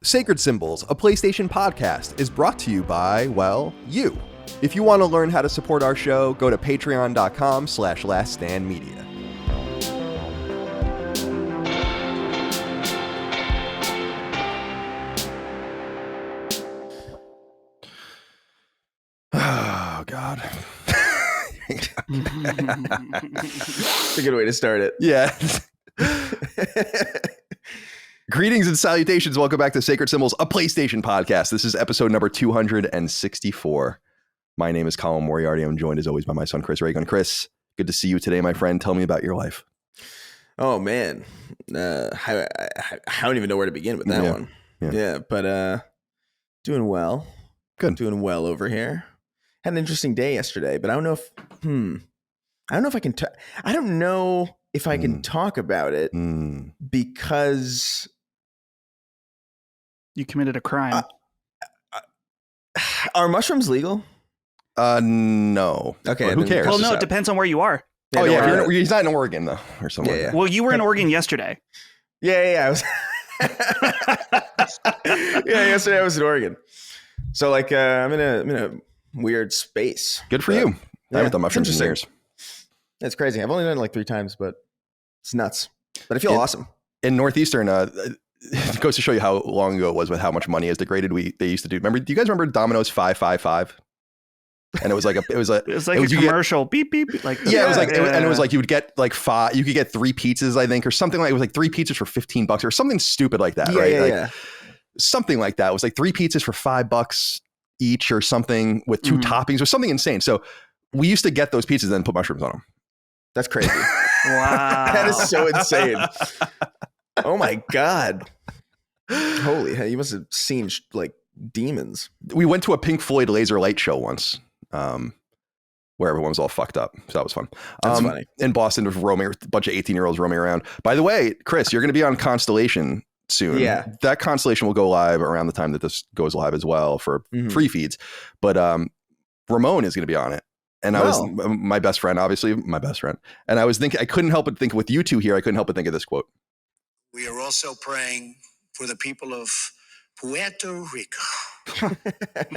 Sacred Symbols, a PlayStation podcast, is brought to you by, well, you. If you want to learn how to support our show, go to patreon.com/laststandmedia. Oh, God. It's a good way to start it. Yeah. Greetings and salutations. Welcome back to Sacred Symbols, a PlayStation podcast. This is episode number 264. My name is Colin Moriarty. I'm joined as always by my son, Chris Reagan. Chris, good to see you today, my friend. Tell me about your life. Oh, man. I don't even know where to begin with that one. Yeah, but doing well. Good. Doing well over here. Had an interesting day yesterday, but I don't know if I don't know if I can talk about it because you committed a crime. Are mushrooms legal? No. Okay. Well, who cares? Well, no, it depends on where you are. Yeah, he's not in Oregon though, or somewhere. Yeah. Well, you were in Oregon yesterday. Yeah. I was. Yesterday I was in Oregon. So like, I'm in a weird space. Good for you. I haven't done mushrooms in years. It's crazy. I've only done it like 3 times, but it's nuts. But I feel awesome. In Northeastern, it goes to show you how long ago it was with how much money is degraded. They used to do. Do you guys remember Domino's 555? And it was like a commercial. Beep beep. Like yeah, it was like, and it was like you would get like 5. You could get 3 pizzas, I think, or something like. It was like 3 pizzas for $15 or something stupid like that, right? Yeah. Something like that. It was like 3 pizzas for $5 each or something with 2 toppings or something insane. So we used to get those pizzas and then put mushrooms on them. That's crazy. Wow, that is so insane. Oh my God. Holy hell, you must have seen like demons. We went to a Pink Floyd laser light show once, where everyone was all fucked up. So that was fun. That's funny. In Boston, with a bunch of 18-year-olds roaming around. By the way, Chris, you're going to be on Constellation soon. Yeah. That Constellation will go live around the time that this goes live as well for free feeds. But Ramon is going to be on it. And I was my best friend, obviously my best friend. And I was thinking, I couldn't help but think with you two here, I couldn't help but think of this quote. We are also praying for the people of Puerto Rico.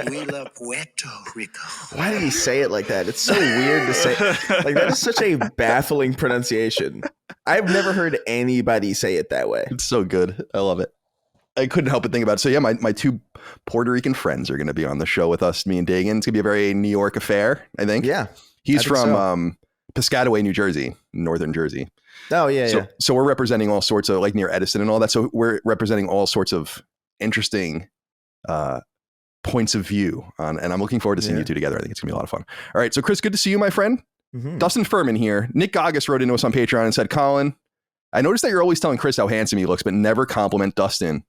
We love Puerto Rico. Why did he say it like that? It's so weird to say. Like, that is such a baffling pronunciation. I've never heard anybody say it that way. It's so good. I love it. I couldn't help but think about it. So yeah, my 2 Puerto Rican friends are going to be on the show with us, me and Dagan. It's going to be a very New York affair, I think. Yeah. He's from Piscataway, New Jersey, northern Jersey. Oh, yeah, So we're representing all sorts of, like near Edison and all that. So we're representing all sorts of interesting points of view on, and I'm looking forward to seeing you two together. I think it's going to be a lot of fun. All right. So Chris, good to see you, my friend. Dustin Furman here. Nick Gagos wrote into us on Patreon and said, Colin, I noticed that you're always telling Chris how handsome he looks, but never compliment Dustin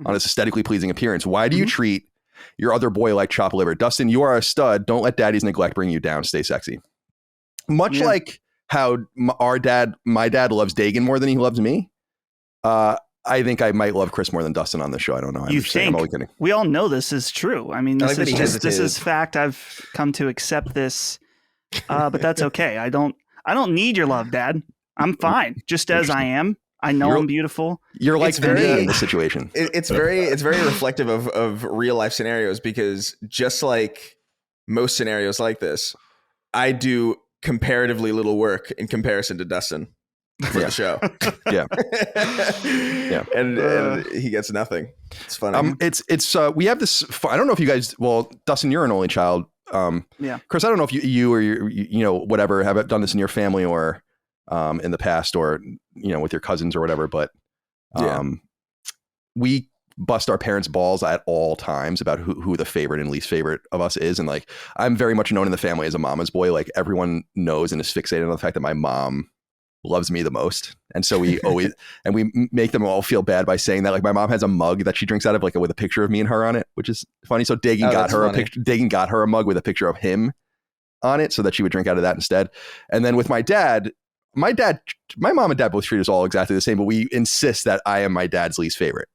on his aesthetically pleasing appearance. Why do you treat your other boy like chopped liver? Dustin, you are a stud. Don't let daddy's neglect bring you down. Stay sexy. Much like how my dad loves Dagan more than he loves me. I think I might love Chris more than Dustin on the show. I don't know. You think? I'm only kidding. We all know this is true. I mean, this is fact. I've come to accept this, but that's okay. I don't need your love, Dad. I'm fine, just as I am. I know I'm beautiful. You're like me in this situation. It's very reflective of real life scenarios, because just like most scenarios like this, I do comparatively little work in comparison to Dustin for the show. Yeah. And he gets nothing. It's funny. We have this. I don't know if you guys. Well, Dustin, you're an only child. Chris, I don't know if you or you whatever have done this in your family or in the past, or with your cousins or whatever, but we bust our parents' balls at all times about who the favorite and least favorite of us is. And like, I'm very much known in the family as a mama's boy. Like, everyone knows and is fixated on the fact that my mom loves me the most. And so we always, and we make them all feel bad by saying that. Like, my mom has a mug that she drinks out of, like, with a picture of me and her on it, which is funny. So Dagan got her a picture. Dagan got her a mug with a picture of him on it so that she would drink out of that instead. And then with my mom and dad both treat us all exactly the same, but we insist that I am my dad's least favorite,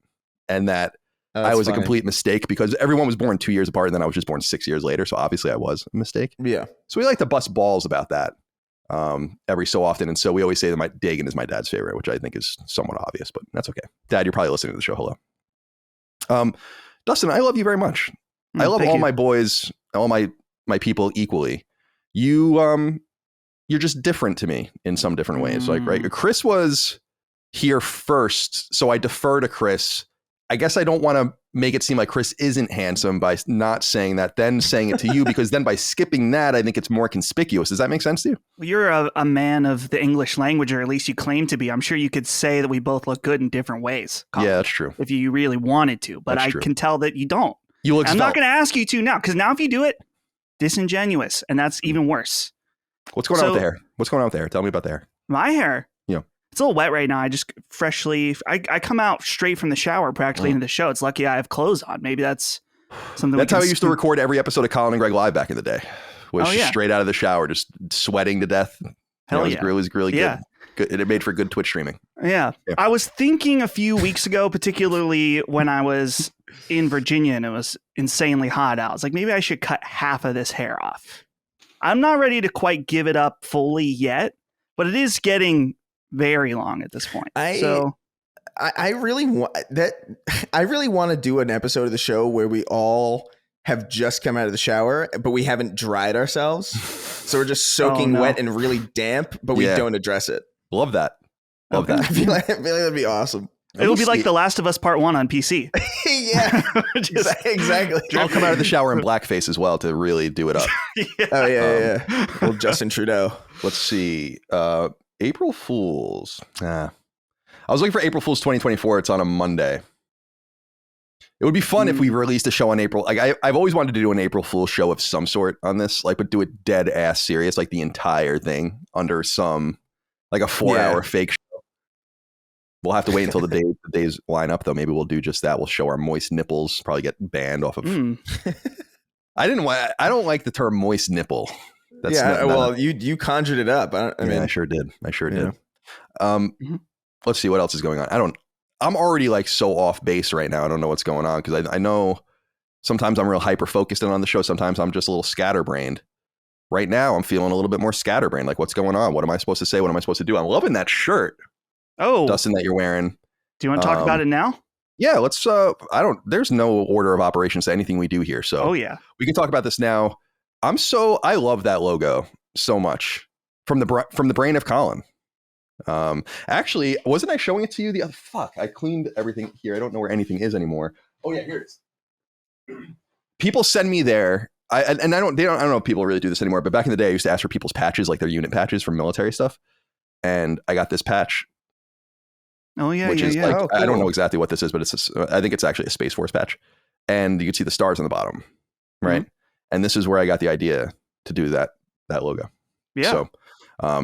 and that I was a complete mistake because everyone was born 2 years apart, and then I was just born 6 years later. So obviously I was a mistake. Yeah. So we like to bust balls about that every so often. And so we always say that Dagan is my dad's favorite, which I think is somewhat obvious, but that's okay. Dad, you're probably listening to the show. Hello. Dustin, I love you very much. I love all my boys, all my people equally. You're just different to me in some different ways. Like, right, Chris was here first, so I defer to Chris. I guess I don't want to make it seem like Chris isn't handsome by not saying that, then saying it to you, because then by skipping that, I think it's more conspicuous. Does that make sense to you? Well, you're a man of the English language, or at least you claim to be. I'm sure you could say that we both look good in different ways, Colin, yeah, that's true. if you really wanted to, but I can tell that you don't. You look. I'm not going to ask you to now, because now if you do it, disingenuous, and that's even worse. What's going on with the hair? What's going on with the hair? Tell me about the hair. My hair? Yeah. It's a little wet right now. I just I come out straight from the shower practically into the show. It's lucky I have clothes on. Maybe that's something. That's how I used to record every episode of Colin and Greg Live back in the day. Was yeah. straight out of the shower, just sweating to death. Hell yeah. It was really good. It made for good Twitch streaming. Yeah. I was thinking a few weeks ago, particularly when I was in Virginia and it was insanely hot out. I was like, maybe I should cut half of this hair off. I'm not ready to quite give it up fully yet, but it is getting very long at this point. I really want that. I really want to do an episode of the show where we all have just come out of the shower, but we haven't dried ourselves. So we're just soaking wet and really damp, but we don't address it. Love that. Love that. I feel like that'd be awesome. It'll be like The Last of Us Part 1 on PC. Yeah, exactly. I'll come out of the shower in blackface as well to really do it up. Yeah. Oh, yeah. Well, Justin Trudeau. Let's see. April Fools. I was looking for April Fools 2024. It's on a Monday. It would be fun if we released a show on April. Like I've always wanted to do an April Fool's show of some sort on this, like, but do it dead ass serious, like the entire thing under some, like a 4-hour fake show. We'll have to wait until the days line up, though. Maybe we'll do just that. We'll show our moist nipples. Probably get banned off of. I don't like the term moist nipple. That's you conjured it up. I mean, I sure did. Let's see what else is going on. I'm already like so off base right now. I don't know what's going on because I know sometimes I'm real hyper focused on the show. Sometimes I'm just a little scatterbrained. Right now, I'm feeling a little bit more scatterbrained. Like, what's going on? What am I supposed to say? What am I supposed to do? I'm loving that shirt. Oh, Dustin, that you're wearing. Do you want to talk about it now? Yeah, let's. There's no order of operations to anything we do here, so we can talk about this now. I love that logo so much from the brain of Colin. Actually, wasn't I showing it to you the other? Fuck, I cleaned everything here. I don't know where anything is anymore. Oh yeah, here it is. People send me there. I don't know if people really do this anymore, but back in the day, I used to ask for people's patches, like their unit patches from military stuff, and I got this patch. Oh yeah, which is like, cool. I don't know exactly what this is, but I think it's actually a Space Force patch, and you can see the stars on the bottom, right? Mm-hmm. And this is where I got the idea to do that logo. Yeah. So,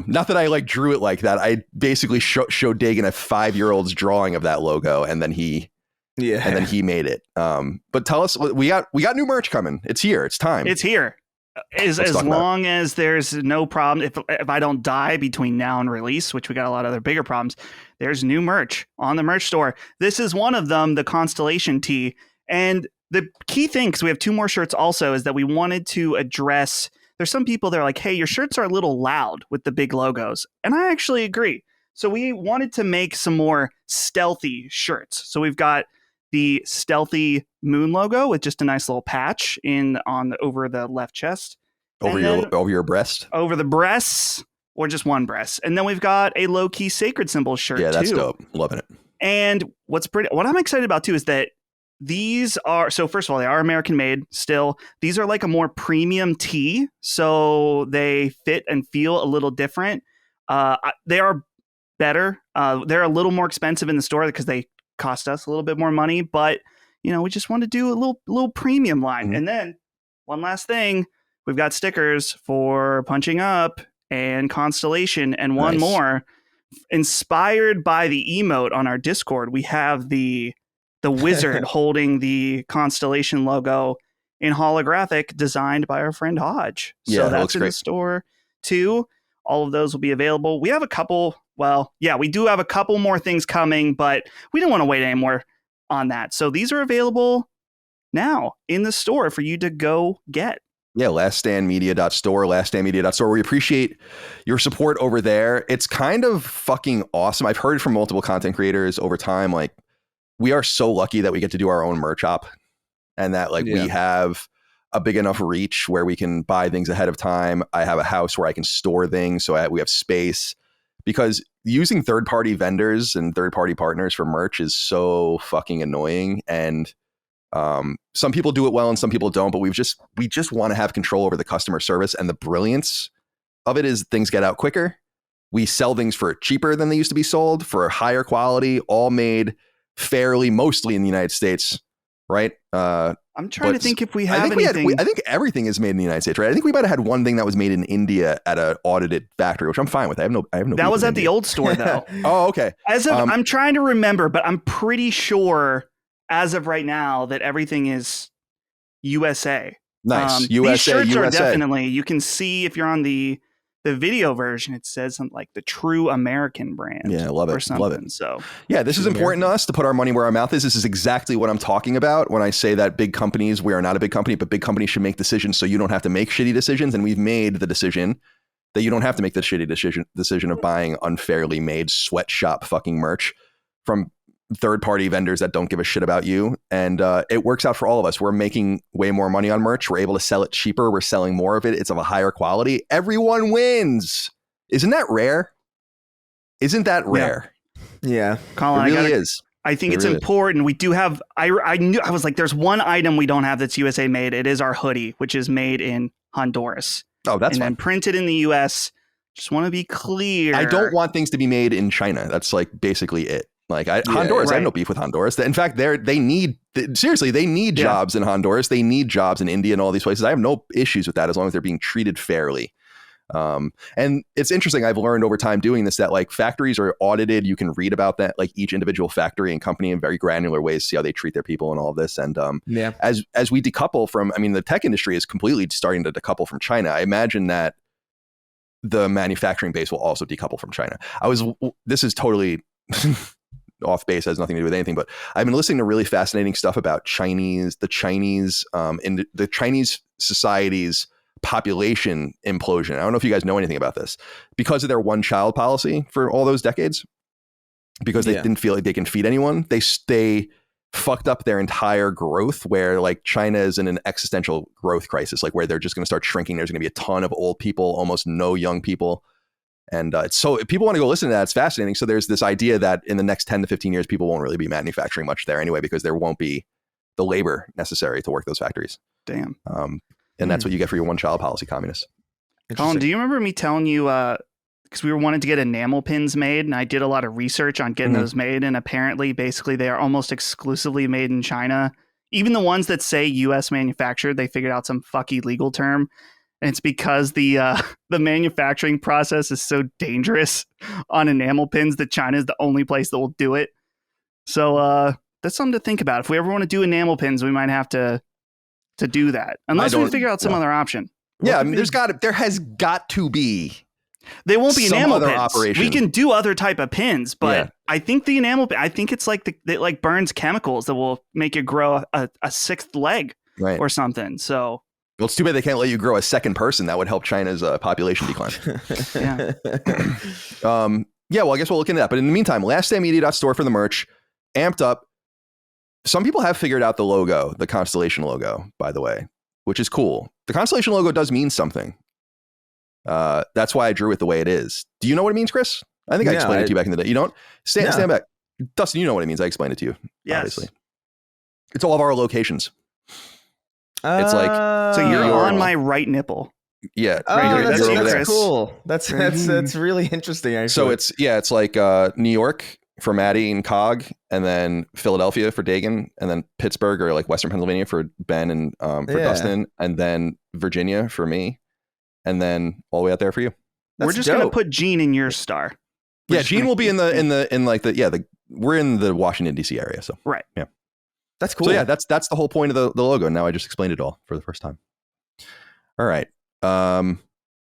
not that I like drew it like that. I basically showed Dagan a 5-year-old's drawing of that logo, and then he made it. But tell us, we got new merch coming. It's here. It's time. It's here. As long as there's no problem, if I don't die between now and release, which we got a lot of other bigger problems, there's new merch on the merch store. This is one of them, the Constellation tee. And the key thing, because we have 2 more shirts also, is that we wanted to address, there's some people that are like, hey, your shirts are a little loud with the big logos. And I actually agree. So we wanted to make some more stealthy shirts. So we've got the stealthy moon logo with just a nice little patch over the left chest. Over your breast? Over the breasts, or just one breast. And then we've got a low-key sacred symbol shirt, Yeah, that's too. Dope. Loving it. And what I'm excited about, too, is that these are, so first of all, they are American made still. These are like a more premium tee, so they fit and feel a little different. They are better. They're a little more expensive in the store because they cost us a little bit more money, but we just want to do a little premium line. Mm-hmm. And then one last thing, we've got stickers for Punching Up and Constellation, and one more inspired by the emote on our Discord. We have the wizard holding the Constellation logo in holographic, designed by our friend Hodge. So that's in the store too. All of those will be available. We have a couple. Well, yeah, we do have a couple more things coming, but we didn't want to wait anymore on that. So these are available now in the store for you to go get. Yeah, laststandmedia.store, laststandmedia.store. We appreciate your support over there. It's kind of fucking awesome. I've heard from multiple content creators over time, like, we are so lucky that we get to do our own merch op, and that like we have a big enough reach where we can buy things ahead of time. I have a house where I can store things, so we have space, because using third-party vendors and third-party partners for merch is so fucking annoying. And some people do it well and some people don't, but we just want to have control over the customer service. And the brilliance of it is things get out quicker. We sell things for cheaper than they used to be sold, for higher quality, all made fairly, mostly in the United States, right? I'm trying to think if we have anything. I think everything is made in the United States, right? I think we might have had one thing that was made in India at an audited factory, which I'm fine with. I have no. That was at the old store, though. Oh, okay. I'm trying to remember, but I'm pretty sure as of right now that everything is USA. Nice. USA. These shirts USA. are definitely. You can see if you're on the video version, it says something like the True American brand. Yeah, I love it. Or something. Love it. So yeah, this is important to us to put our money where our mouth is. This is exactly what I'm talking about when I say that big companies, we are not a big company, but big companies should make decisions so you don't have to make shitty decisions. And we've made the decision that you don't have to make the shitty decision of buying unfairly made sweatshop fucking merch from third-party vendors that don't give a shit about you. And it works out for all of us. We're making way more money on merch. We're able to sell it cheaper. We're selling more of it. It's of a higher quality. Everyone wins. Isn't that rare? Isn't that rare? Yeah. Colin, it really is. I think it's important. We do have, I knew, I was like, there's one item we don't have that's USA made. It is our hoodie, which is made in Honduras. Oh, that's and fine. then printed in the US. Just want to be clear. I don't want things to be made in China. That's like basically it. Like Honduras, right. I have no beef with Honduras. In fact, they need jobs in Honduras. They need jobs in India and all these places. I have no issues with that as long as they're being treated fairly. And it's interesting. I've learned over time doing this that like factories are audited. You can read about that, like each individual factory and company in very granular ways, see how they treat their people and all of this. And as we decouple from, I mean, the tech industry is completely starting to decouple from China. I imagine that the manufacturing base will also decouple from China. This is totally off base, has nothing to do with anything, but I've been listening to really fascinating stuff about the Chinese society's population implosion. I don't know if you guys know anything about this. Because of their one-child policy for all those decades, because they didn't feel like they can feed anyone, they fucked up their entire growth, where like China is in an existential growth crisis, like where they're just going to start shrinking. There's going to be a ton of old people, almost no young people. And so if people want to go listen to that, it's fascinating. So there's this idea that in the next 10 to 15 years, people won't really be manufacturing much there anyway, because there won't be the labor necessary to work those factories. Damn. And that's what you get for your one-child policy, communists. Colin, do you remember me telling you, because we were wanting to get enamel pins made, and I did a lot of research on getting those made, and apparently, basically, they are almost exclusively made in China. Even the ones that say U.S. manufactured, they figured out some fucky legal term. And it's because the manufacturing process is so dangerous on enamel pins that China is the only place that will do it. So that's something to think about. If we ever want to do enamel pins, we might have to do that, unless we figure out some other option. Yeah, I mean, there has got to be. They won't be enamel other pins. Operation. We can do other type of pins, but I think the enamel. I think it's like it like burns chemicals that will make you grow a sixth leg or something. So. Well, it's too bad they can't let you grow a second person. That would help China's population decline. Well, I guess we'll look into that. But in the meantime, laststandmedia.store for the merch, amped up. Some people have figured out the logo, the Constellation logo, by the way, which is cool. The Constellation logo does mean something. That's why I drew it the way it is. Do you know what it means, Chris? I think I explained it to you back in the day. You don't? Stand back. Dustin, you know what it means. I explained it to you. Yes. Obviously. It's all of our locations. It's like, so you're on my right nipple. Yeah. That's cool. That's really interesting. Actually. So it's like New York for Maddie and Cog, and then Philadelphia for Dagan, and then Pittsburgh or like Western Pennsylvania for Ben and for Dustin, and then Virginia for me, and then all the way out there for you. We're just gonna put Gene in your star. Gene will be in we're in the Washington DC area, so right. Yeah. That's cool. So that's the whole point of the logo. Now I just explained it all for the first time. All right.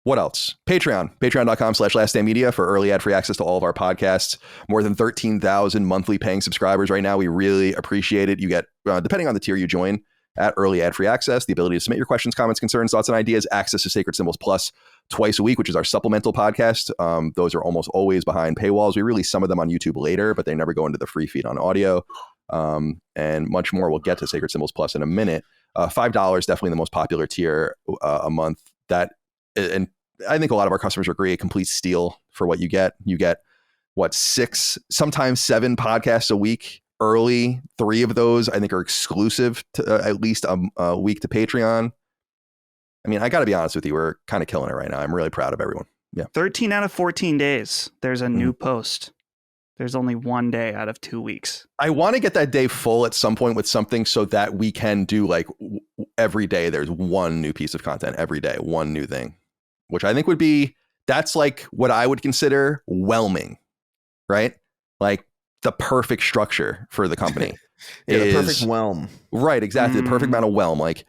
What else? patreon.com/laststandmedia for early ad-free access to all of our podcasts. More than 13,000 monthly paying subscribers right now. We really appreciate it. You get, depending on the tier you join, at early ad-free access, the ability to submit your questions, comments, concerns, thoughts, and ideas, access to Sacred Symbols Plus twice a week, which is our supplemental podcast. Those are almost always behind paywalls. We release some of them on YouTube later, but they never go into the free feed on audio. and much more. We'll get to Sacred Symbols Plus in a minute. $5, definitely the most popular tier a month. And I think a lot of our customers agree, a complete steal for what you get. You get, 6, sometimes 7 podcasts a week early. 3 of those I think are exclusive to at least a week to Patreon. I mean, I got to be honest with you, we're kind of killing it right now. I'm really proud of everyone. Yeah. 13 out of 14 days, there's a new post. There's only 1 day out of 2 weeks. I want to get that day full at some point with something so that we can do like every day. There's one new piece of content every day, one new thing, which I think that's like what I would consider whelming, right? Like the perfect structure for the company. The perfect whelm. Right, exactly. The perfect amount of whelm. Like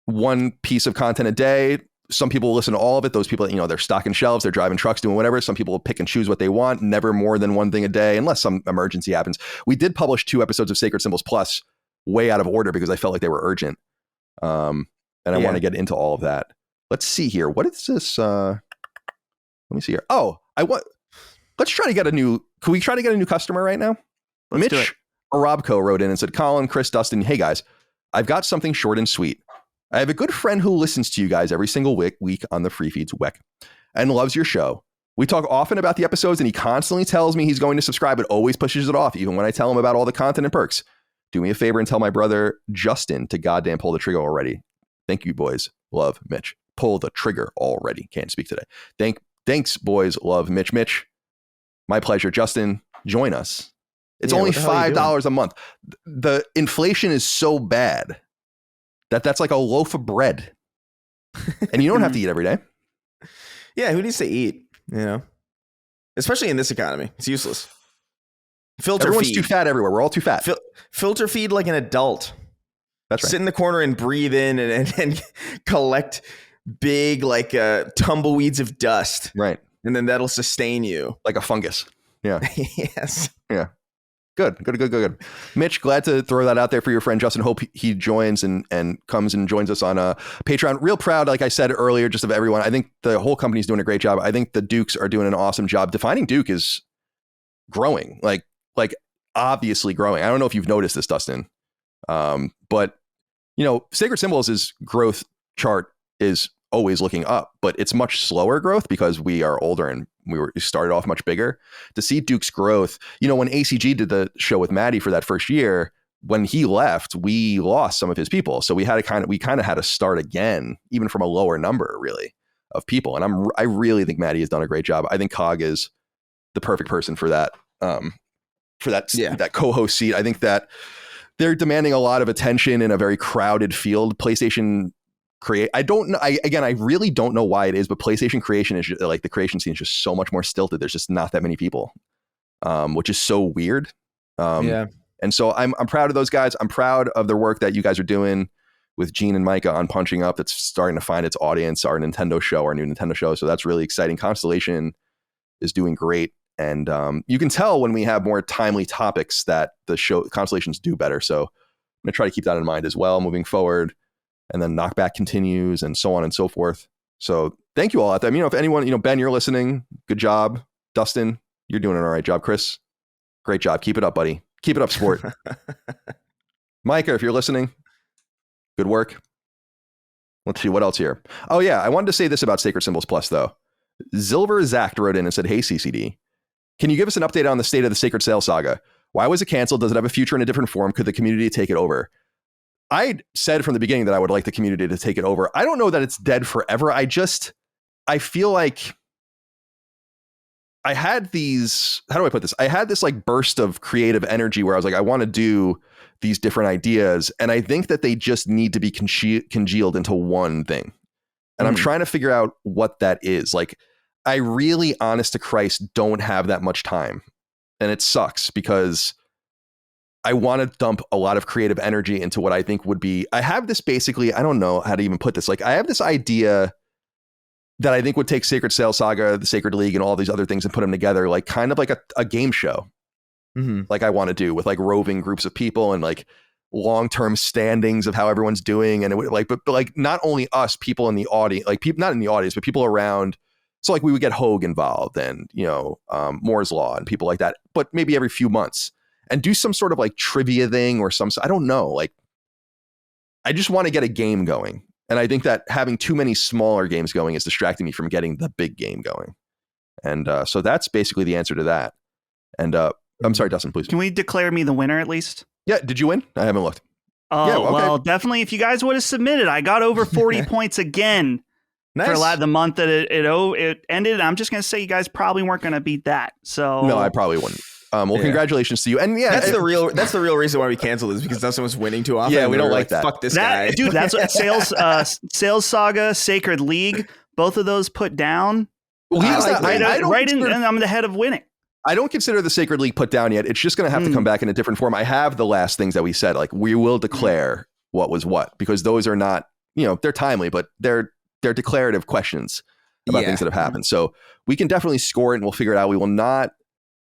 one piece of content a day. Some people will listen to all of it. Those people, they're stocking shelves, they're driving trucks, doing whatever. Some people will pick and choose what they want. Never more than one thing a day, unless some emergency happens. We did publish 2 episodes of Sacred Symbols Plus way out of order because I felt like they were urgent. And I want to get into all of that. Let's see here. What is this? Let me see here. Let's try to get can we try to get a new customer right now? Mitch Arabco wrote in and said, Colin, Chris, Dustin, hey guys, I've got something short and sweet. I have a good friend who listens to you guys every single week on the Free Feeds WEC and loves your show. We talk often about the episodes and he constantly tells me he's going to subscribe, but always pushes it off, even when I tell him about all the content and perks. Do me a favor and tell my brother Justin to goddamn pull the trigger already. Thank you, boys. Love, Mitch. Pull the trigger already. Can't speak today. Thanks, boys. Love, Mitch. Mitch, my pleasure. Justin, join us. It's only $5 a month. The inflation is so bad that's like a loaf of bread. And you don't have to eat every day. Yeah, who needs to eat? Especially in this economy. It's useless. Everyone's too fat everywhere. We're all too fat. Filter feed like an adult. That's right. Sit in the corner and breathe in and collect big tumbleweeds of dust. Right. And then that'll sustain you. Like a fungus. Yeah. Yes. Yeah. Good. Mitch, glad to throw that out there for your friend Justin. Hope he joins and comes and joins us on Patreon. Real proud, like I said earlier, just of everyone. I think the whole company's doing a great job. I think the Dukes are doing an awesome job. Defining Duke is growing, like obviously growing. I don't know if you've noticed this, Dustin, but Sacred Symbols' growth chart is always looking up, but it's much slower growth because we are older and we started off much bigger. To see Duke's growth, when ACG did the show with Maddie for that first year, when he left, we lost some of his people. So we kind of had to start again, even from a lower number, really, of people. And I really think Maddie has done a great job. I think Cog is the perfect person for that, that co-host seat. I think that they're demanding a lot of attention in a very crowded field. PlayStation I really don't know why it is, but PlayStation creation is like the creation scene is just so much more stilted. There's just not that many people, which is so weird. And so I'm proud of those guys. I'm proud of the work that you guys are doing with Gene and Micah on Punching Up. That's starting to find its audience, our new Nintendo show. So that's really exciting. Constellation is doing great. And you can tell when we have more timely topics that the show Constellations do better. So I'm going to try to keep that in mind as well moving forward. And then Knockback continues and so on and so forth. So thank you all out there. If anyone, Ben, you're listening, good job. Dustin, you're doing an all right job. Chris, great job. Keep it up, buddy. Keep it up, sport. Micah, if you're listening, good work. Let's see what else here. Oh yeah, I wanted to say this about Sacred Symbols Plus though. Zilver Zacht wrote in and said, hey CCD, can you give us an update on the state of the Sacred Sail saga? Why was it canceled? Does it have a future in a different form? Could the community take it over? I said from the beginning that I would like the community to take it over. I don't know that it's dead forever. I feel like I had these, how do I put this? I had this like burst of creative energy where I was like, I want to do these different ideas. And I think that they just need to be congealed into one thing. And I'm trying to figure out what that is. Like, I really, honest to Christ, don't have that much time. And it sucks because I want to dump a lot of creative energy into what I think would be, I have this basically, I don't know how to even put this. Like, I have this idea that I think would take Sacred Sail Saga, the Sacred League, and all these other things and put them together, like kind of like a game show. Like I want to do with like roving groups of people and like long-term standings of how everyone's doing. And it would but like not only us, people in the audience, like people, not in the audience, but people around. So like we would get Hogue involved and, Moore's Law and people like that, but maybe every few months. and do some sort of like trivia thing or I don't know. Like, I just want to get a game going. And I think that having too many smaller games going is distracting me from getting the big game going. And so that's basically the answer to that. And I'm sorry, Dustin, please. Can we declare me the winner at least? Yeah. Did you win? I haven't looked. Oh, yeah, okay. Well, definitely. If you guys would have submitted, I got over 40 points again. Nice. For the month that it ended. I'm just going to say you guys probably weren't going to beat that. So no, I probably wouldn't. Congratulations to you. And that's the real reason why we canceled, is because Dustin was winning too often. Yeah, we don't like that. Fuck this guy, dude. That's what Sales Saga, Sacred League. Both of those put down. And I'm the head of winning. I don't consider the Sacred League put down yet. It's just going to have to come back in a different form. I have the last things that we said. Like, we will declare what was what, because those are not, they're timely, but they're declarative questions about things that have happened. So we can definitely score it and we'll figure it out. We will not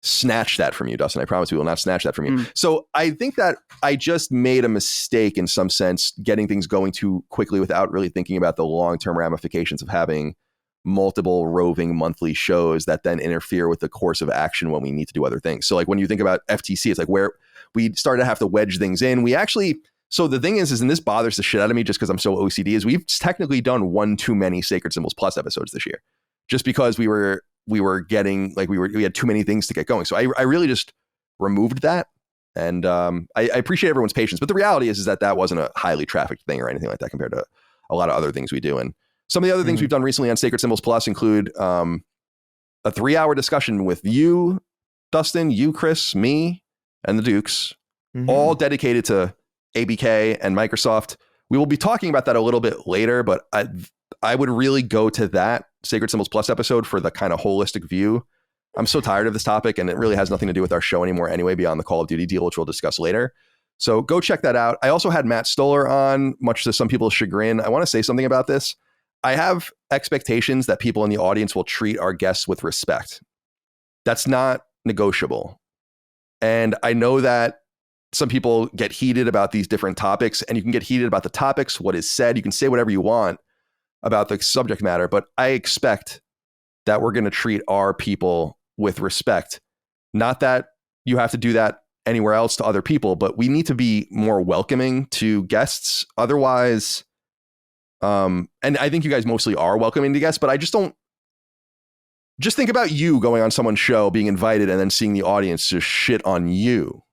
snatch that from you, Dustin. I promise we will not snatch that from you. So I think that I just made a mistake in some sense, getting things going too quickly without really thinking about the long-term ramifications of having multiple roving monthly shows that then interfere with the course of action when we need to do other things. So like when you think about FTC, it's like where we started to have to wedge things in. So the thing is, and this bothers the shit out of me just because I'm so OCD, is we've technically done one too many Sacred Symbols Plus episodes this year, just because we had too many things to get going. So I really just removed that. And I appreciate everyone's patience. But the reality is that wasn't a highly trafficked thing or anything like that compared to a lot of other things we do. And some of the other things we've done recently on Sacred Symbols Plus include a 3-hour discussion with you, Dustin, you, Chris, me, and the Dukes, all dedicated to ABK and Microsoft. We will be talking about that a little bit later, but I would really go to that Sacred Symbols Plus episode for the kind of holistic view. I'm so tired of this topic, and it really has nothing to do with our show anymore anyway, beyond the Call of Duty deal, which we'll discuss later. So go check that out. I also had Matt Stoller on, much to some people's chagrin. I want to say something about this. I have expectations that people in the audience will treat our guests with respect. That's not negotiable. And I know that some people get heated about these different topics, and you can get heated about the topics, what is said. You can say whatever you want about the subject matter, but I expect that we're going to treat our people with respect. Not that you have to do that anywhere else to other people, but we need to be more welcoming to guests. Otherwise, and I think you guys mostly are welcoming to guests, but I just think about you going on someone's show, being invited, and then seeing the audience just shit on you,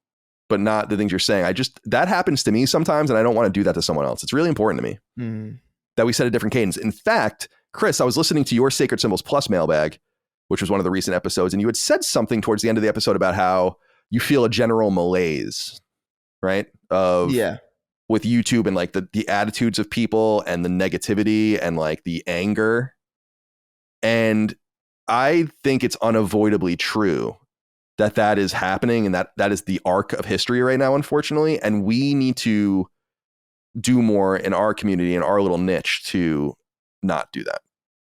but not the things you're saying. That happens to me sometimes, and I don't want to do that to someone else. It's really important to me that we set a different cadence. In fact, Chris, I was listening to your Sacred Symbols Plus mailbag, which was one of the recent episodes, and you had said something towards the end of the episode about how you feel a general malaise, right? With YouTube and like the attitudes of people and the negativity and like the anger. And I think it's unavoidably true that is happening, and that is the arc of history right now, unfortunately. And we need to do more in our community, in our little niche, to not do that.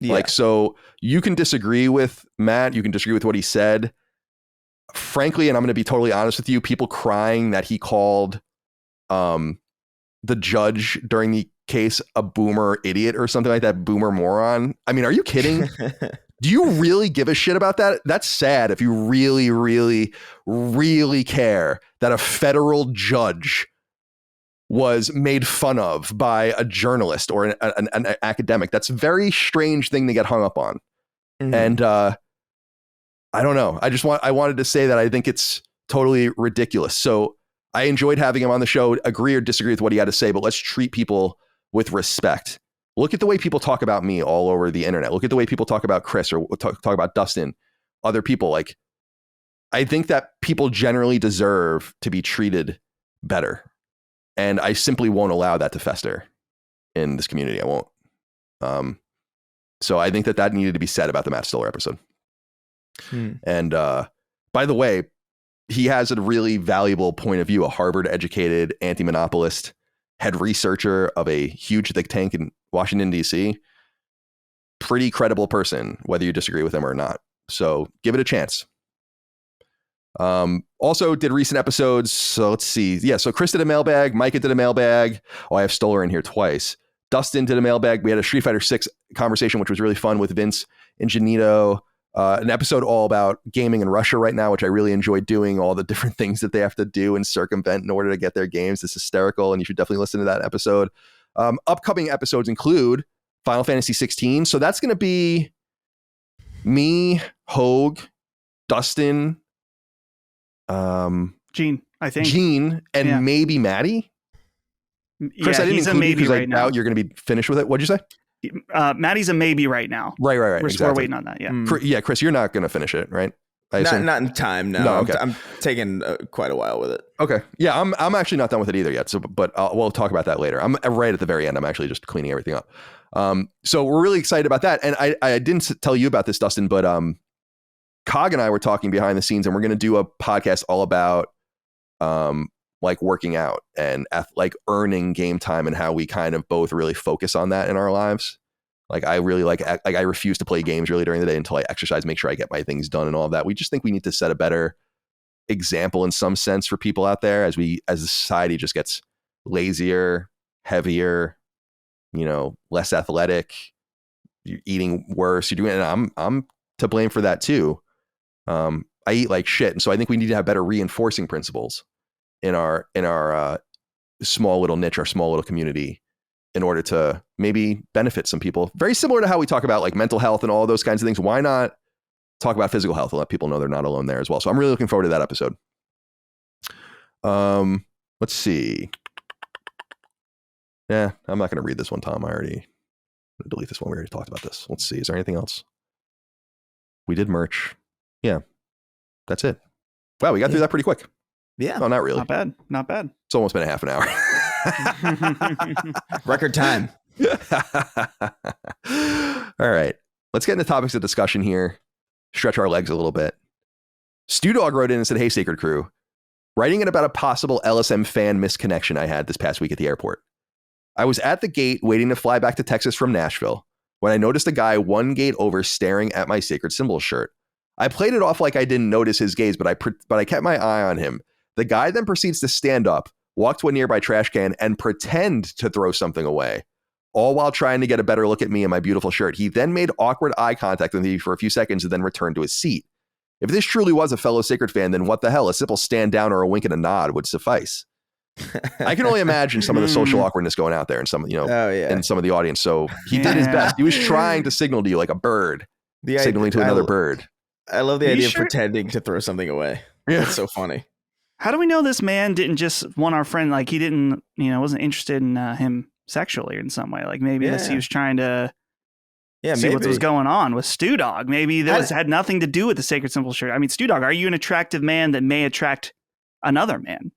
Yeah. Like, so you can disagree with Matt, you can disagree with what he said. Frankly, and I'm going to be totally honest with you, people crying that he called the judge during the case a boomer idiot or something like that, boomer moron. I mean, are you kidding? Do you really give a shit about that? That's sad if you really, really, really care that a federal judge was made fun of by a journalist or an academic. That's a very strange thing to get hung up on. And I don't know. I wanted to say that I think it's totally ridiculous. So I enjoyed having him on the show, agree or disagree with what he had to say, but let's treat people with respect. Look at the way people talk about me all over the internet. Look at the way people talk about Chris or talk about Dustin, other people. Like, I think that people generally deserve to be treated better. And I simply won't allow that to fester in this community. I won't. So I think that needed to be said about the Matt Stoller episode. And by the way, he has a really valuable point of view, a Harvard-educated anti-monopolist, head researcher of a huge think tank in Washington, D.C. Pretty credible person, whether you disagree with him or not. So give it a chance. Also did recent episodes. So let's see. Yeah. So Chris did a mailbag. Micah did a mailbag. Oh, I have Stoller in here twice. Dustin did a mailbag. We had a Street Fighter 6 conversation, which was really fun with Vince Ingenito. an episode all about gaming in Russia right now, which I really enjoy doing, all the different things that they have to do and circumvent in order to get their games. It's hysterical, and you should definitely listen to that episode. Upcoming episodes include Final Fantasy 16. So that's going to be me, Hogue, Dustin, Gene, I think. Gene, and maybe Maddie. Chris, I didn't include you because I doubt you're going to be finished with it. What'd you say? Maddie's a maybe right now. Right. We're waiting on that. Yeah. Chris, you're not going to finish it, right? Not in time. No. Okay. I'm taking quite a while with it. Okay. Yeah, I'm actually not done with it either yet. So, but we'll talk about that later. I'm right at the very end. I'm actually just cleaning everything up. So we're really excited about that. And I didn't tell you about this, Dustin, but Cog and I were talking behind the scenes, and we're going to do a podcast all about like working out and like earning game time, and how we kind of both really focus on that in our lives. Like I really like I refuse to play games really during the day until I exercise, make sure I get my things done and all of that. We just think we need to set a better example in some sense for people out there as the society just gets lazier, heavier, less athletic, you're eating worse, you're doing, and I'm to blame for that too. I eat like shit. And so I think we need to have better reinforcing principles in our small little niche, our small little community, in order to maybe benefit some people. Very similar to how we talk about like mental health and all those kinds of things. Why not talk about physical health and let people know they're not alone there as well? So I'm really looking forward to that episode. Let's see. Yeah, I'm not going to read this one, Tom. I'm going to delete this one. We already talked about this. Let's see. Is there anything else? We did merch. Yeah, that's it. Wow, we got through that pretty quick. Yeah. Oh, not really. Not bad. It's almost been a half an hour. Record time. All right. Let's get into topics of discussion here. Stretch our legs a little bit. Stu Dog wrote in and said, "Hey, Sacred Crew. Writing in about a possible LSM fan missed connection I had this past week at the airport. I was at the gate waiting to fly back to Texas from Nashville when I noticed a guy one gate over staring at my Sacred Symbols shirt. I played it off like I didn't notice his gaze, but I kept my eye on him. The guy then proceeds to stand up, walk to a nearby trash can, and pretend to throw something away, all while trying to get a better look at me and my beautiful shirt. He then made awkward eye contact with me for a few seconds and then returned to his seat. If this truly was a fellow Sacred fan, then what the hell? A simple stand down or a wink and a nod would suffice." I can only imagine some of the social awkwardness going out there and some, in some of the audience. So he did his best. He was trying to signal to you like a bird, signaling to another bird. I love the idea of pretending to throw something away. Yeah. That's so funny. How do we know this man didn't just want our friend? Like he didn't, wasn't interested in him sexually in some way. Like maybe he was trying to see what was going on with Stu Dog. Maybe that had nothing to do with the Sacred Symbol shirt. I mean, Stu Dog, are you an attractive man that may attract another man?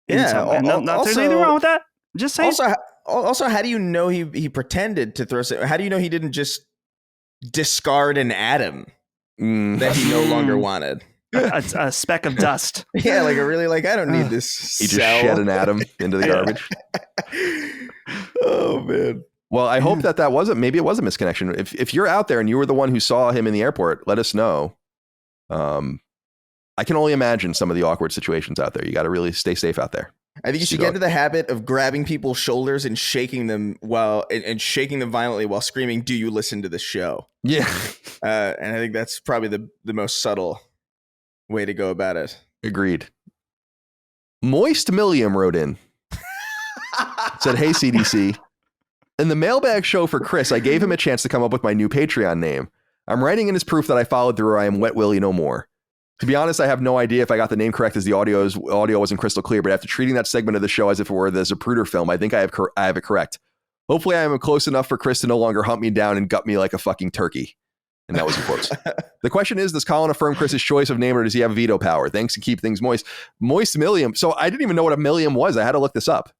Yeah. There's anything wrong with that? Just saying. Also, how do you know he pretended to throw? How do you know he didn't just discard an atom that he no longer wanted? A speck of dust. Yeah, like I don't need this. He just shed an atom into the garbage. Oh man. Well, I hope that wasn't. Maybe it was a misconnection. If you're out there and you were the one who saw him in the airport, let us know. I can only imagine some of the awkward situations out there. You got to really stay safe out there. I think you should get into the habit of grabbing people's shoulders and shaking them shaking them violently while screaming, "Do you listen to the show?" Yeah. And I think that's probably the most subtle way to go about it. Agreed. Moist Millium wrote in. Said, "Hey, CDC. In the mailbag show for Chris, I gave him a chance to come up with my new Patreon name. I'm writing in as proof that I followed through, or I am Wet Willie no more. To be honest, I have no idea if I got the name correct, as the audio wasn't crystal clear, but after treating that segment of the show as if it were the Zapruder film, I think I have it correct. Hopefully I am close enough for Chris to no longer hunt me down and gut me like a fucking turkey." And that was in quotes. The question is, does Colin affirm Chris's choice of name, or does he have veto power? Thanks, and keep things moist. Moist Millium. So I didn't even know what a millium was. I had to look this up.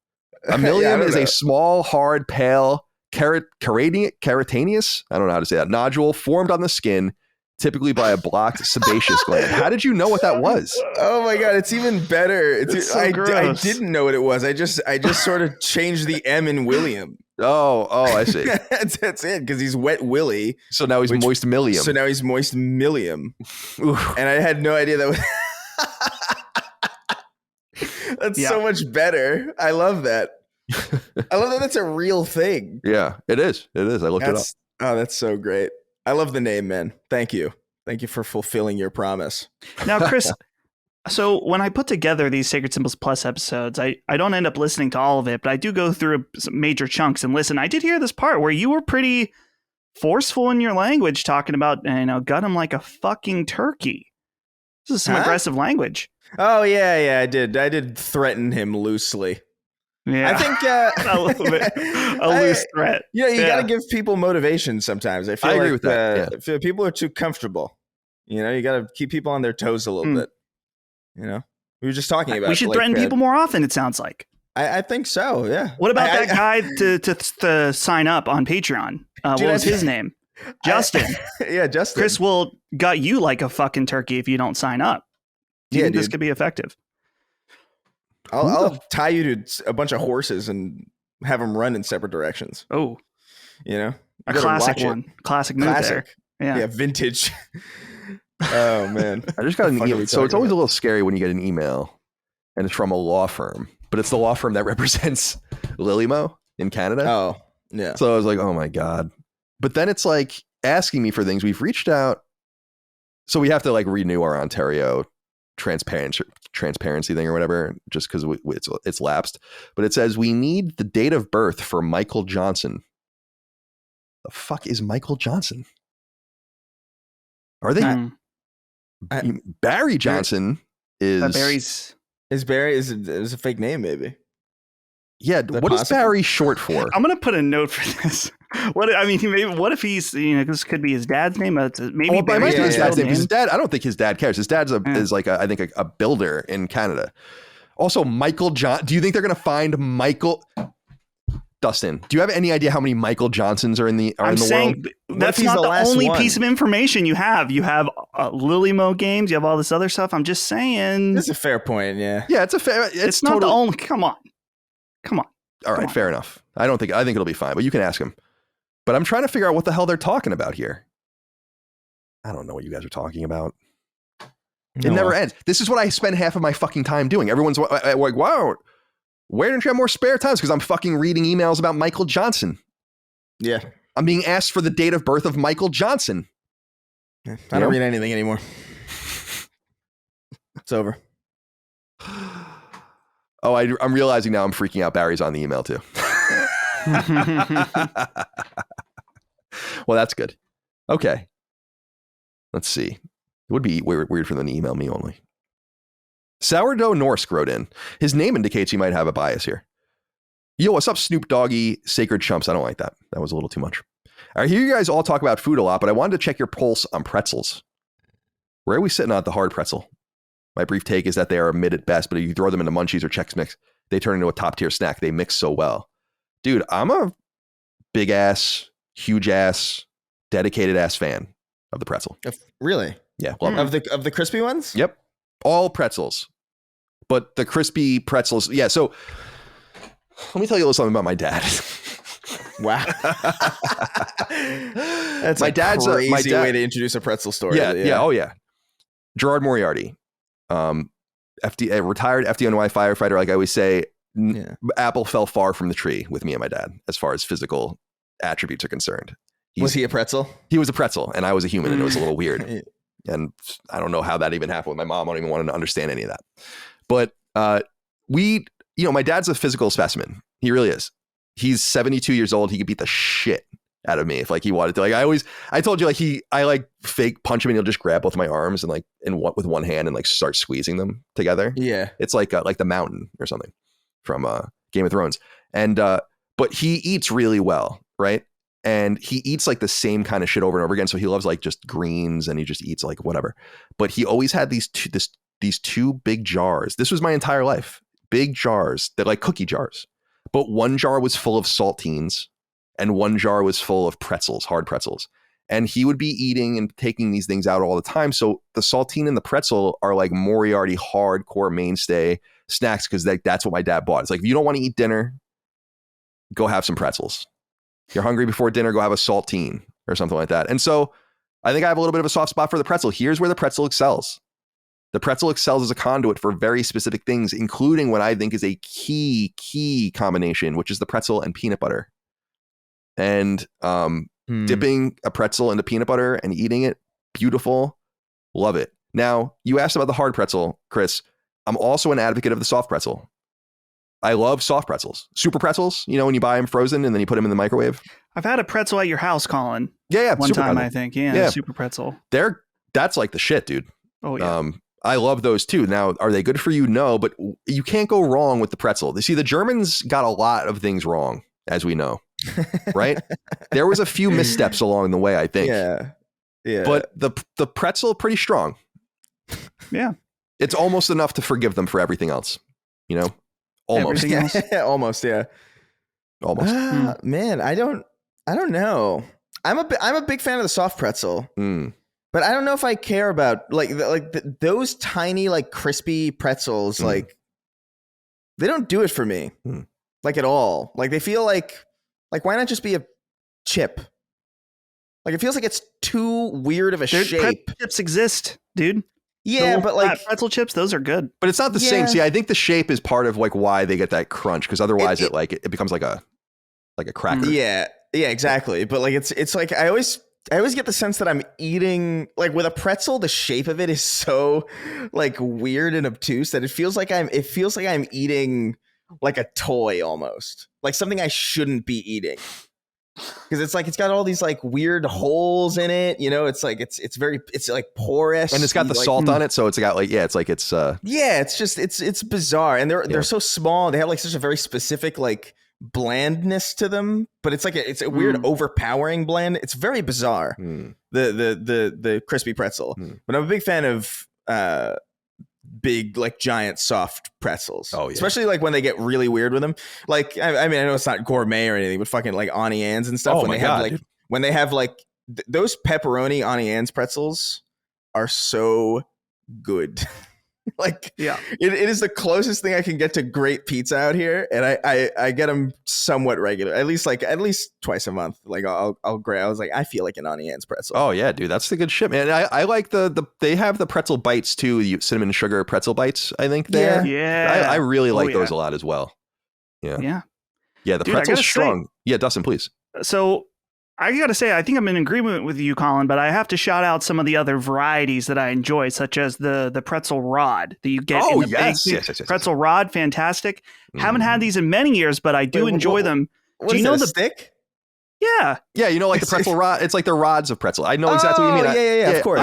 A millium is a small, hard, pale, keratinous, I don't know how to say that, nodule formed on the skin, typically by a blocked sebaceous gland. How did you know what that was? Oh my God, it's even better. I didn't know what it was. I just sort of changed the M in William. Oh, I see. That's it, because he's Wet Willie. So now he's Moist Millium. So now he's Moist Millium. And I had no idea that was... That's so much better. I love that. I love that that's a real thing. Yeah, it is. I looked it up. Oh, that's so great. I love the name, man. Thank you. Thank you for fulfilling your promise. Now, Chris, so when I put together these Sacred Symbols Plus episodes, I don't end up listening to all of it, but I do go through some major chunks and listen. I did hear this part where you were pretty forceful in your language, talking about, gut him like a fucking turkey. This is some aggressive language. Oh, yeah, I did threaten him loosely. Yeah, I think a little bit a loose threat. You got to give people motivation sometimes. I agree with that. If people are too comfortable, you got to keep people on their toes a little bit. We were just talking about. We should threaten people more often. It sounds like. I think so. Yeah. What about that guy to sign up on Patreon? What was his name? Justin. Yeah, Justin. Chris will gut you like a fucking turkey if you don't sign up. Do you think this could be effective? I'll tie you to a bunch of horses and have them run in separate directions. Oh, a classic one. Classic move there. Yeah, vintage. Oh man, I just got an email. So it's always a little scary when you get an email and it's from a law firm, but it's the law firm that represents Lilimo in Canada. Oh, yeah. So I was like, oh my God. But then it's like asking me for things. We've reached out. So we have to like renew our Ontario transparency thing or whatever, just because it's lapsed. But it says we need the date of birth for Michael Johnson. The fuck is Michael Johnson? Are they? Barry Johnson is Barry is a fake name, maybe. Yeah, what is Barry short for? I'm gonna put a note for this. What if he's this could be his dad's name? Maybe Barry's his dad's name. His dad, I don't think his dad cares. His dad's is like I think a builder in Canada. Also, Michael John. Do you think they're gonna find Michael? Dustin, do you have any idea how many Michael Johnsons are in the world? That's not the only piece of information you have. You have Lilimo games. You have all this other stuff. I'm just saying. That's a fair point. Yeah. Yeah, it's a fair. It's not the only. Come on. All right, fair enough. I think it'll be fine, but you can ask him. But I'm trying to figure out what the hell they're talking about here. I don't know what you guys are talking about. It never ends. This is what I spend half of my fucking time doing. Everyone's like, wow, where didn't you have more spare times? Because I'm fucking reading emails about Michael Johnson. Yeah. I'm being asked for the date of birth of Michael Johnson. I don't read anything anymore. It's over. Oh, I'm realizing now I'm freaking out. Barry's on the email too. Well, that's good. Okay. Let's see. It would be weird for them to email me only. Sourdough Norsk wrote in. His name indicates he might have a bias here. Yo, what's up, Snoop Doggy, Sacred Chumps? I don't like that. That was a little too much. I hear you guys all talk about food a lot, but I wanted to check your pulse on pretzels. Where are we sitting on the hard pretzel? My brief take is that they are mid at best, but if you throw them into Munchies or Chex Mix, they turn into a top tier snack. They mix so well. Dude, I'm a big ass, huge ass, dedicated ass fan of the pretzel. Really? Yeah. Of the crispy ones? Yep. All pretzels. But the crispy pretzels. Yeah. So let me tell you a little something about my dad. Wow. That's my dad's crazy way to introduce a pretzel story. Yeah. Oh, yeah. Gerard Moriarty. Retired FDNY firefighter, like I always say. Apple fell far from the tree with me and my dad as far as physical attributes are concerned. Was he a pretzel? He was a pretzel, and I was a human, and it was a little weird. And I don't know how that even happened with my mom. I don't even want to understand any of that. But my dad's a physical specimen. He really is. He's 72 years old. He could beat the shit out of me if he wanted to. I told you, I fake punch him and he'll just grab both my arms and with one hand and start squeezing them together. Yeah. It's like the Mountain or something from Game of Thrones. And, but he eats really well. Right. And he eats the same kind of shit over and over again. So he loves just greens and he just eats whatever. But he always had these two big jars. This was my entire life. Big jars that cookie jars. But one jar was full of saltines and one jar was full of pretzels, hard pretzels. And he would be eating and taking these things out all the time. So the saltine and the pretzel are Moriarty hardcore mainstay snacks because that's what my dad bought. It's if you don't want to eat dinner, go have some pretzels. You're hungry before dinner, go have a saltine or something like that. And so I think I have a little bit of a soft spot for the pretzel. Here's where the pretzel excels. The pretzel excels as a conduit for very specific things, including what I think is a key combination, which is the pretzel and peanut butter. And dipping a pretzel into peanut butter and eating it, beautiful. Love it. Now, you asked about the hard pretzel, Chris. I'm also an advocate of the soft pretzel. I love soft pretzels. Super pretzels, you know, when you buy them frozen and then you put them in the microwave. I've had a pretzel at your house, Colin. Yeah. One super time, pretzel. I think. Yeah, super pretzel. That's like the shit, dude. Oh, yeah. I love those too. Now, are they good for you? No, but you can't go wrong with the pretzel. You see, the Germans got a lot of things wrong, as we know, right? There was a few missteps along the way, I think. Yeah. But the pretzel, pretty strong. Yeah. It's almost enough to forgive them for everything else, you know? Almost. Almost, yeah. Almost. Man, I don't know. I'm a big fan of the soft pretzel. But I don't know if I care about those tiny like crispy pretzels. Like they don't do it for me, like at all. Like they feel like why not just be a chip? Like it feels like it's too weird of a shape. Pretzel chips exist, dude. Yeah, but like pretzel chips, those are good. But it's not the same. See, I think the shape is part of like why they get that crunch, because otherwise it becomes like a cracker. Yeah, exactly. But like it's like I always get the sense that I'm eating like with a pretzel. The shape of it is so like weird and obtuse that it feels like I'm eating like a toy almost, like something I shouldn't be eating. Because it's like it's got all these like weird holes in it, you know. It's like it's like porous, and it's got the salt on it, so it's got like it's bizarre, and they're so small. They have like such a very specific like blandness to them, but it's like it's a weird overpowering bland. It's very bizarre. The crispy pretzel, but I'm a big fan of big like giant soft pretzels. Oh yeah, especially like when they get really weird with them. Like I mean I know it's not gourmet or anything, but fucking like Auntie Anne's and stuff. When they have like those pepperoni Auntie Anne's pretzels are so good. Like it is the closest thing I can get to great pizza out here, and I get them somewhat regular, at least twice a month. Like I'll grab. I was like, I feel like an Auntie Anne's pretzel. Oh yeah, dude, that's the good shit, man. I like they have the pretzel bites too, cinnamon sugar pretzel bites. I think I really like those a lot as well. Yeah. The dude, pretzel's strong. Dustin, please. So I gotta say, I think I'm in agreement with you, Colin, but I have to shout out some of the other varieties that I enjoy, such as the pretzel rod that you get. Yes. Pretzel rod, fantastic. Haven't had these in many years, but I do enjoy them. Do you know the stick? Yeah. Yeah, you know, like the pretzel rod. It's like the rods of pretzel. I know exactly what you mean. Yeah, of course.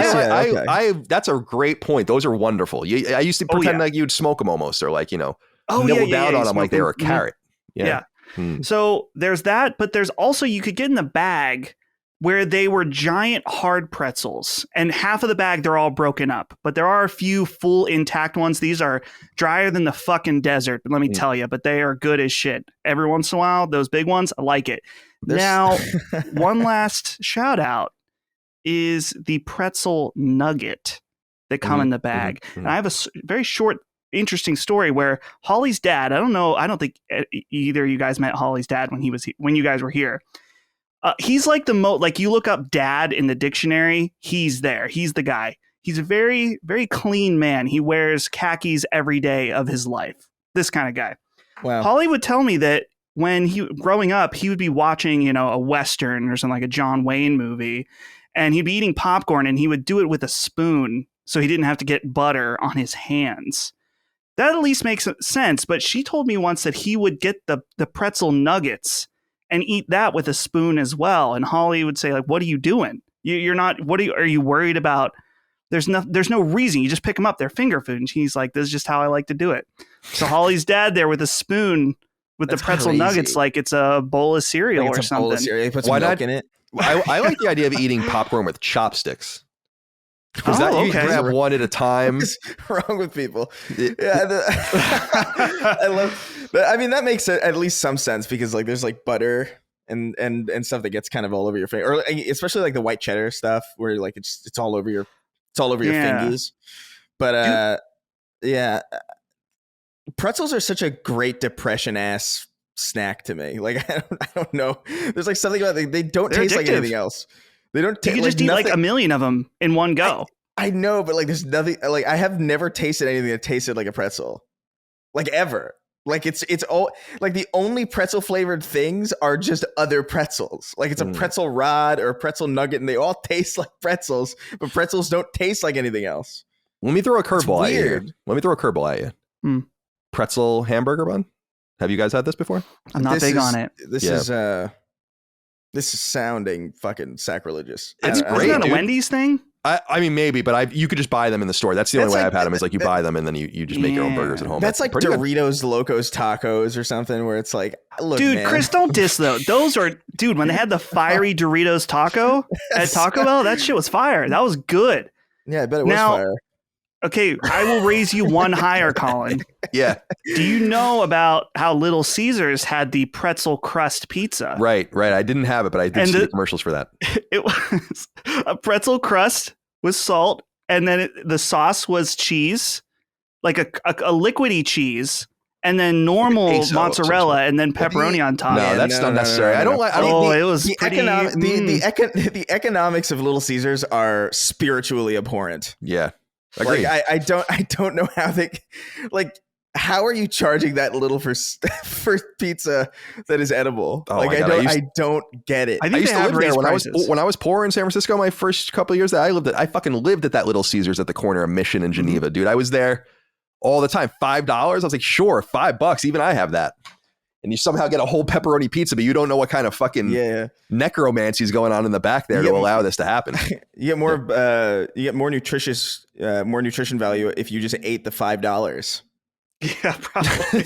That's a great point. Those are wonderful. I used to pretend like you'd smoke them almost, or like, you know, nibble down on them like they were a carrot. Yeah. So there's that, but there's also, you could get in the bag where they were giant hard pretzels, and half of the bag, they're all broken up, but there are a few full intact ones. These are drier than the fucking desert, let me tell you, but they are good as shit. Every once in a while, those big ones, I like it. Now, one last shout out is the pretzel nugget that come in the bag. And I have a very short interesting story where Holly's dad, I don't think either of you guys met Holly's dad when you guys were here. He's like like you look up dad in the dictionary, he's there. He's the guy. He's a very, very clean man. He wears khakis every day of his life. This kind of guy. Wow. Holly would tell me that when growing up, he would be watching, you know, a Western or something like a John Wayne movie, and he'd be eating popcorn, and he would do it with a spoon so he didn't have to get butter on his hands. That at least makes sense, but she told me once that he would get the pretzel nuggets and eat that with a spoon as well. And Holly would say, like, what are you doing? You're not, are you worried about? There's no reason. You just pick them up. They're finger food. And she's like, this is just how I like to do it. So Holly's dad there with a spoon with the pretzel nuggets, like it's a bowl of cereal or something. Bowl of cereal. He puts some milk in it. I like the idea of eating popcorn with chopsticks. Because you grab one at a time. What's wrong with people? I love that. I mean, that makes at least some sense, because like there's like butter and stuff that gets kind of all over your face, or especially like the white cheddar stuff where like it's all over your fingers. But pretzels are such a great depression ass snack to me. Like I don't know. There's like something about they don't taste like anything else. They don't. You can just eat like a million of them in one go. I know, but like, there's nothing. Like, I have never tasted anything that tasted like a pretzel, like ever. Like it's all like the only pretzel flavored things are just other pretzels. Like it's a pretzel rod or a pretzel nugget, and they all taste like pretzels, but pretzels don't taste like anything else. Let me throw a curveball at you here. Let me throw a curveball at you. Pretzel hamburger bun. Have you guys had this before? I'm not big on it. This is sounding fucking sacrilegious. It's great. Isn't that a Wendy's thing? I mean, maybe, but you could just buy them in the store. That's the only way I've had them is like you buy them and then you just make your own burgers at home. That's like Doritos Locos Tacos or something where it's like, look, dude, man. Chris, don't diss those. Those are, dude, when they had the fiery Doritos taco at Taco Bell, that shit was fire. That was good. Yeah, I bet it was fire. Okay, I will raise you one higher, Colin. Yeah. Do you know about how Little Caesars had the pretzel crust pizza? Right. I didn't have it, but I did see the commercials for that. It was a pretzel crust with salt, and then the sauce was cheese, like a liquidy cheese, and then normal mozzarella, and then pepperoni on top. No, that's not necessary. I don't like. It was pretty. The economics of Little Caesars are spiritually abhorrent. Yeah. Agreed. Like, I don't know how they like. How are you charging that little for pizza that is edible? Oh like I don't get it. I used to live there when I was poor in San Francisco. My first couple of years that I lived at, I fucking lived at that Little Caesars at the corner of Mission and Geneva, dude. I was there all the time. $5. I was like, sure, $5. Even I have that. And you somehow get a whole pepperoni pizza, but you don't know what kind of fucking necromancy is going on in the back there to allow this to happen. You get more more nutrition value if you just ate the $5. Yeah, probably.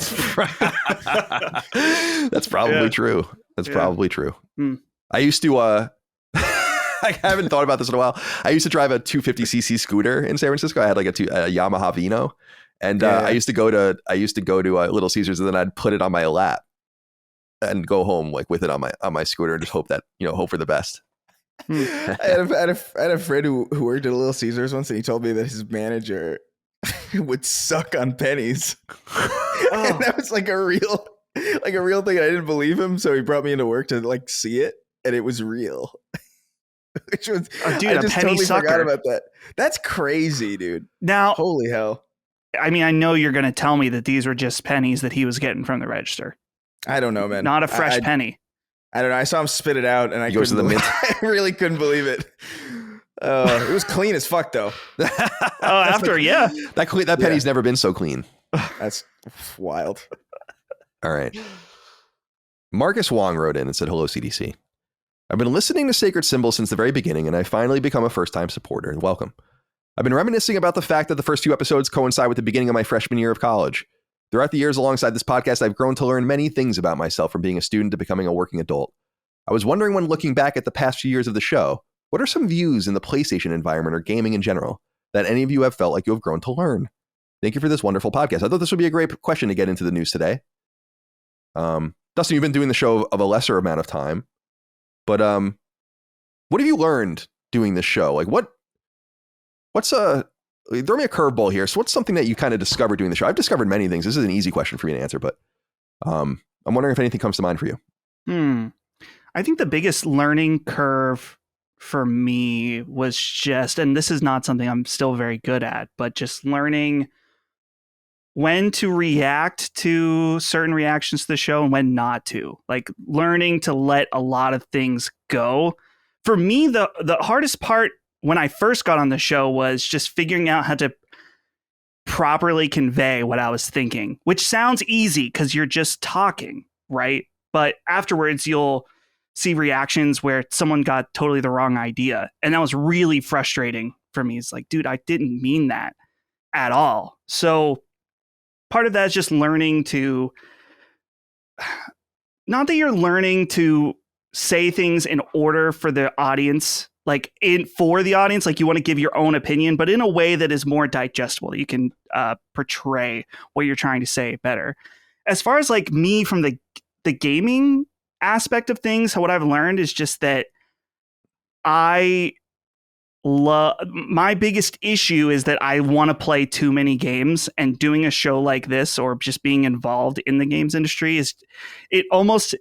That's probably true. That's probably true. I used to I haven't thought about this in a while. I used to drive a 250cc scooter in San Francisco. I had like a Yamaha Vino, and I used to go to Little Caesars, and then I'd put it on my lap and go home like with it on my scooter and just hope that hope for the best. I had a friend who worked at Little Caesars once, and he told me that his manager would suck on pennies. And that was like a real thing. I didn't believe him, so he brought me into work to like see it, and it was real. Which was, dude, I just a penny totally sucker. Forgot about that. That's crazy, dude. Now, holy hell! I mean, I know you're going to tell me that these were just pennies that he was getting from the register. I don't know, man. Not a fresh penny. I don't know. I saw him spit it out, and I really couldn't believe it. It was clean as fuck, though. That penny's never been so clean. That's wild. All right. Marcus Wong wrote in and said, "Hello, CDC. I've been listening to Sacred Symbols since the very beginning, and I finally become a first-time supporter. Welcome. I've been reminiscing about the fact that the first 2 episodes coincide with the beginning of my freshman year of college. Throughout the years alongside this podcast, I've grown to learn many things about myself from being a student to becoming a working adult. I was wondering when looking back at the past few years of the show, what are some views in the PlayStation environment or gaming in general that any of you have felt like you have grown to learn? Thank you for this wonderful podcast." I thought this would be a great question to get into the news today. Dustin, you've been doing the show of a lesser amount of time, but what have you learned doing this show? Like throw me a curveball here. So what's something that you kind of discovered doing the show? I've discovered many things. This is an easy question for me to answer, but I'm wondering if anything comes to mind for you. I think the biggest learning curve for me was just, and this is not something I'm still very good at, but just learning when to react to certain reactions to the show and when not to. Like learning to let a lot of things go. For me, the hardest part when I first got on the show was just figuring out how to properly convey what I was thinking, which sounds easy because you're just talking, right? But afterwards, you'll see reactions where someone got totally the wrong idea. And that was really frustrating for me. It's like, dude, I didn't mean that at all. So part of that is just learning to, not that you're learning to say things in order for the audience, like for the audience, like you want to give your own opinion, but in a way that is more digestible. You can portray what you're trying to say better. As far as like me from the gaming aspect of things, what I've learned is just that my biggest issue is that I want to play too many games, and doing a show like this or just being involved in the games industry it almost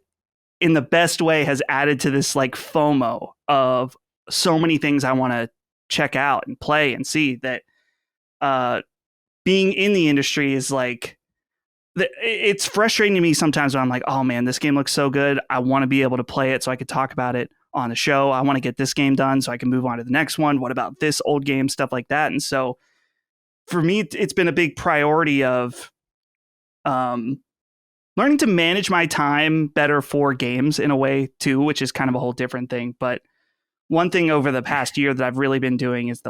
in the best way has added to this like FOMO of so many things I want to check out and play and see, that being in the industry is like it's frustrating to me sometimes when I'm like, oh man, this game looks so good. I want to be able to play it so I could talk about it on the show. I want to get this game done so I can move on to the next one. What about this old game? Stuff like that. And so for me, it's been a big priority of learning to manage my time better for games in a way too, which is kind of a whole different thing. But one thing over the past year that I've really been doing is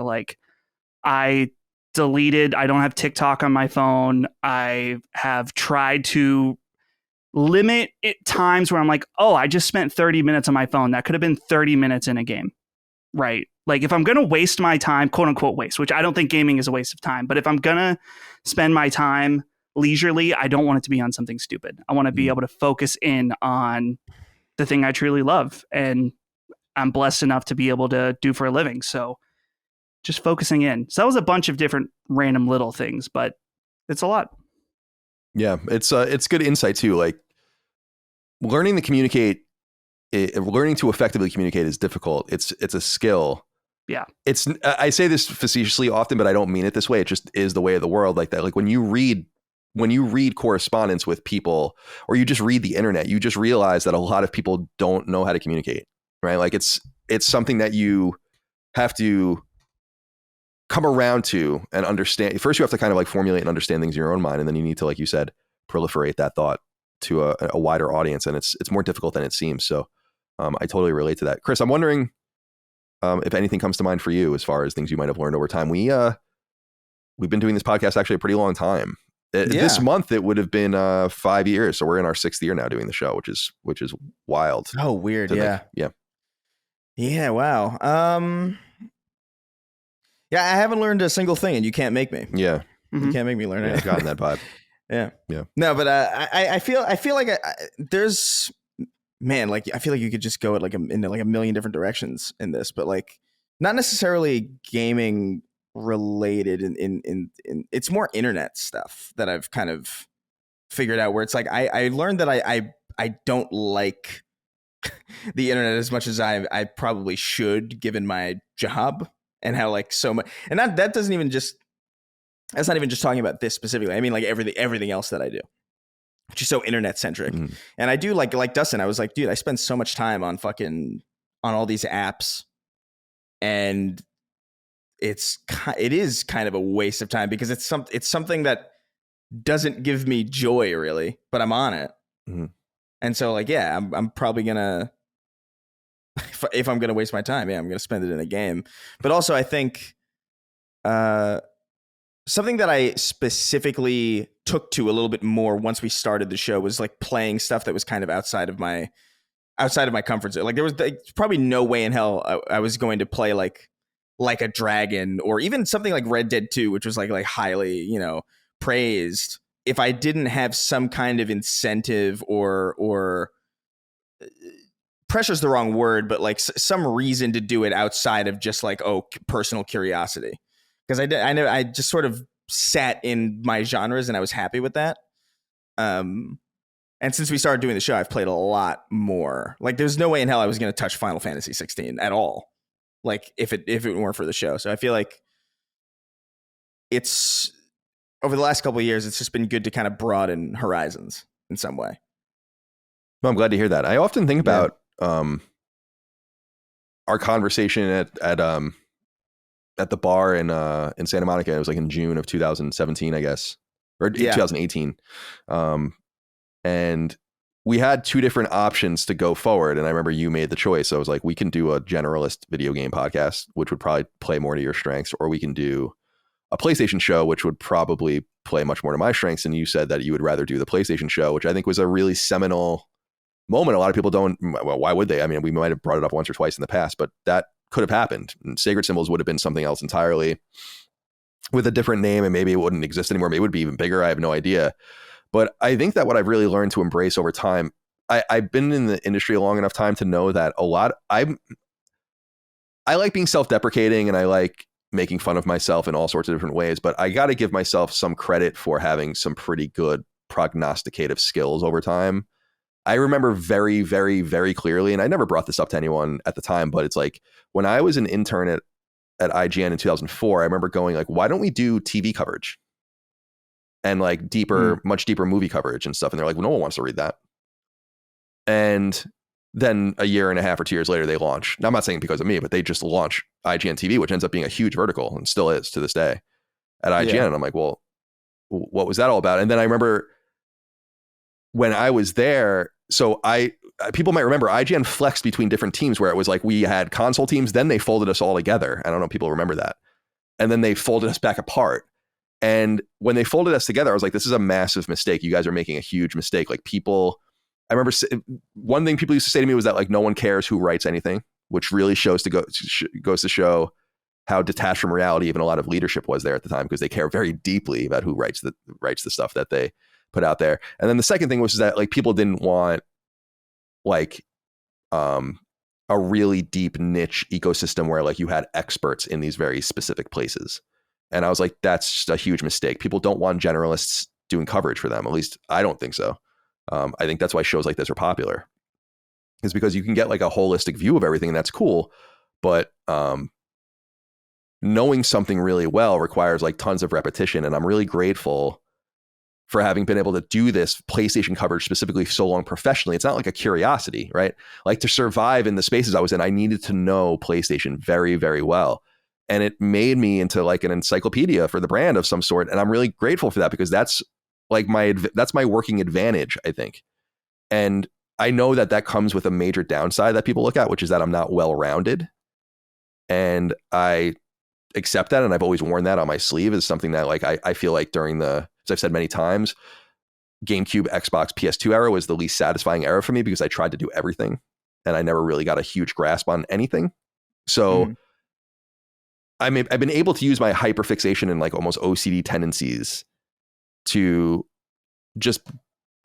I don't have TikTok on my phone. I have tried to limit times where I'm like, oh, I just spent 30 minutes on my phone. That could have been 30 minutes in a game, right? Like if I'm going to waste my time, quote unquote waste, which I don't think gaming is a waste of time, but if I'm going to spend my time leisurely, I don't want it to be on something stupid. I want to be able to focus in on the thing I truly love. And I'm blessed enough to be able to do for a living. So just focusing in. So that was a bunch of different random little things, but it's a lot. Yeah, it's good insight too. Like learning to effectively communicate is difficult. It's a skill. Yeah. I say this facetiously often, but I don't mean it this way. It just is the way of the world like that. Like when you read correspondence with people or you just read the internet, you just realize that a lot of people don't know how to communicate, right? Like it's something that you have to come around to and understand. First, you have to kind of like formulate and understand things in your own mind. And then you need to, like you said, proliferate that thought to a wider audience. And it's more difficult than it seems. So I totally relate to that. Chris, I'm wondering if anything comes to mind for you as far as things you might have learned over time. We've been doing this podcast actually a pretty long time. This month, it would have been 5 years. So we're in our 6th year now doing the show, which is wild. Oh, weird. Yeah. Yeah. Yeah. Wow. Yeah, I haven't learned a single thing, and you can't make me. Yeah, you can't make me learn it. I've gotten that vibe. Yeah. No, but I feel like there's, man, like I feel like you could just go into like a million different directions in this, but like not necessarily gaming related. In it's more internet stuff that I've kind of figured out. Where it's like I learned that I don't like the internet as much as I probably should, given my job. And how like so much, and that doesn't even just, that's not even just talking about this specifically. I mean like everything else that I do, which is so internet centric. And I do like Dustin, I was like, dude, I spend so much time on all these apps, and it is kind of a waste of time because it's something that doesn't give me joy really, but I'm on it. And so like, yeah, I'm probably gonna, if I'm going to waste my time, I'm going to spend it in a game. But also I think something that I specifically took to a little bit more once we started the show was like playing stuff that was kind of outside of my comfort zone. Like there was probably no way in hell I was going to play like a dragon or even something like Red Dead 2, which was like highly, praised, if I didn't have some kind of incentive or pressure's the wrong word, but like some reason to do it outside of just like, personal curiosity. Because I know I just sort of sat in my genres and I was happy with that. And since we started doing the show, I've played a lot more. Like there's no way in hell I was going to touch Final Fantasy 16 at all. Like if it weren't for the show. So I feel like it's over the last couple of years, it's just been good to kind of broaden horizons in some way. Well, I'm glad to hear that. I often think about our conversation at the bar in Santa Monica. It was like in June of 2017, I guess, or 2018. And we had 2 different options to go forward. And I remember you made the choice. I was like, we can do a generalist video game podcast, which would probably play more to your strengths, or we can do a PlayStation show, which would probably play much more to my strengths. And you said that you would rather do the PlayStation show, which I think was a really seminal moment. A lot of people don't. Well, why would they? I mean, we might have brought it up once or twice in the past, but that could have happened. And Sacred Symbols would have been something else entirely with a different name, and maybe it wouldn't exist anymore. Maybe it would be even bigger. I have no idea. But I think that what I've really learned to embrace over time, I've been in the industry a long enough time to know that I like being self-deprecating and I like making fun of myself in all sorts of different ways, but I got to give myself some credit for having some pretty good prognosticative skills over time. I remember very, very, very clearly, and I never brought this up to anyone at the time, but it's like when I was an intern at IGN in 2004, I remember going like, why don't we do TV coverage? and like deeper, much deeper movie coverage and stuff. And they're like, well, no one wants to read that. And then a year and a half or 2 years later, they launch. Now, I'm not saying because of me, but they just launch IGN TV, which ends up being a huge vertical and still is to this day at IGN. Yeah. And I'm like, well, what was that all about? And then I remember when I was there, so people might remember IGN flexed between different teams where it was like we had console teams, then they folded us all together. I don't know if people remember that. And then they folded us back apart. And when they folded us together, I was like, this is a massive mistake. You guys are making a huge mistake. Like people, I remember one thing people used to say to me was that like no one cares who writes anything, which really goes to show how detached from reality even a lot of leadership was there at the time, because they care very deeply about who writes the stuff that they put out there. And then the second thing was that like people didn't want like a really deep niche ecosystem where like you had experts in these very specific places. And I was like, that's just a huge mistake. People don't want generalists doing coverage for them. At least I don't think so. I think that's why shows like this are popular, is because you can get like a holistic view of everything, and that's cool. But knowing something really well requires like tons of repetition. And I'm really grateful for having been able to do this PlayStation coverage specifically so long professionally. It's not like a curiosity, right? Like to survive in the spaces I was in, I needed to know PlayStation very, very well. And it made me into like an encyclopedia for the brand of some sort. And I'm really grateful for that, because that's like that's my working advantage, I think. And I know that that comes with a major downside that people look at, which is that I'm not well-rounded. And I accept that. And I've always worn that on my sleeve as something that like, I feel like during as I've said many times, GameCube, Xbox, PS2 era was the least satisfying era for me, because I tried to do everything and I never really got a huge grasp on anything. So I've been able to use my hyperfixation and like almost OCD tendencies to just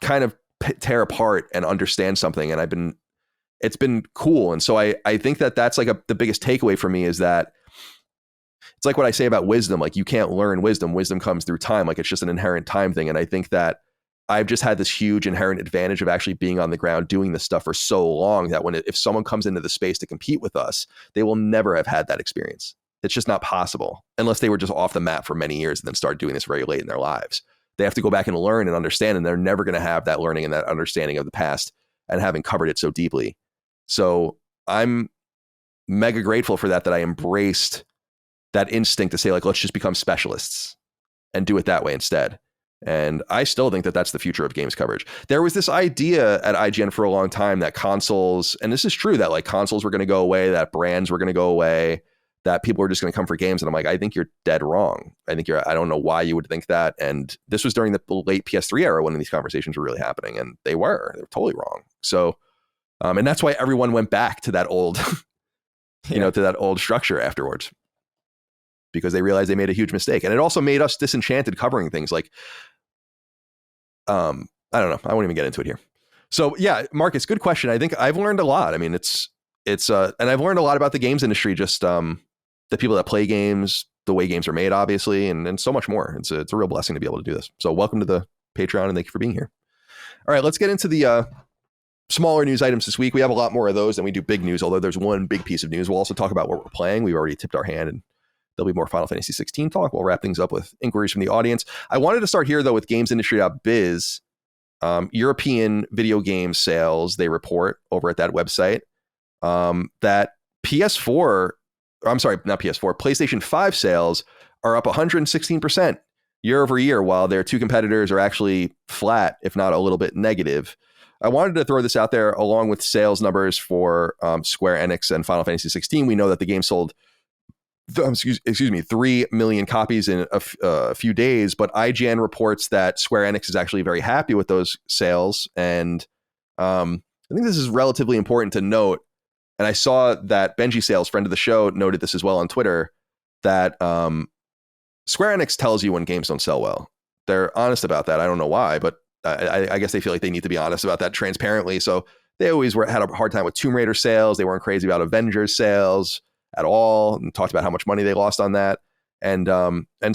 kind of tear apart and understand something. And it's been cool. And so I think that that's like the biggest takeaway for me, is that it's like what I say about wisdom. Like you can't learn wisdom. Wisdom comes through time. Like it's just an inherent time thing. And I think that I've just had this huge inherent advantage of actually being on the ground doing this stuff for so long that if someone comes into the space to compete with us, they will never have had that experience. It's just not possible unless they were just off the map for many years and then start doing this very late in their lives. They have to go back and learn and understand, and they're never going to have that learning and that understanding of the past and having covered it so deeply. So I'm mega grateful for that I embraced that instinct to say like, let's just become specialists and do it that way instead. And I still think that that's the future of games coverage. There was this idea at IGN for a long time that consoles, and this is true, that like consoles were going to go away, that brands were going to go away, that people were just going to come for games. And I'm like, I think you're dead wrong. I don't know why you would think that. And this was during the late PS3 era when these conversations were really happening, and they were totally wrong. So, and that's why everyone went back to that old, to that old structure afterwards, because they realized they made a huge mistake. And it also made us disenchanted covering things like, I don't know. I won't even get into it here. So yeah, Marcus, good question. I think I've learned a lot. I mean, it's and I've learned a lot about the games industry, just the people that play games, the way games are made, obviously, and so much more. It's a real blessing to be able to do this. So welcome to the Patreon, and thank you for being here. All right, let's get into the smaller news items this week. We have a lot more of those than we do big news, although there's one big piece of news. We'll also talk about what we're playing. We've already tipped our hand, and there'll be more Final Fantasy 16 talk. We'll wrap things up with inquiries from the audience. I wanted to start here, though, with gamesindustry.biz. European video game sales, they report over at that website that PlayStation 5 sales are up 116% year over year, while their two competitors are actually flat, if not a little bit negative. I wanted to throw this out there along with sales numbers for Square Enix and Final Fantasy 16. We know that the game sold 3 million copies in a few days, but IGN reports that Square Enix is actually very happy with those sales. And I think this is relatively important to note. And I saw that Benji Sales, friend of the show, noted this as well on Twitter, that Square Enix tells you when games don't sell well. They're honest about that. I don't know why, but I guess they feel like they need to be honest about that transparently. So they always had a hard time with Tomb Raider sales. They weren't crazy about Avengers sales at all, and talked about how much money they lost on that, and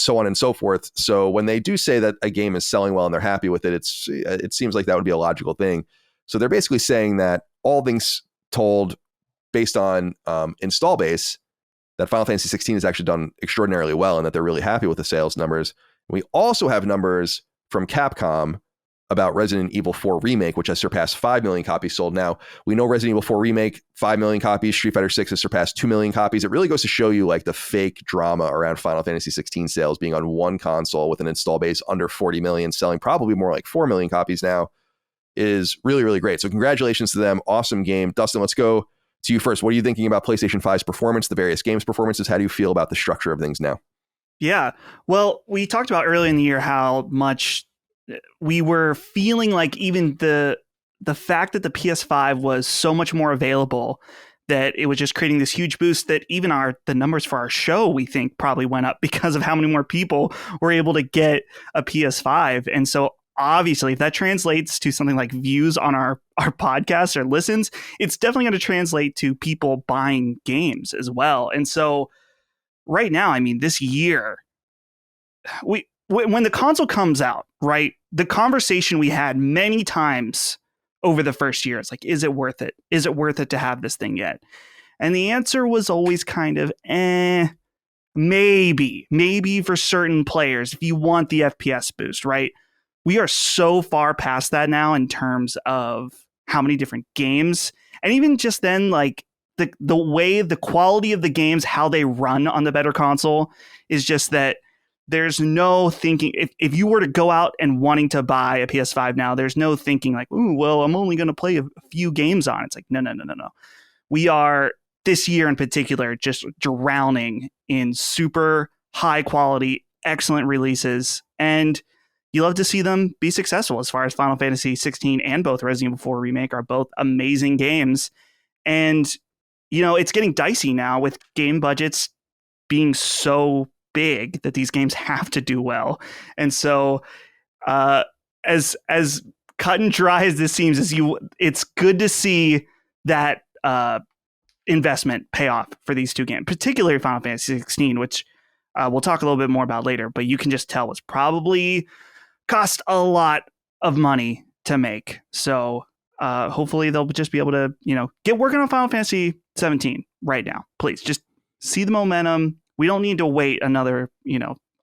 so on and so forth. So when they do say that a game is selling well and they're happy with it, it seems like that would be a logical thing. So they're basically saying that all things told, based on install base, that Final Fantasy 16 has actually done extraordinarily well, and that they're really happy with the sales numbers. We also have numbers from Capcom about Resident Evil 4 Remake, which has surpassed 5 million copies sold. Now, we know Resident Evil 4 Remake, 5 million copies. Street Fighter 6 has surpassed 2 million copies. It really goes to show you like the fake drama around Final Fantasy 16 sales being on one console with an install base under 40 million, selling probably more like 4 million copies now, is really, really great. So congratulations to them. Awesome game. Dustin, let's go to you first. What are you thinking about PlayStation 5's performance, the various games' performances? How do you feel about the structure of things now? Yeah. Well, we talked about earlier in the year how much we were feeling like even the fact that the PS5 was so much more available, that it was just creating this huge boost, that even the numbers for our show, we think, probably went up because of how many more people were able to get a PS5. And so obviously, if that translates to something like views on our podcast or listens, it's definitely going to translate to people buying games as well. And so right now, I mean, this year, when the console comes out, right, the conversation we had many times over the first year, it's like, is it worth it? Is it worth it to have this thing yet? And the answer was always kind of, maybe for certain players, if you want the FPS boost, right? We are so far past that now in terms of how many different games, and even just then, like the way, the quality of the games, how they run on the better console is just that there's no thinking. If you were to go out and wanting to buy a PS5 now, there's no thinking like, ooh, well, I'm only going to play a few games on it. It's like, no. We are, this year in particular, just drowning in super high quality, excellent releases. And you love to see them be successful. As far as Final Fantasy 16 and both Resident Evil 4 Remake are both amazing games. And, you know, it's getting dicey now with game budgets being so big that these games have to do well. And so as cut and dry as this seems, it's good to see that investment pay off for these two games, particularly Final Fantasy 16, which we'll talk a little bit more about later, but you can just tell it's probably cost a lot of money to make. So hopefully they'll just be able to, get working on Final Fantasy 17 right now. Please just see the momentum. We don't need to wait another,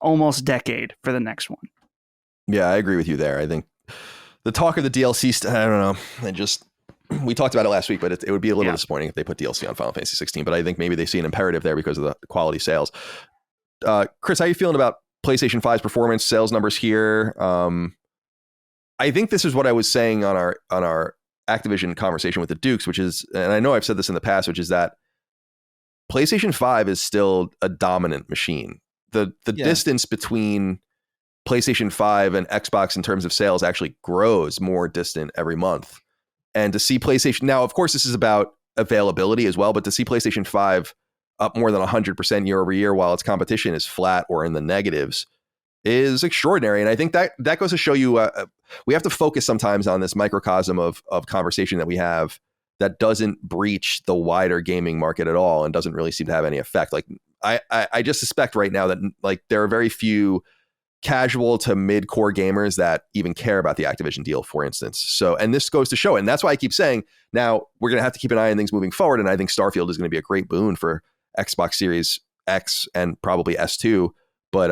almost decade for the next one. Yeah, I agree with you there. I think the talk of the DLC, I don't know. We talked about it last week, but it would be a little disappointing if they put DLC on Final Fantasy 16. But I think maybe they see an imperative there because of the quality sales. Chris, how are you feeling about PlayStation 5's performance, sales numbers here? I think this is what I was saying on our Activision conversation with the Dukes, which is, and I know I've said this in the past, which is that PlayStation 5 is still a dominant machine. The distance between PlayStation 5 and Xbox in terms of sales actually grows more distant every month. And to see PlayStation, now, of course, this is about availability as well, but to see PlayStation 5 up more than 100% year over year while its competition is flat or in the negatives is extraordinary. And I think that goes to show you, we have to focus sometimes on this microcosm of conversation that we have that doesn't breach the wider gaming market at all and doesn't really seem to have any effect. Like I just suspect right now that like there are very few casual to mid-core gamers that even care about the Activision deal, for instance. So, and this goes to show, and that's why I keep saying now we're going to have to keep an eye on things moving forward. And I think Starfield is going to be a great boon for Xbox Series X and probably S2. But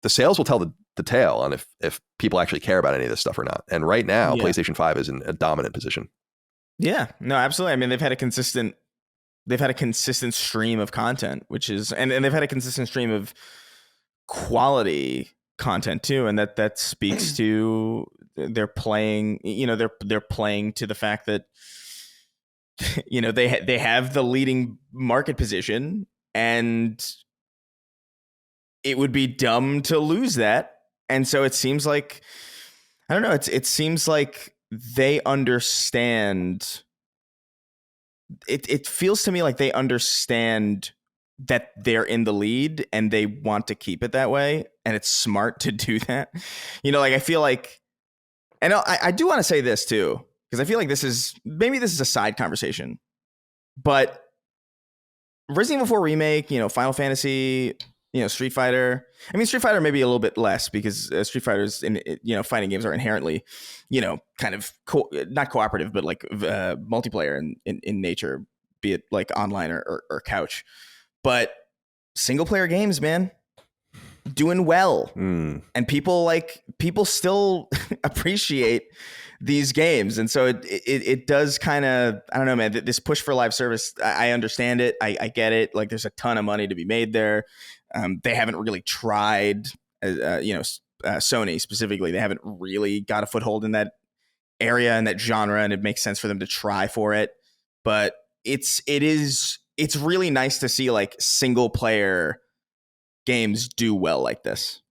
the sales will tell the tale on if people actually care about any of this stuff or not. And right now, PlayStation 5 is in a dominant position. Yeah, no, absolutely. I mean, they've had a consistent stream of content, which is, and they've had a consistent stream of quality content too, and that speaks to they're playing to the fact that they have the leading market position, and it would be dumb to lose that. And so it seems like, I don't know, it seems like they understand. It feels to me like they understand that they're in the lead and they want to keep it that way. And it's smart to do that. I feel like, and I do want to say this too, because I feel like this is a side conversation, but Resident Evil 4 Remake, Final Fantasy, Street Fighter. I mean, Street Fighter maybe a little bit less because Street Fighters fighting games are inherently, kind of not cooperative, but like multiplayer in nature, be it like online or couch. But single player games, man, doing well, and people still appreciate these games, and so it does kind of, I don't know, man. This push for live service, I understand it, I get it. Like, there's a ton of money to be made there. They haven't really tried, Sony specifically. They haven't really got a foothold in that area and that genre, and it makes sense for them to try for it. But it's really nice to see like single player games do well like this,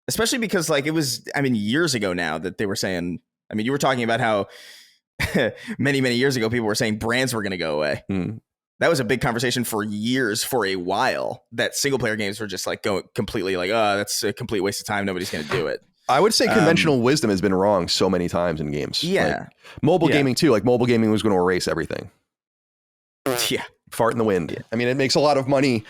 especially because like it was, I mean, years ago now that they were saying, I mean, you were talking about how many years ago people were saying brands were going to go away. That was a big conversation for years, for a while, that single player games were just like going completely like, oh, that's a complete waste of time, nobody's going to do it. I would say conventional wisdom has been wrong so many times in games. Yeah. Like mobile gaming too. Like mobile gaming was going to erase everything. Yeah. Fart in the wind. Yeah. I mean, it makes a lot of money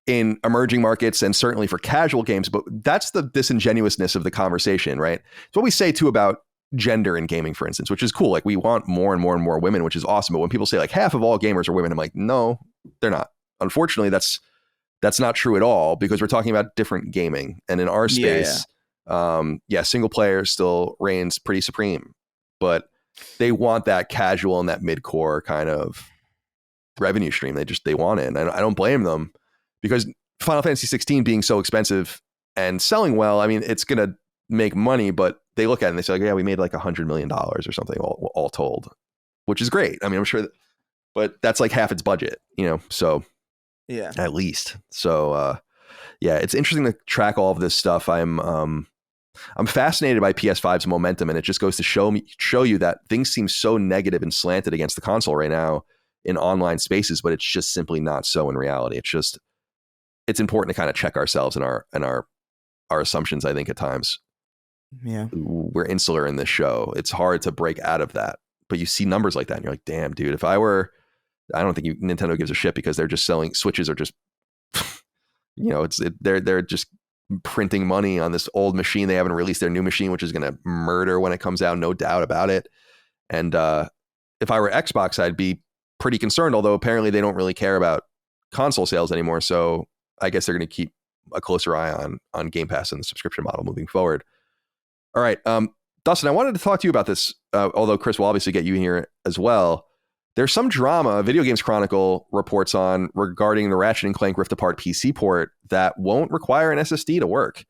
in emerging markets and certainly for casual games, but that's the disingenuousness of the conversation, right? It's what we say too about gender in gaming, for instance, which is cool. Like we want more and more and more women, which is awesome. But when people say like half of all gamers are women, I'm like, no, they're not. Unfortunately, that's not true at all, because we're talking about different gaming. And in our space, single player still reigns pretty supreme, but they want that casual and that mid-core kind of revenue stream. They want it. And I don't blame them, because Final Fantasy 16 being so expensive and selling well, I mean, it's going to make money, but they look at it and they say like, yeah, we made like $100 million or something all told, which is great. I mean, I'm sure but that's like half its budget, so yeah, at least. So it's interesting to track all of this stuff. I'm fascinated by PS5's momentum, and it just goes to show you that things seem so negative and slanted against the console right now in online spaces, but it's just simply not so in reality. It's important to kind of check ourselves and our assumptions, I think, at times. Yeah. We're insular in this show. It's hard to break out of that, but you see numbers like that and you're like, damn, dude, I don't think Nintendo gives a shit, because they're just selling Switches, are just, they're just printing money on this old machine. They haven't released their new machine, which is going to murder when it comes out, no doubt about it. And if I were Xbox, I'd be pretty concerned, although apparently they don't really care about console sales anymore. So I guess they're going to keep a closer eye on Game Pass and the subscription model moving forward. All right. Dustin, I wanted to talk to you about this, although Chris will obviously get you here as well. There's some drama Video Games Chronicle reports on regarding the Ratchet & Clank Rift Apart PC port that won't require an SSD to work.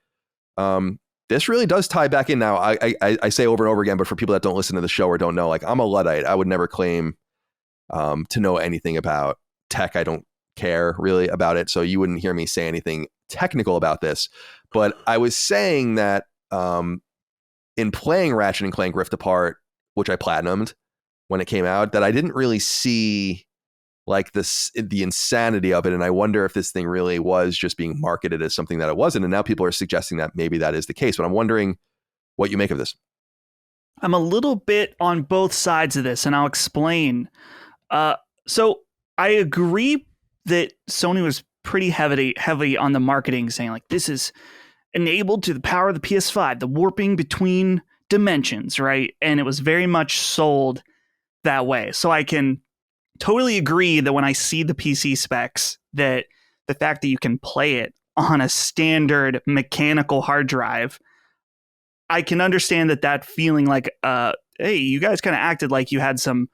This really does tie back in now. I say over and over again, but for people that don't listen to the show or don't know, like, I'm a Luddite. I would never claim to know anything about tech. I don't care really about it. So you wouldn't hear me say anything technical about this. But I was saying that in playing Ratchet & Clank Rift Apart, which I platinumed when it came out, that I didn't really see like the insanity of it. And I wonder if this thing really was just being marketed as something that it wasn't. And now people are suggesting that maybe that is the case. But I'm wondering what you make of this. I'm a little bit on both sides of this, and I'll explain. So I agree that Sony was pretty heavy on the marketing, saying like, this is enabled to the power of the PS5, the warping between dimensions, right? And it was very much sold that way. So I can totally agree that when I see the PC specs, that the fact that you can play it on a standard mechanical hard drive, I can understand that feeling like, hey, you guys kind of acted like you had some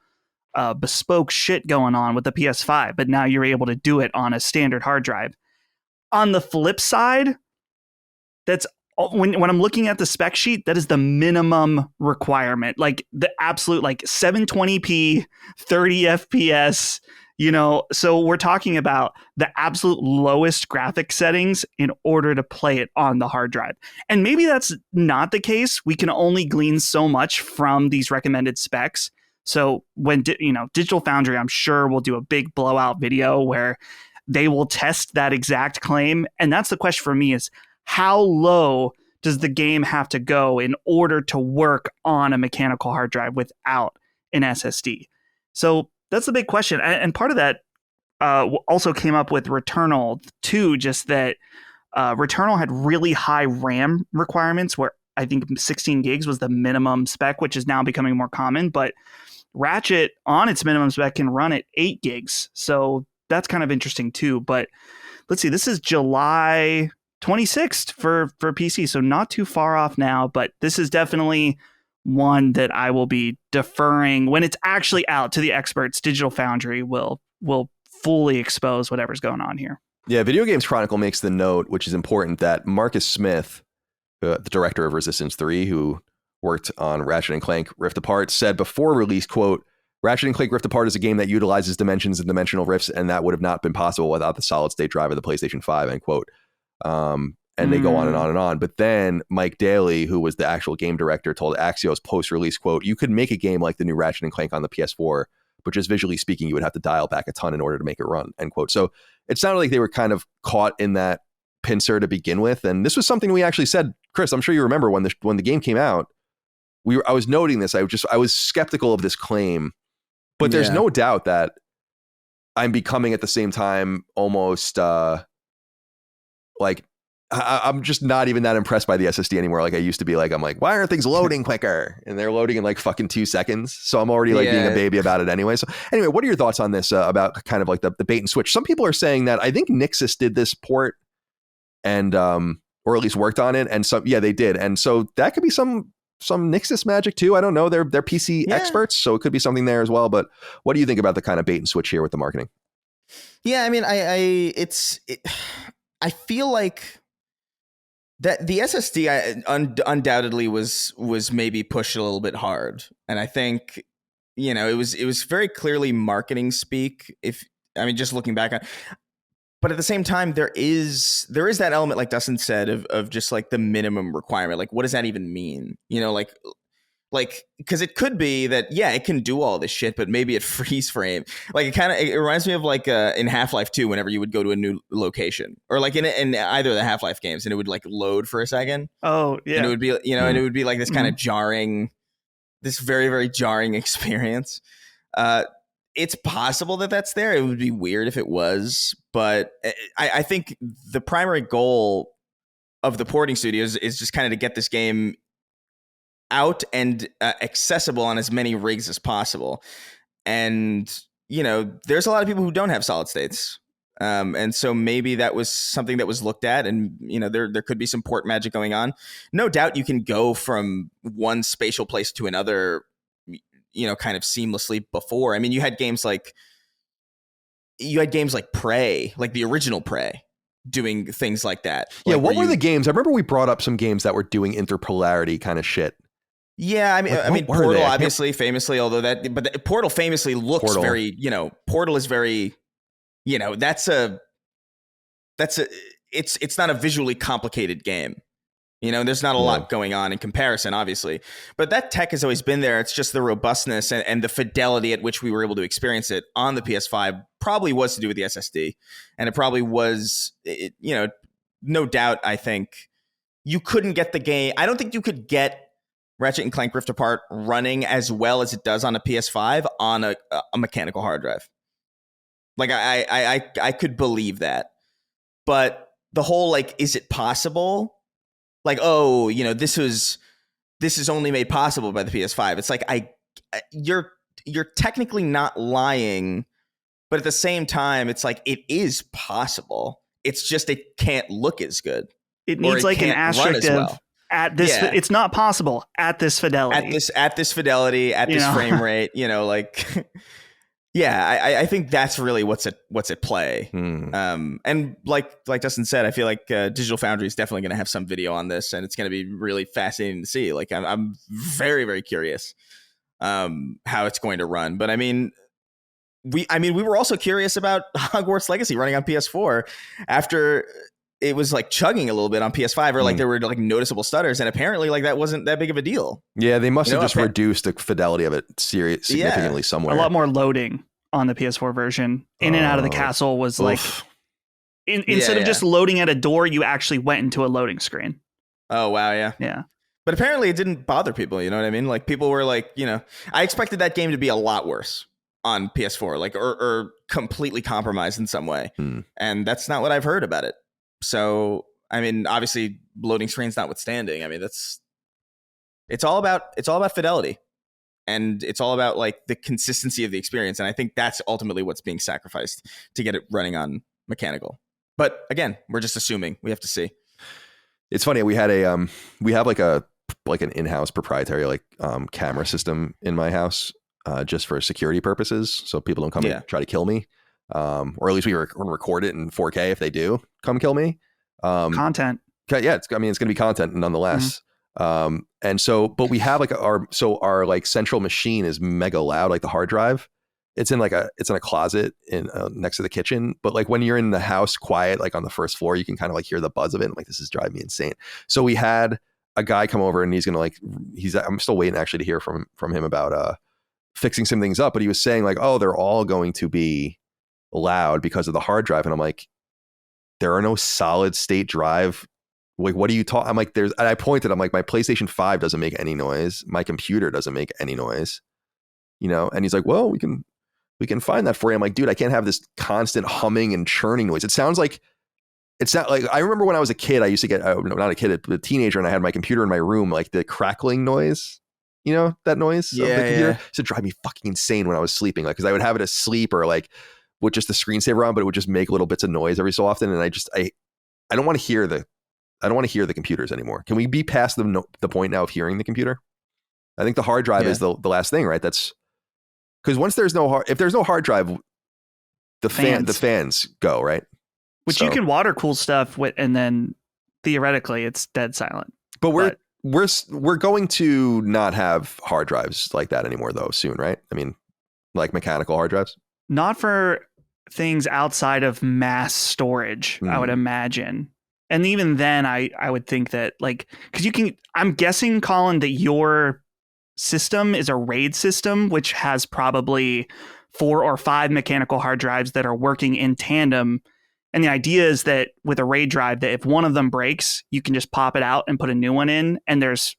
bespoke shit going on with the PS5, but now you're able to do it on a standard hard drive. On the flip side, that's when I'm looking at the spec sheet, that is the minimum requirement, like the absolute, like 720p, 30 FPS, so we're talking about the absolute lowest graphic settings in order to play it on the hard drive. And maybe that's not the case. We can only glean so much from these recommended specs. So when, Digital Foundry, I'm sure, will do a big blowout video where they will test that exact claim. And that's the question for me, is how low does the game have to go in order to work on a mechanical hard drive without an SSD? So that's the big question. And part of that also came up with Returnal too, just that Returnal had really high RAM requirements, where I think 16 gigs was the minimum spec, which is now becoming more common. But Ratchet on its minimum spec can run at 8 gigs. So that's kind of interesting too. But let's see, this is July 26th for PC, so not too far off now, but this is definitely one that I will be deferring when it's actually out to the experts. Digital Foundry will fully expose whatever's going on here. Yeah, Video Games Chronicle makes the note, which is important, that Marcus Smith, the director of Resistance 3, who worked on Ratchet and Clank Rift Apart, said before release, quote, Ratchet and Clank Rift Apart is a game that utilizes dimensions and dimensional rifts, and that would have not been possible without the solid state drive of the PlayStation 5, end quote. And they go on and on and on. But then Mike Daly, who was the actual game director, told Axios post-release, quote, you could make a game like the new Ratchet and Clank on the PS4, but just visually speaking, you would have to dial back a ton in order to make it run, end quote. So it sounded like they were kind of caught in that pincer to begin with. And this was something we actually said, Chris, I'm sure you remember when the game came out, I was noting this. I was skeptical of this claim, but there's no doubt that I'm becoming at the same time almost like I'm just not even that impressed by the SSD anymore. Like I used to be. Like I'm like, why aren't things loading quicker? And they're loading in like fucking 2 seconds. So I'm already like being a baby about it anyway. So anyway, what are your thoughts on this about kind of like the bait and switch? Some people are saying that I think Nixus did this port and or at least worked on it, and they did, and so that could be some Nixus magic too. I don't know. They're PC experts, so it could be something there as well. But what do you think about the kind of bait and switch here with the marketing? Yeah, I mean, I feel like that the SSD undoubtedly was maybe pushed a little bit hard, and I think it was very clearly marketing speak. Just looking back on, but at the same time, there is that element, like Dustin said, of just like the minimum requirement. Like, what does that even mean? Like because it could be that it can do all this shit, but maybe it freeze frame. Like it reminds me of like in Half-Life 2, whenever you would go to a new location, or like in either of the Half-Life games, and it would like load for a second. Oh yeah, and it would be and it would be like this kind of jarring, this very, very jarring experience. It's possible that that's there. It would be weird if it was, but I think the primary goal of the porting studios is just kind of to get this game out and accessible on as many rigs as possible. And, there's a lot of people who don't have solid states. And so maybe that was something that was looked at, and, there could be some port magic going on. No doubt you can go from one spatial place to another, kind of seamlessly before. I mean, you had games like Prey, like the original Prey, doing things like that. Yeah, what were the games? I remember we brought up some games that were doing interpolarity kind of shit. Yeah, I mean, Portal obviously, famously, but Portal famously looks very, Portal is very, it's not a visually complicated game. There's not a lot going on in comparison, obviously, but that tech has always been there. It's just the robustness and the fidelity at which we were able to experience it on the PS5 probably was to do with the SSD, and it probably was, no doubt. I think you couldn't get the game. I don't think you could get Ratchet and Clank Rift Apart running as well as it does on a PS5 on a mechanical hard drive. Like I could believe that, but the whole like, is it possible? Like, oh, this is only made possible by the PS5. It's like you're technically not lying, but at the same time, it's like it is possible. It's just it can't look as good. It needs like an asterisk of at this. Yeah. It's not possible at this fidelity. At this fidelity, at this frame rate. Yeah, I think that's really what's at play. And like Dustin said, I feel like Digital Foundry is definitely going to have some video on this, and it's going to be really fascinating to see. Like I'm very, very curious how it's going to run. But I mean, we were also curious about Hogwarts Legacy running on PS4 after it was like chugging a little bit on PS5, or like there were like noticeable stutters, and apparently like that wasn't that big of a deal. Yeah, they must have just reduced the fidelity of it significantly somewhere. A lot more loading on the PS4 version. In and out of the castle was like instead of just loading at a door, you actually went into a loading screen. Oh wow, yeah. But apparently it didn't bother people, you know what I mean? Like people were like, I expected that game to be a lot worse on PS4, like or completely compromised in some way. And that's not what I've heard about it. So, I mean, obviously loading screens notwithstanding, I mean, it's all about fidelity, and it's all about like the consistency of the experience. And I think that's ultimately what's being sacrificed to get it running on mechanical. But again, we're just assuming. We have to see. It's funny. We had we have like an in-house proprietary camera system in my house, just for security purposes, so people don't come and try to kill me, or at least we record it in 4K if they do come kill me. Content. Yeah, it's going to be content nonetheless. And so, but we have our like central machine is mega loud, like the hard drive. It's in a closet in next to the kitchen. But like when you're in the house quiet, like on the first floor, you can kind of like hear the buzz of it. And like, this is driving me insane. So we had a guy come over and he's going to I'm still waiting actually to hear from him about fixing some things up. But he was saying like, oh, they're all going to be loud because of the hard drive. And I'm like, there are no solid state drive. Like, what are you talking? I'm like, I'm like, my PlayStation 5 doesn't make any noise. My computer doesn't make any noise, And he's like, well, we can find that for you. I'm like, dude, I can't have this constant humming and churning noise. It's not like, I remember when I was a kid, I used to get, not a kid, a teenager, and I had my computer in my room, like the crackling noise, that noise of the computer. It used to drive me fucking insane when I was sleeping. Like, cause I would have it asleep or like with just the screensaver on, but it would just make little bits of noise every so often. And I don't want to hear the computers anymore. Can we be past the point now of hearing the computer? I think the hard drive is the last thing, right? That's because once if there's no hard drive, the fans go, right? Which you can water cool stuff with, and then theoretically it's dead silent. But we're going to not have hard drives like that anymore, though, soon, right? I mean, like mechanical hard drives. Not for things outside of mass storage, I would imagine. And even then, I would think that because I'm guessing, Colin, that your system is a RAID system, which has probably 4 or 5 mechanical hard drives that are working in tandem. And the idea is that with a RAID drive, that if one of them breaks, you can just pop it out and put a new one in, and there's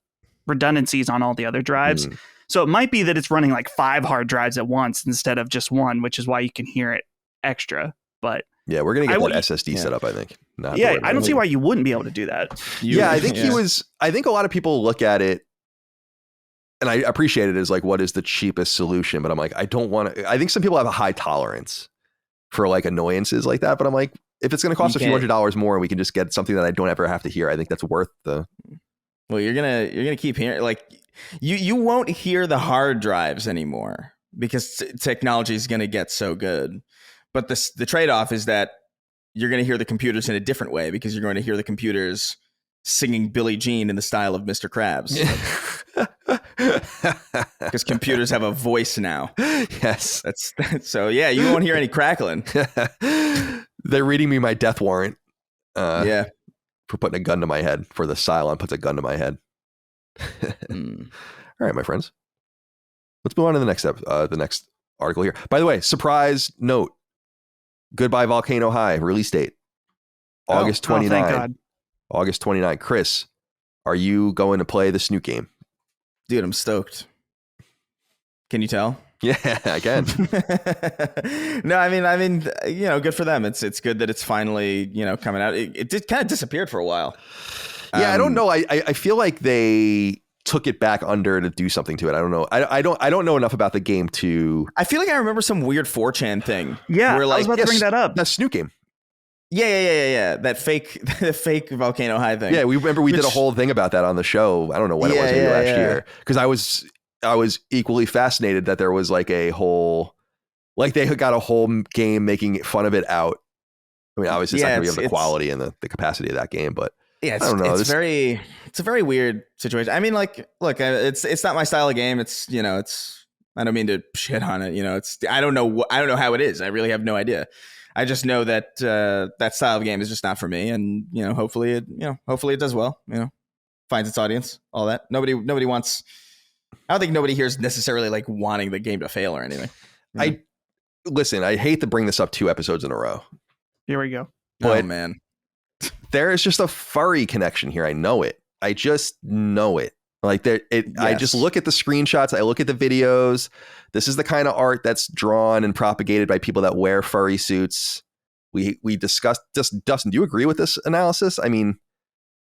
redundancies on all the other drives. So it might be that it's running like 5 hard drives at once instead of just one, which is why you can hear it extra. But yeah, we're going to get that SSD set up, I think. I don't see why you wouldn't be able to do that. I think I think a lot of people look at it, and I appreciate it as like, what is the cheapest solution? But I'm like, I don't want to. I think some people have a high tolerance for like annoyances like that. But I'm like, if it's going to cost a few $100s more and we can just get something that I don't ever have to hear, I think that's worth the. Well, you're gonna keep hearing, like, you won't hear the hard drives anymore because technology is gonna get so good. But the trade-off is that you're gonna hear the computers in a different way, because you're going to hear the computers singing Billie Jean in the style of Mr. Krabs. Because computers have a voice now. Yes. That's so yeah, you won't hear any crackling. They're reading me my death warrant. For putting a gun to my head. For the Cylon puts a gun to my head. All right, my friends. Let's move on to the next article here. By the way, surprise note. Goodbye Volcano High, release date. August 29. Thank God. August 29. Chris, are you going to play this new game? Dude, I'm stoked. Can you tell? Yeah, I can. No, I mean, good for them. It's good that it's finally, coming out. It did kind of disappeared for a while. Yeah, I don't know. I feel like they took it back under to do something to it. I don't know. I don't know enough about the game to. I feel like I remember some weird 4chan thing. Yeah, where, like, I was about to bring that up. That's Snoot game. Yeah. That fake Volcano High thing. Yeah, we did a whole thing about that on the show. I don't know when it was, maybe last year, because I was equally fascinated that there was like a whole, like they got a whole game making fun of it out. I mean, obviously it's not going to be of the quality and the capacity of that game, but I don't know. It's a very weird situation. I mean, like, look, it's not my style of game. It's, I don't mean to shit on it. I don't know how it is. I really have no idea. I just know that that style of game is just not for me, and hopefully it does well. Finds its audience, all that. Nobody wants. I don't think nobody here is necessarily like wanting the game to fail or anything. I hate to bring this up 2 episodes in a row. Here we go. But, oh man, there is just a furry connection here. I know it. I just know it. Like yes. I just look at the screenshots. I look at the videos. This is the kind of art that's drawn and propagated by people that wear furry suits. We discussed. Dustin, do you agree with this analysis? I mean,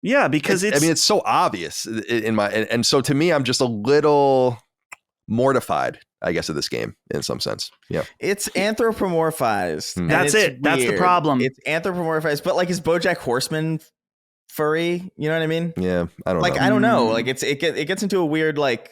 yeah, because it's so obvious and so to me, I'm just a little mortified, I guess, of this game in some sense. Yeah, it's anthropomorphized. That's it. Weird. That's the problem. It's anthropomorphized, but like, is BoJack Horseman furry. You know what I mean? Yeah, I don't know. I don't know. Like it gets into a weird like.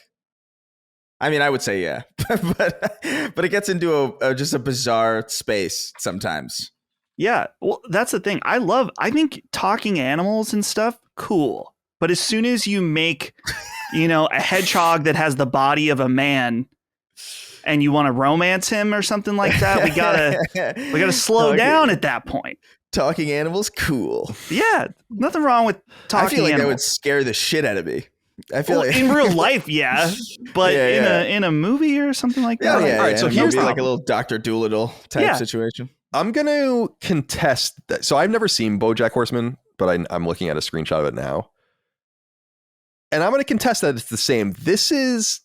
I mean, I would say yeah, but it gets into just a bizarre space sometimes. Yeah, well, that's the thing. I think talking animals and stuff, cool. But as soon as you make, a hedgehog that has the body of a man, and you want to romance him or something like that, we gotta slow down at that point. Talking animals, cool. Yeah, nothing wrong with talking. I feel like animals. that would scare the shit out of me. I feel like in real life, yeah, but in a movie or something like that. Yeah. All right, so here's like a little Dr. Dolittle type situation. I'm gonna contest that. So I've never seen BoJack Horseman, but I'm looking at a screenshot of it now, and I'm gonna contest that it's the same. This is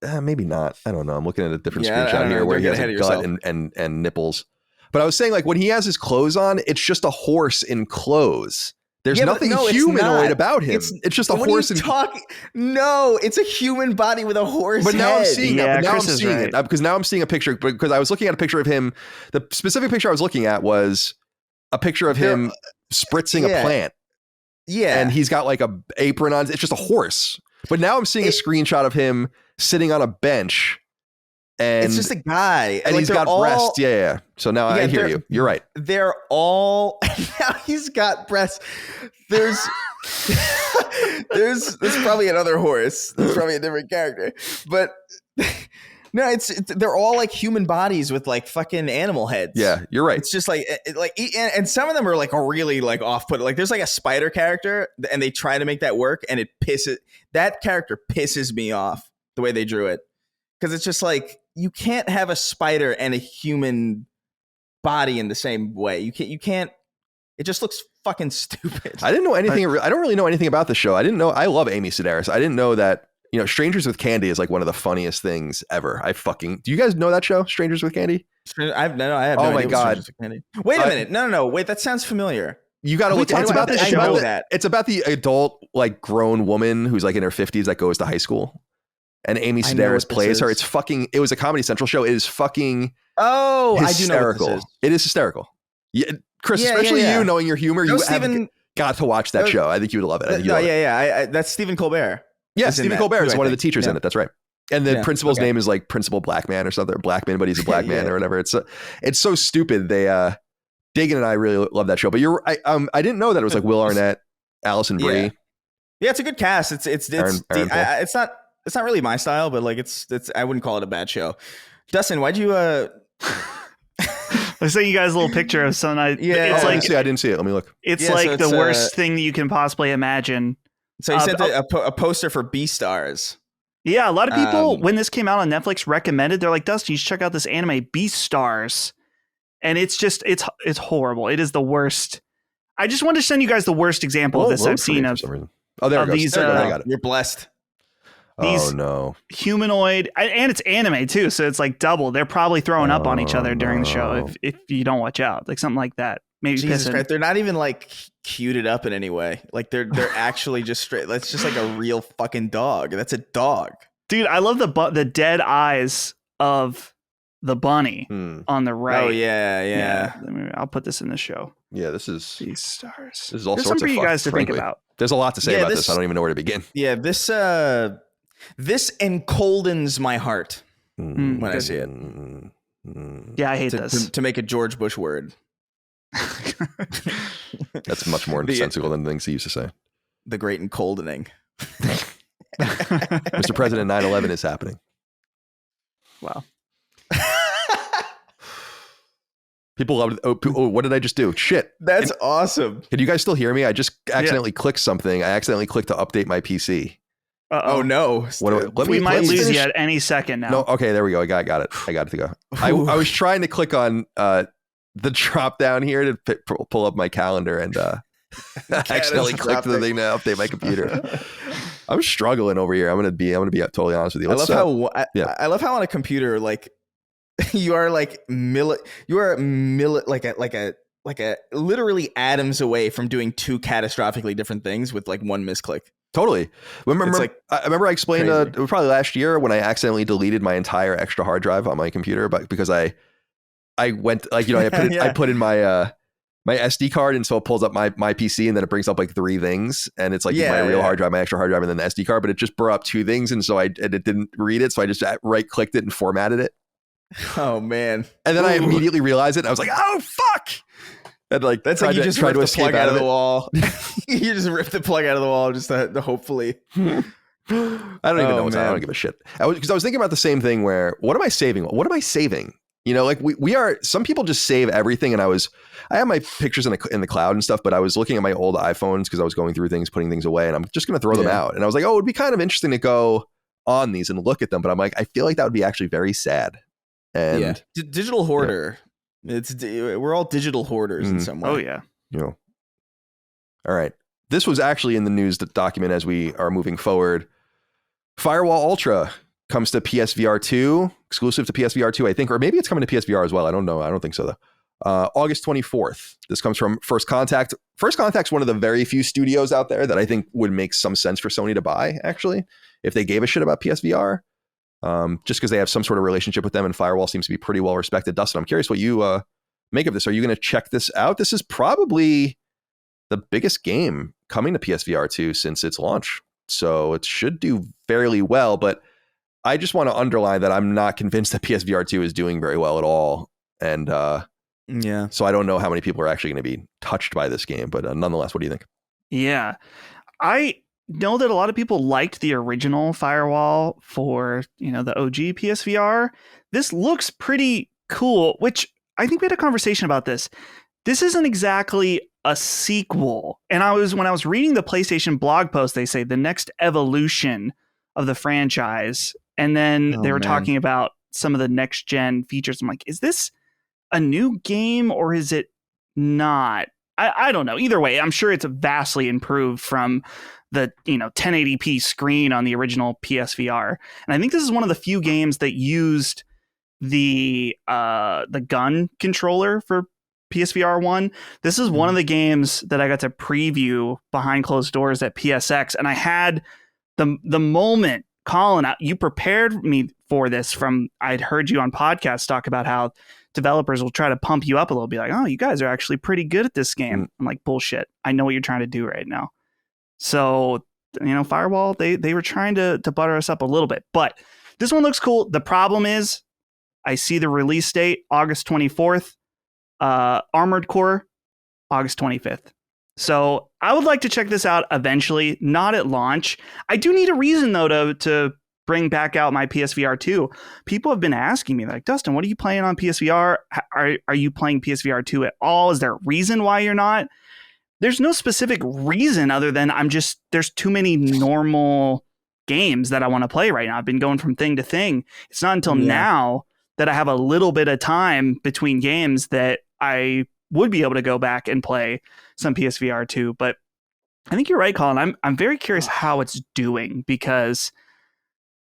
maybe not. I don't know. I'm looking at a different screenshot here where he has a gut and nipples. But I was saying, like, when he has his clothes on, it's just a horse in clothes. There's nothing humanoid about him. It's just a horse. No, it's a human body with a horse But now head. I'm seeing yeah, it. But now Chris I'm seeing it because now I'm seeing a picture. Because I was looking at a picture of him. The specific picture I was looking at was a picture of him spritzing a plant. Yeah, and he's got like a apron on. It's just a horse. But now I'm seeing a screenshot of him sitting on a bench. And it's just a guy, and he's got breasts. Yeah. So now I hear you. You're right. They're all now. He's got breasts. There's probably another horse. There's probably a different character, but no, they're all like human bodies with like fucking animal heads. Yeah, you're right. It's just and some of them are like a really like off-put. Like there's like a spider character, and they try to make that work, and that character pisses me off the way they drew it, because it's just like. You can't have a spider and a human body in the same way. You can't. It just looks fucking stupid. I didn't know anything. I don't really know anything about the show. I didn't know. I love Amy Sedaris. I didn't know that. Strangers with Candy is like one of the funniest things ever. Do you guys know that show, Strangers with Candy? I have no idea. Oh my god! Wait a minute. No. Wait, that sounds familiar. You got to look. It's about the show. I know that. It's about the adult, like grown woman who's like in her 50s that goes to high school. And Amy Sedaris plays her. It's fucking. It was a Comedy Central show. It is fucking. Oh, hysterical. I do know what this is. It is hysterical. Yeah, Chris, especially you knowing your humor, you have got to watch that show. I think you would love it. That's Stephen Colbert. Yeah, Stephen Colbert is one of the teachers in it. That's right. And the principal's name is like Principal Blackman or something. Blackman, but he's a black man or whatever. It's so stupid. They Dagan and I really love that show. But I didn't know that it was like Will Arnett, Alison Brie. Yeah, it's a good cast. It's not really my style, but like it's I wouldn't call it a bad show. Dustin, why'd you I sent you guys a little picture of something. I didn't see it. Let me look. It's the worst thing that you can possibly imagine. So you sent a poster for Beastars. Yeah, a lot of people when this came out on Netflix recommended. They're like, Dustin, you should check out this anime Beastars, and it's just it's horrible. It is the worst. I just wanted to send you guys the worst example of this I've seen of. Oh, there it goes. These, I got it. You're blessed. These humanoid, and it's anime too, so it's like double. They're probably throwing up on each other during the show if you don't watch out, like something like that. Maybe Jesus Christ, they're not even like cuted up in any way. Like they're actually just straight. That's just like a real fucking dog. That's a dog, dude. I love the dead eyes of the bunny on the right. Oh yeah. I'll put this in the show. Yeah, this is Beastars. This is all There's sorts something of for you guys to think about. There's a lot to say about this. I don't even know where to begin. Yeah, this emcoldens my heart when I see it. Yeah, I hate this. To make a George Bush word. That's much more sensible than the things he used to say. The great emcoldening. Mr. President, 9/11 is happening. Wow. People love it. Oh, what did I just do? Shit. That's awesome. Can you guys still hear me? I just accidentally clicked something. I accidentally clicked to update my PC. Oh no! We might lose you at any second now. No, okay, there we go. I got it. I got it to go. I was trying to click on the drop down here to pull up my calendar, and I accidentally clicked the thing to update my computer. I'm struggling over here. I'm gonna be totally honest with you. I love how on a computer, like you are like literally atoms away from doing two catastrophically different things with like one misclick. Totally. I remember I explained probably last year when I accidentally deleted my entire extra hard drive on my computer, but because I went I put in my my SD card, and so it pulls up my PC, and then it brings up like 3 things, and it's like my real hard drive, my extra hard drive, and then the SD card, but it just brought up 2 things, and so it didn't read it, so I just right-clicked it and formatted it. Oh man! And then I immediately realized it. And I was like, "Oh fuck!" And like that's like you just ripped the plug out of the wall. You just ripped the plug out of the wall, just to hopefully. I don't even know what's on. I don't give a shit. Because I was thinking about the same thing. Where what am I saving? What am I saving? You know, like we are. Some people just save everything, and I have my pictures in the cloud and stuff. But I was looking at my old iPhones because I was going through things, putting things away, and I'm just going to throw them out. And I was like, oh, it'd be kind of interesting to go on these and look at them. But I'm like, I feel like that would be actually very sad. And digital hoarder. We're all digital hoarders in some way. Oh yeah. You know. All right. This was actually in the news document as we are moving forward. Firewall Ultra comes to PSVR 2, exclusive to PSVR 2, I think, or maybe it's coming to PSVR as well. I don't know. I don't think so though. August 24th. This comes from First Contact. First Contact's one of the very few studios out there that I think would make some sense for Sony to buy, actually, if they gave a shit about PSVR. Just because they have some sort of relationship with them, and Firewall seems to be pretty well respected. Dustin, I'm curious what you make of this. Are you going to check this out? This is probably the biggest game coming to PSVR 2 since its launch, so it should do fairly well. But I just want to underline that I'm not convinced that PSVR 2 is doing very well at all, and so I don't know how many people are actually going to be touched by this game. But nonetheless, what do you think? Yeah, I know that a lot of people liked the original Firewall for, the OG PSVR. This looks pretty cool, which I think we had a conversation about this. This isn't exactly a sequel. And when I was reading the PlayStation blog post, they say the next evolution of the franchise. And then they were talking about some of the next gen features. I'm like, is this a new game or is it not? I don't know. Either way, I'm sure it's vastly improved from the 1080p screen on the original PSVR. And I think this is one of the few games that used the gun controller for PSVR 1. This is one of the games that I got to preview behind closed doors at PSX, and I had the moment, Colin, you prepared me for this I'd heard you on podcasts talk about how developers will try to pump you up a little, be like, oh, you guys are actually pretty good at this game. I'm like, bullshit. I know what you're trying to do right now. So, Firewall, they were trying to butter us up a little bit, but this one looks cool. The problem is I see the release date, August 24th, Armored Core, August 25th. So I would like to check this out eventually, not at launch. I do need a reason though to bring back out my PSVR 2. People have been asking me like, Dustin, what are you playing on PSVR? Are you playing PSVR 2 at all? Is there a reason why you're not? There's no specific reason other than there's too many normal games that I want to play right now. I've been going from thing to thing. It's not until now that I have a little bit of time between games that I would be able to go back and play some PSVR 2. But I think you're right, Colin. I'm very curious how it's doing, because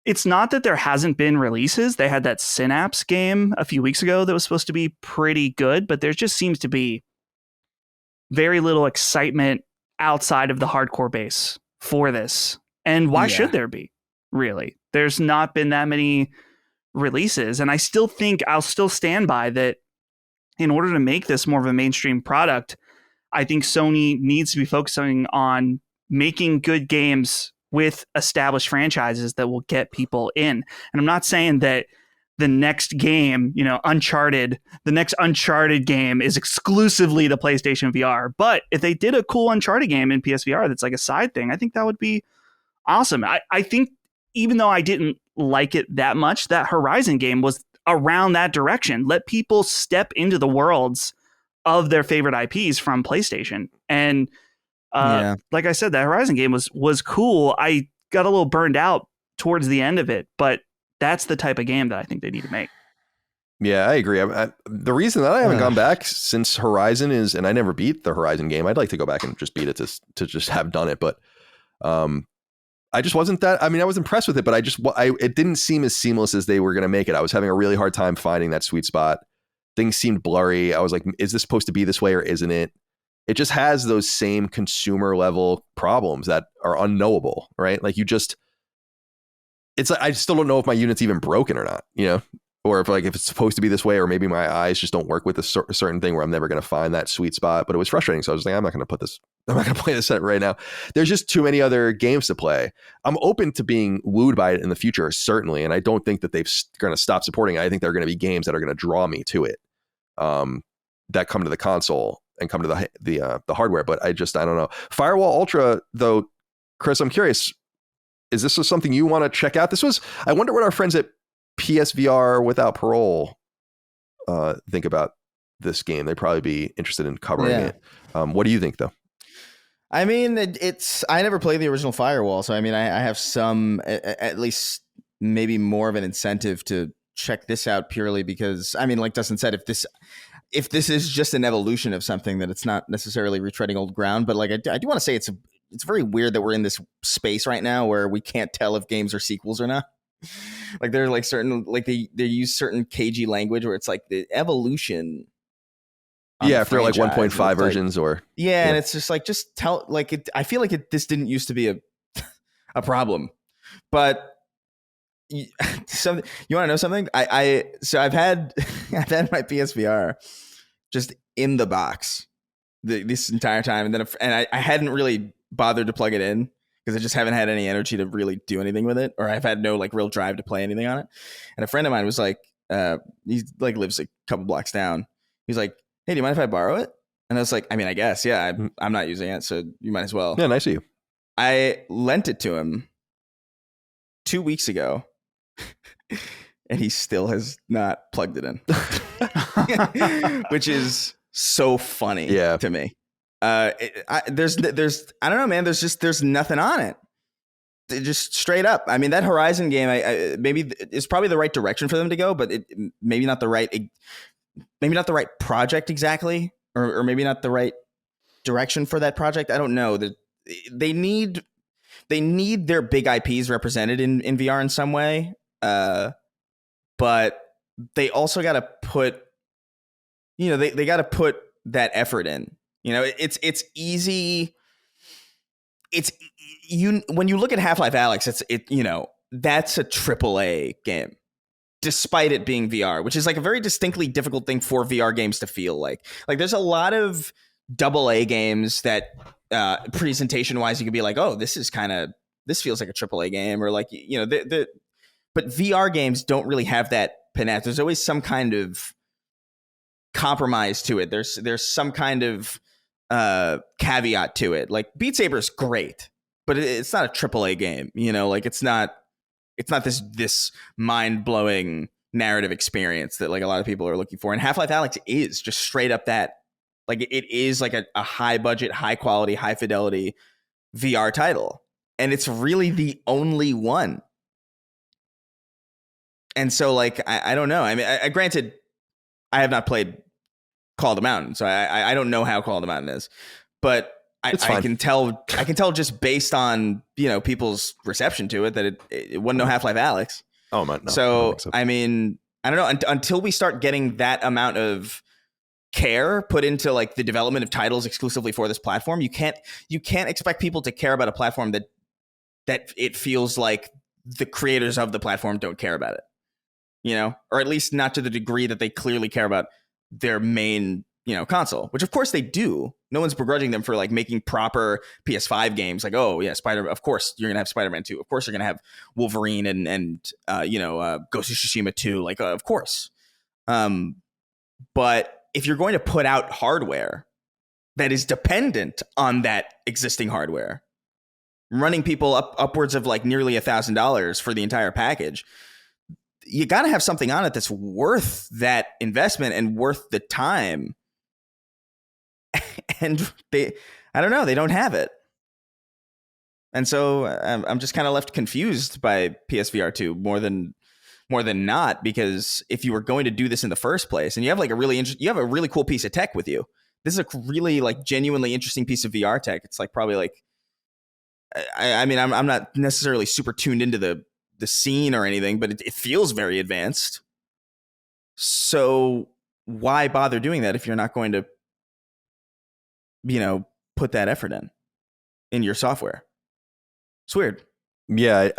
it's not that there hasn't been releases. They had that Synapse game a few weeks ago that was supposed to be pretty good, but there just seems to be very little excitement outside of the hardcore base for this. And why should there be, really? There's not been that many releases. And I still think I'll still stand by that. In order to make this more of a mainstream product, I think Sony needs to be focusing on making good games with established franchises that will get people in. And I'm not saying that the next game, Uncharted, the next Uncharted game is exclusively the PlayStation VR. But if they did a cool Uncharted game in PSVR that's like a side thing, I think that would be awesome. I think even though I didn't like it that much, that Horizon game was around that direction. Let people step into the worlds of their favorite IPs from PlayStation. And like I said, that Horizon game was cool. I got a little burned out towards the end of it, but that's the type of game that I think they need to make. Yeah, I agree. The reason that I haven't gone back since Horizon is, and I never beat the Horizon game. I'd like to go back and just beat it to just have done it. But I just wasn't that. I mean, I was impressed with it, but it didn't seem as seamless as they were going to make it. I was having a really hard time finding that sweet spot. Things seemed blurry. I was like, is this supposed to be this way or isn't it? It just has those same consumer level problems that are unknowable, right? Like it's like, I still don't know if my unit's even broken or not, or if it's supposed to be this way, or maybe my eyes just don't work with a certain thing where I'm never going to find that sweet spot. But it was frustrating. So I was like, I'm not going to play this set right now. There's just too many other games to play. I'm open to being wooed by it in the future, certainly. And I don't think that they're going to stop supporting it. I think there are going to be games that are going to draw me to it, that come to the console and come to the hardware. But I don't know. Firewall Ultra, though, Chris, I'm curious, is this something you want to check out? I wonder what our friends at PSVR Without Parole think about this game. They'd probably be interested in covering it. What do you think, though? I mean, I never played the original Firewall, so I mean, I have some, at least maybe more of an incentive to check this out purely because, I mean, like Dustin said, if this is just an evolution of something, that it's not necessarily retreading old ground. But like, I do want to say it's very weird that we're in this space right now where we can't tell if games are sequels or not. Like they're like certain, like they use certain cagey language where it's like the evolution. Yeah, if they're like 1.5 versions or and it's just like, just tell, like it. I feel like this didn't used to be a problem, but you want to know something? So I've had my PSVR just in the box this entire time, and I hadn't really bothered to plug it in because I just haven't had any energy to really do anything with it, or I've had no like real drive to play anything on it. And a friend of mine was like, he like lives a couple blocks down. He's like, hey, do you mind if I borrow it? And I was like, I mean, I guess, yeah, I'm not using it, so you might as well. Yeah, nice of you. I lent it to him 2 weeks ago, and he still has not plugged it in, which is so funny to me. There's I don't know, man. There's nothing on it. Just straight up. I mean, that Horizon game, maybe it's probably the right direction for them to go, but maybe not the right project exactly, or maybe not the right direction for that project. I don't know. They need their big IPs represented in VR in some way, but they also got to put, they got to put that effort in. It's easy. When you look at Half-Life Alyx, that's a AAA game, despite it being VR, which is like a very distinctly difficult thing for VR games to feel like. Like there's a lot of AA games that presentation wise, you could be like, oh, this feels like a AAA game, or like, but VR games don't really have that panache. There's always some kind of compromise to it. There's some kind of caveat to it. Like Beat Saber is great, but it's not a AAA game. Like it's not this mind-blowing narrative experience that like a lot of people are looking for. And Half-Life Alyx is just straight up that. Like it is like a high budget, high quality, high fidelity VR title. And it's really the only one. And so like, I don't know. I mean, granted, I have not played Call of the Mountain, so I don't know how Call of the Mountain is, but I can tell just based on, people's reception to it that it wasn't no Half-Life Alyx. Oh man. No, so I mean, I don't know, until we start getting that amount of care put into like the development of titles exclusively for this platform, you can't expect people to care about a platform that it feels like the creators of the platform don't care about it, or at least not to the degree that they clearly care about their main, console, which of course they do. No one's begrudging them for like making proper PS5 games. Like, oh yeah, of course you're gonna have Spider-Man 2. Of course you're gonna have Wolverine and Ghost of Tsushima 2. Like, of course. But if you're going to put out hardware that is dependent on that existing hardware, running people upwards of like nearly $1,000 for the entire package, you got to have something on it that's worth that investment and worth the time. And I don't know, they don't have it. And so I'm just kind of left confused by PSVR 2 more than not, because if you were going to do this in the first place, and you have like you have a really cool piece of tech with you, this is a really like genuinely interesting piece of VR tech. It's like probably like, I mean, I'm not necessarily super tuned into the scene or anything, but it feels very advanced. So why bother doing that if you're not going to, put that effort in your software? It's weird. Yeah,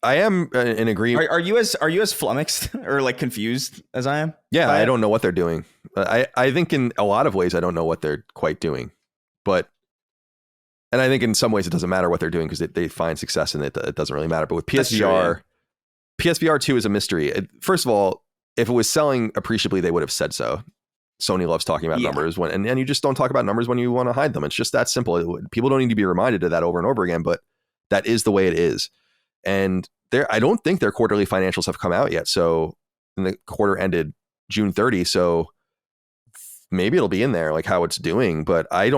I am in agreement. Are you as flummoxed or like confused as I am? Yeah, I don't know what they're doing. I think in a lot of ways I don't know what they're quite doing, and I think in some ways it doesn't matter what they're doing because they find success and it doesn't really matter. But with PSVR, PSVR 2 is a mystery. First of all, if it was selling appreciably, they would have said so. Sony loves talking about numbers and you just don't talk about numbers when you want to hide them. It's just that simple. People don't need to be reminded of that over and over again, but that is the way it is. And I don't think their quarterly financials have come out yet. So the quarter ended June 30. So maybe it'll be in there, like how it's doing, but I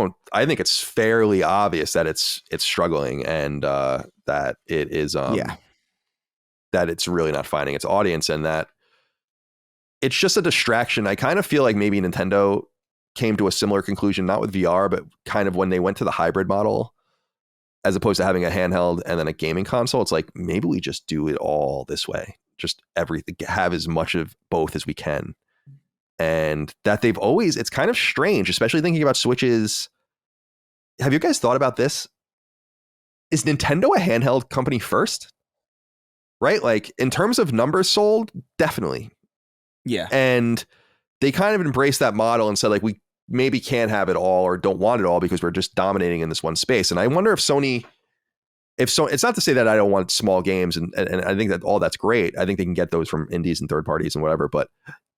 think it's fairly obvious that it's struggling and that it is, that it's really not finding its audience and that it's just a distraction. I kind of feel like maybe Nintendo came to a similar conclusion, not with VR, but kind of when they went to the hybrid model, as opposed to having a handheld and then a gaming console. It's like, maybe we just do it all this way. Just everything, have as much of both as we can. And that it's kind of strange, especially thinking about Switches. Have you guys thought about this? Is Nintendo a handheld company first? Right? Like in terms of numbers sold, definitely. Yeah. And they kind of embraced that model and said like, we maybe can't have it all or don't want it all because we're just dominating in this one space. And I wonder if Sony, it's not to say that I don't want small games and I think that all that's great. I think they can get those from indies and third parties and whatever, but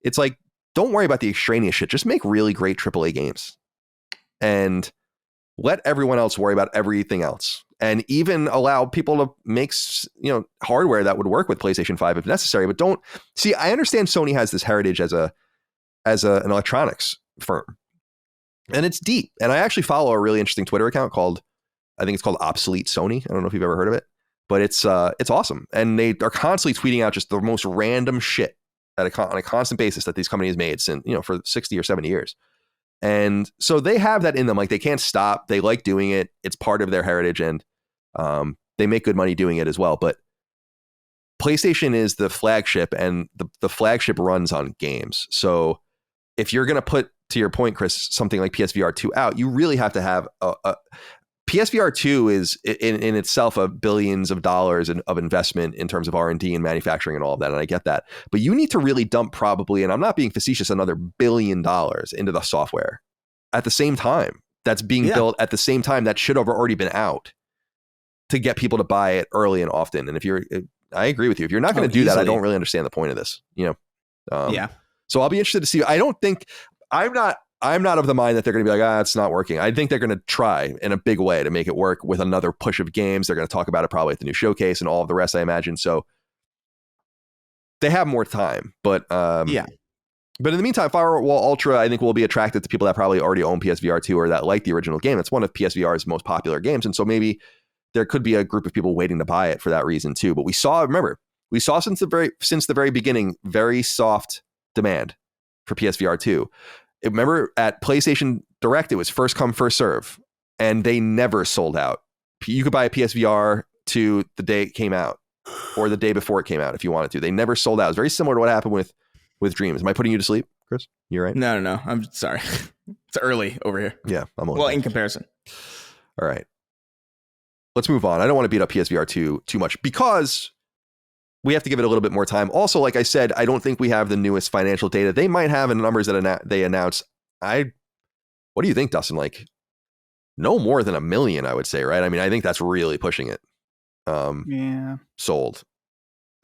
it's like, don't worry about the extraneous shit. Just make really great AAA games and let everyone else worry about everything else. And even allow people to make, hardware that would work with PlayStation 5 if necessary. But don't see, I understand Sony has this heritage as an electronics firm and it's deep. And I actually follow a really interesting Twitter account called Obsolete Sony. I don't know if you've ever heard of it, but it's awesome. And they are constantly tweeting out just the most random shit on a constant basis that these companies made since, for 60 or 70 years. And so they have that in them. Like they can't stop. They like doing it. It's part of their heritage and they make good money doing it as well. But PlayStation is the flagship and the flagship runs on games. So if you're going to put, to your point, Chris, something like PSVR 2 out, you really have to have PSVR 2 is in itself a billions of dollars of investment in terms of R&D and manufacturing and all of that. And I get that. But you need to really dump probably, and I'm not being facetious, another $1 billion into the software at the same time that's being built at the same time that should have already been out to get people to buy it early and often. And I agree with you. If you're not going to do that, I don't really understand the point of this, So I'll be interested to see. I'm not of the mind that they're going to be like, it's not working. I think they're going to try in a big way to make it work with another push of games. They're going to talk about it probably at the new showcase and all of the rest, I imagine. So they have more time, but But in the meantime, Firewall Ultra, I think will be attractive to people that probably already own PSVR 2 or that like the original game. It's one of PSVR's most popular games. And so maybe there could be a group of people waiting to buy it for that reason too. But we saw since the very beginning, very soft demand for PSVR 2. Remember at PlayStation Direct, it was first come, first serve, and they never sold out. You could buy a PSVR 2 the day it came out or the day before it came out if you wanted to. They never sold out. It's very similar to what happened with Dreams. Am I putting you to sleep, Chris? You're right. No. I'm sorry. It's early over here. Yeah. In comparison. All right. Let's move on. I don't want to beat up PSVR 2 too much because we have to give it a little bit more time. Also, like I said, I don't think we have the newest financial data. They might have in numbers that they announce. What do you think, Dustin? Like, no more than 1 million, I would say, right? I mean, I think that's really pushing it. Sold.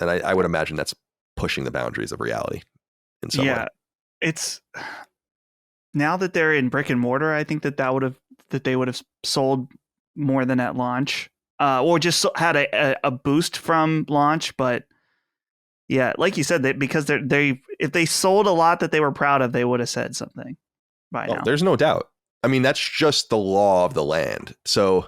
And I would imagine that's pushing the boundaries of reality in some way. It's now that they're in brick and mortar, I think that they would have sold more than at launch. Or just had a boost from launch, but yeah, like you said, that because if they sold a lot that they were proud of, they would have said something by now. There's no doubt. I mean, that's just the law of the land. So,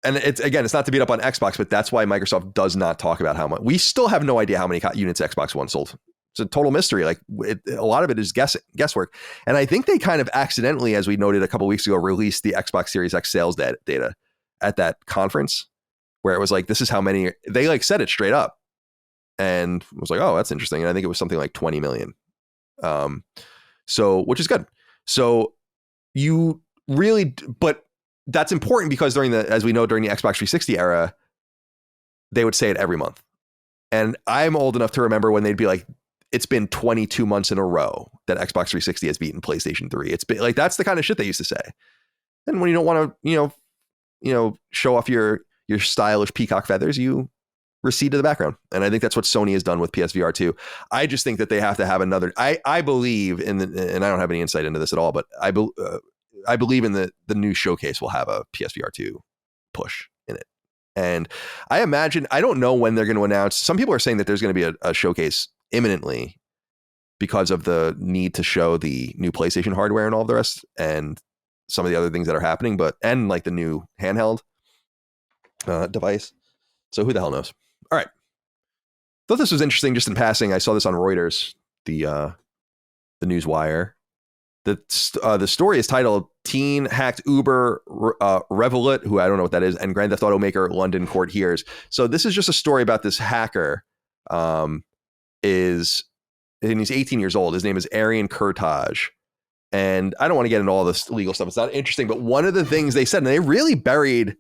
and it's not to beat up on Xbox, but that's why Microsoft does not talk about how much. We still have no idea how many units Xbox One sold. It's a total mystery. Like a lot of it is guesswork. And I think they kind of accidentally, as we noted a couple of weeks ago, released the Xbox Series X sales data at that conference where it was like, this is how many, they like said it straight up and was like, oh, that's interesting. And I think it was something like 20 million. So, which is good. So you really, but that's important because as we know, during the Xbox 360 era, they would say it every month. And I'm old enough to remember when they'd be like, it's been 22 months in a row that Xbox 360 has beaten PlayStation 3. It's been like, that's the kind of shit they used to say. And when you don't want to, show off your stylish peacock feathers, you recede to the background. And I think that's what Sony has done with PSVR 2. I just think that they have to have another, I believe in and I don't have any insight into this at all, but I believe in the new showcase will have a PSVR 2 push in it. And I imagine, I don't know when they're going to announce. Some people are saying that there's going to be a showcase imminently because of the need to show the new PlayStation hardware and all the rest and some of the other things that are happening, and like the new handheld device. So who the hell knows? All right. Thought this was interesting just in passing. I saw this on Reuters, the news wire. The story is titled Teen Hacked Uber Revolut, who I don't know what that is, and Grand Theft Auto Maker London Court Hears. So this is just a story about this hacker. And he's 18 years old. His name is Arian Kurtaj. And I don't want to get into all this legal stuff. It's not interesting. But one of the things they said, and they really buried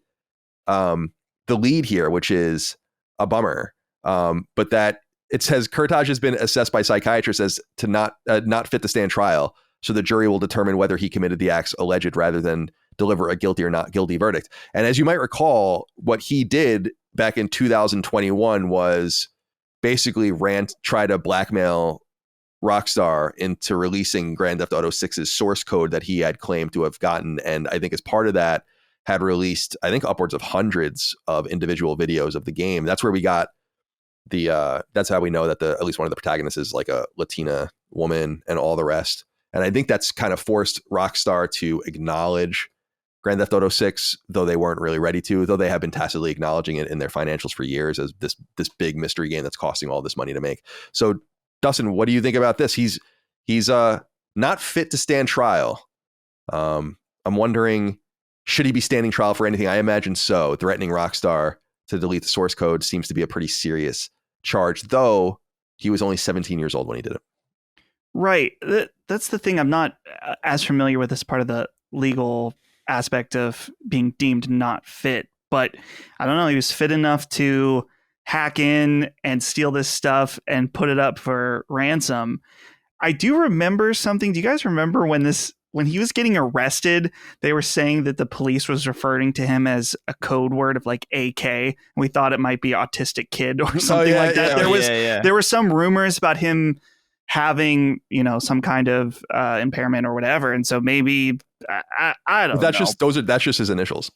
the lead here, which is a bummer. But that it says Kurtaj has been assessed by psychiatrists as to not fit to stand trial. So the jury will determine whether he committed the acts alleged rather than deliver a guilty or not guilty verdict. And as you might recall, what he did back in 2021 was basically try to blackmail Rockstar into releasing Grand Theft Auto 6's source code that he had claimed to have gotten. And I think as part of that had released, I think upwards of hundreds of individual videos of the game. That's where we got that's how we know that at least one of the protagonists is like a Latina woman and all the rest. And I think that's kind of forced Rockstar to acknowledge Grand Theft Auto 6, though they weren't really ready to, though they have been tacitly acknowledging it in their financials for years as this big mystery game that's costing all this money to make. So, Dustin, what do you think about this? He's not fit to stand trial. I'm wondering, should he be standing trial for anything? I imagine so. Threatening Rockstar to delete the source code seems to be a pretty serious charge, though he was only 17 years old when he did it. Right. That's the thing. I'm not as familiar with this part of the legal aspect of being deemed not fit, but I don't know. He was fit enough to hack in and steal this stuff and put it up for ransom. I do remember something. Do you guys remember when he was getting arrested, they were saying that the police was referring to him as a code word of like AK. And we thought it might be autistic kid or something like that. There were some rumors about him having, some kind of impairment or whatever. And so maybe I don't know. That's just his initials.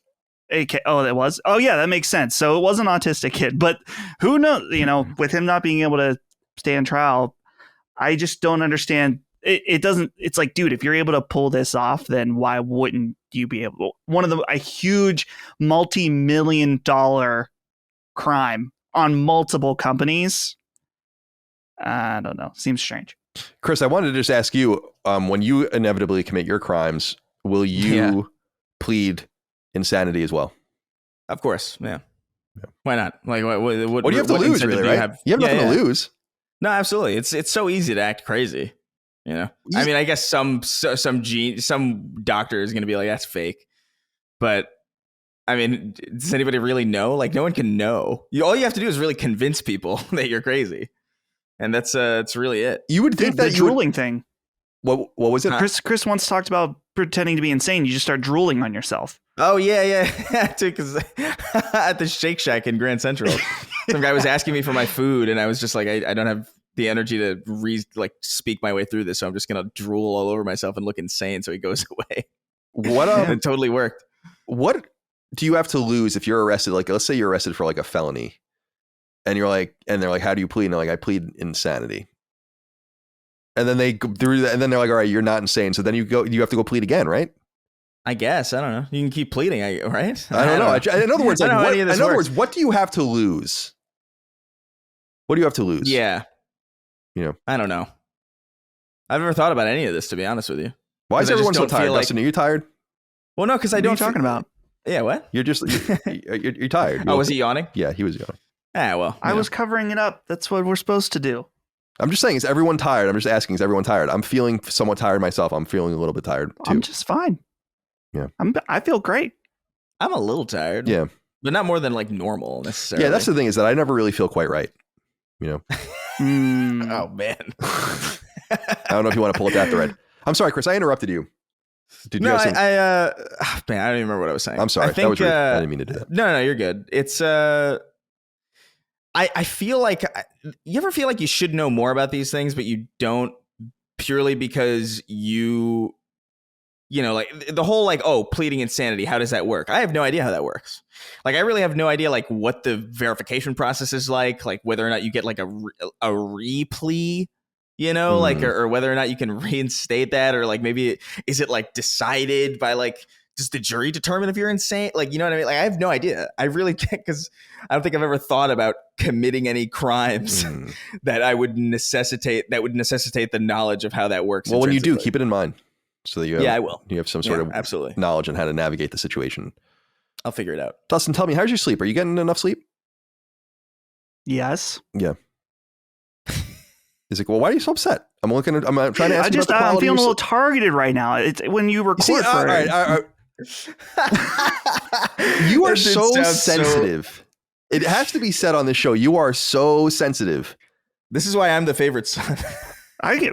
AK. Oh, that was. Oh, yeah, that makes sense. So it was an autistic kid, but who knows, with him not being able to stand trial, I just don't understand. It doesn't. It's like, dude, if you're able to pull this off, then why wouldn't you be able? A huge multi-million-dollar crime on multiple companies. I don't know. Seems strange. Chris, I wanted to just ask you, when you inevitably commit your crimes, will you plead insanity as well? Of course. Yeah. Why not? Like, what do you have to lose, really, right? You have nothing to lose. No, absolutely. It's so easy to act crazy. I mean, I guess some doctor is going to be like, that's fake. But I mean, does anybody really know? Like, no one can know. All you have to do is really convince people that you're crazy. And that's really it. You would think that the drooling thing. What was it? Chris once talked about pretending to be insane. You just start drooling on yourself. Oh, yeah. Because at the Shake Shack in Grand Central, some guy was asking me for my food, and I was just like, I don't have the energy to speak my way through this, so I'm just gonna drool all over myself and look insane. So he goes away. It totally worked. What do you have to lose if you're arrested? Like, let's say you're arrested for like a felony, and you're like, and they're like, how do you plead? And they're like, I plead insanity. And then they go through that, and then they're like, all right, you're not insane. So then you have to go plead again, right? I guess. I don't know. You can keep pleading, right? I don't know. In other words, what do you have to lose? What do you have to lose? Yeah. I don't know. I've never thought about any of this, to be honest with you. Why is everyone so tired, Dustin? Are you tired? Well, no, because I don't. What are you talking about? Yeah, what? You're tired. Was he yawning? Yeah, he was yawning. Well. I was covering it up. That's what we're supposed to do. I'm just saying, is everyone tired? I'm just asking, is everyone tired? I'm feeling somewhat tired myself. I'm feeling a little bit tired, too. I'm just fine. Yeah. I feel great. I'm a little tired. Yeah. but not more than like normal necessarily. Yeah, that's the thing, is that I never really feel quite right. You know. Oh man. I don't know if you want to pull at that thread. I'm sorry, Chris. I interrupted you. Did you? No, have some... man, I don't even remember what I was saying. I'm sorry. That was rude. I didn't mean to do that. No, you're good. It's I feel like you ever feel like you should know more about these things, but you don't, purely because you know, like the whole like, oh, pleading insanity. How does that work? I have no idea how that works. Like, I really have no idea like what the verification process is like whether or not you get like a replea, you know, like, or whether or not you can reinstate that, or like maybe is it like decided by like, does the jury determine if you're insane? Like, you know what I mean? Like, I have no idea. I really can't, because I don't think I've ever thought about committing any crimes that would necessitate the knowledge of how that works. Well, when you do, keep it in mind so that you have, I will. You have some sort of absolutely knowledge on how to navigate the situation. I'll figure it out. Dustin, tell me, how's your sleep? Are you getting enough sleep? Yes. Yeah. He's like, well, why are you so upset? I'm trying to ask you about the quality. I'm feeling a little targeted right now. It's when you record. You see, all right. You are so sensitive. It has to be said on this show. You are so sensitive. This is why I'm the favorite son.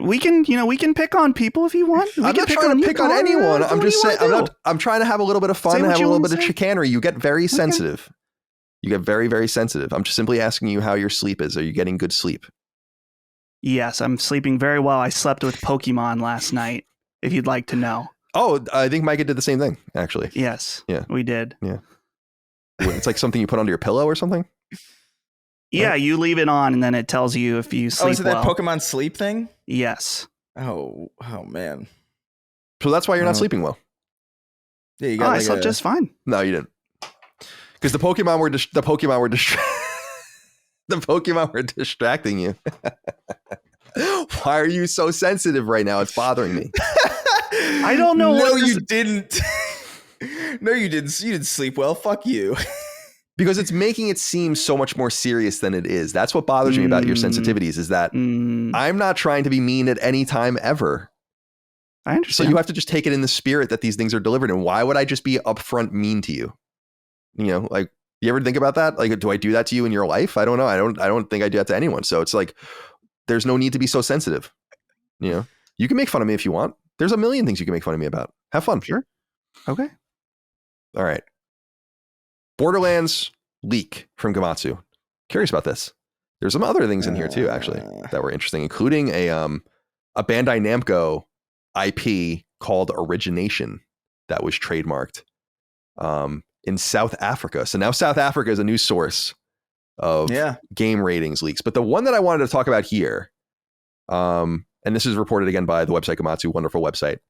We can pick on people if you want. I'm not trying to pick on anyone. I'm just saying. I'm trying to have a little bit of fun and have a little bit of chicanery. You get very sensitive. You get very, very sensitive. I'm just simply asking you how your sleep is. Are you getting good sleep? Yes, I'm sleeping very well. I slept with Pokemon last night, if you'd like to know. Oh, I think Micah did the same thing, actually. Yes. Yeah. We did. Yeah. It's like something you put under your pillow or something? Yeah, right? You leave it on and then it tells you if you sleep well. Oh, is it that Pokemon sleep thing? Yes. Oh man. So that's why you're not sleeping well. Yeah, you got I slept just fine. No, you didn't. Because the Pokemon were the Pokemon were distracting you. Why are you so sensitive right now? It's bothering me. I don't know. No, you didn't. No, you didn't. You didn't sleep well. Fuck you. Because it's making it seem so much more serious than it is. That's what bothers me about your sensitivities, is that I'm not trying to be mean at any time ever. I understand. So you have to just take it in the spirit that these things are delivered. And why would I just be upfront mean to you? You know, like, you ever think about that? Like, do I do that to you in your life? I don't know. I don't think I do that to anyone. So it's like, there's no need to be so sensitive. You know, you can make fun of me if you want. There's a million things you can make fun of me about. Have fun. Sure. Okay. All right. Borderlands leak from Gamatsu. Curious about this. There's some other things in here too, actually, that were interesting, including a Bandai Namco IP called Origination that was trademarked in South Africa. So now South Africa is a new source of game ratings leaks. But the one that I wanted to talk about here, and this is reported again by the website Gamatsu, wonderful website,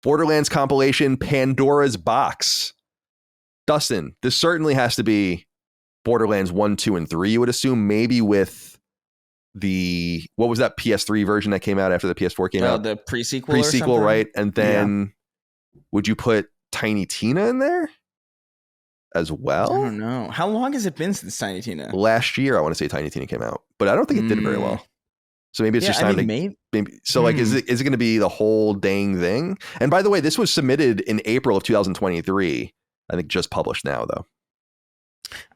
Borderlands compilation Pandora's Box. Dustin, this certainly has to be Borderlands 1, 2, and 3, you would assume, maybe with the, what was that PS3 version that came out after the PS4 came out? The pre-sequel or Pre-sequel, something? right? And then would you put Tiny Tina in there as well? I don't know. How long has it been since Tiny Tina? Last year, I want to say Tiny Tina came out, but I don't think it did very well. So maybe it's just time to maybe. So like, is it going to be the whole dang thing? And by the way, this was submitted in April of 2023. I think just published now, though.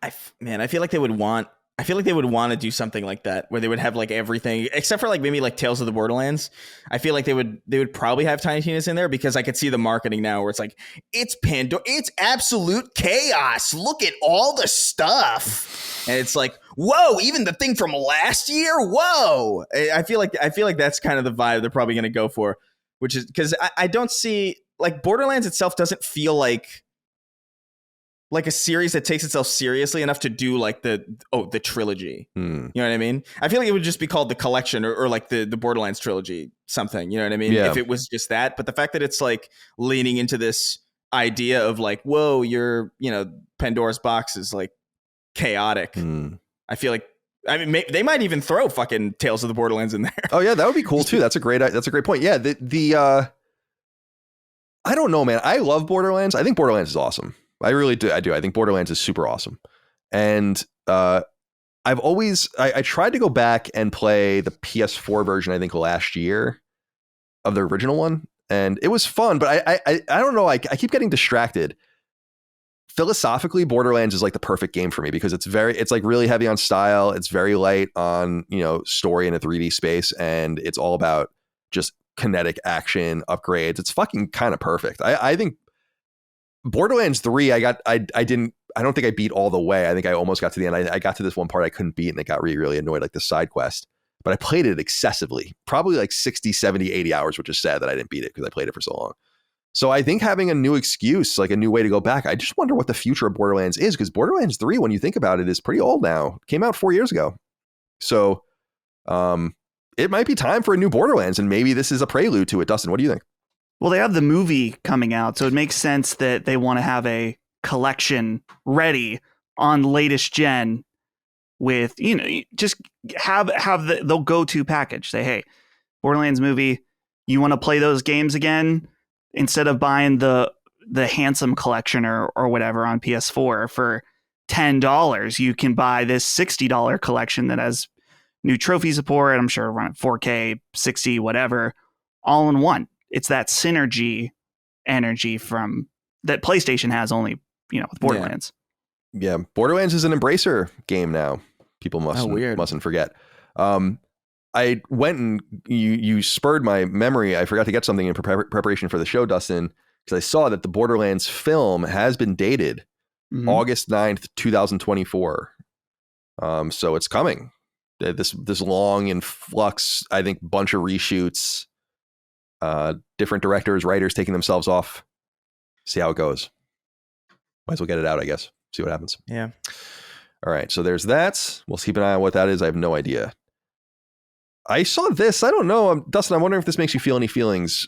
I feel like they would want to do something like that, where they would have like everything except for like maybe like Tales of the Borderlands. I feel like they would probably have Tiny Tina's in there, because I could see the marketing now where it's like, it's Pandora, it's absolute chaos. Look at all the stuff, and it's like, whoa, even the thing from last year. Whoa, I feel like that's kind of the vibe they're probably going to go for, which is because I don't see, like, Borderlands itself doesn't feel like a series that takes itself seriously enough to do like the trilogy. You know what I mean? I feel like it would just be called the collection, or like the Borderlands trilogy, something, you know what I mean? Yeah. If it was just that. But the fact that it's like leaning into this idea of like, whoa, Pandora's Box is like chaotic. I feel like, I mean, they might even throw fucking Tales of the Borderlands in there. Oh yeah, that would be cool too. That's a great point. Yeah, I don't know, man. I love Borderlands. I think Borderlands is awesome. I really do. I think Borderlands is super awesome. And I tried to go back and play the PS4 version, I think last year, of the original one. And it was fun, but I don't know. I keep getting distracted philosophically, Borderlands is like the perfect game for me because it's like really heavy on style. It's very light on, story in a 3D space. And it's all about just kinetic action upgrades. It's fucking kind of perfect. I think Borderlands 3, I don't think I beat all the way. I think I almost got to the end. I got to this one part I couldn't beat and it got really, really annoyed, like the side quest. But I played it excessively, probably like 60, 70, 80 hours, which is sad that I didn't beat it because I played it for so long. So I think having a new excuse, like a new way to go back, I just wonder what the future of Borderlands is, because Borderlands 3, when you think about it, is pretty old now. It came out 4 years ago. So it might be time for a new Borderlands, and maybe this is a prelude to it. Dustin, what do you think? Well, they have the movie coming out, so it makes sense that they want to have a collection ready on latest gen with, just have the go-to package. Say, hey, Borderlands movie, you want to play those games again? Instead of buying the handsome collection or whatever on PS4 for $10, you can buy this $60 collection that has new trophy support. I'm sure run at 4K, 60, whatever, all in one. It's that synergy energy from that PlayStation has only, with Borderlands. Yeah. Borderlands is an Embracer game now. People mustn't forget. I went and you spurred my memory. I forgot to get something in preparation for the show, Dustin, because I saw that the Borderlands film has been dated August 9th, 2024. So it's coming. This long in flux, I think, bunch of reshoots, different directors, writers taking themselves off. See how it goes. Might as well get it out, I guess. See what happens. Yeah. All right. So there's that. We'll keep an eye on what that is. I have no idea. I saw this. I don't know. Dustin, I'm wondering if this makes you feel any feelings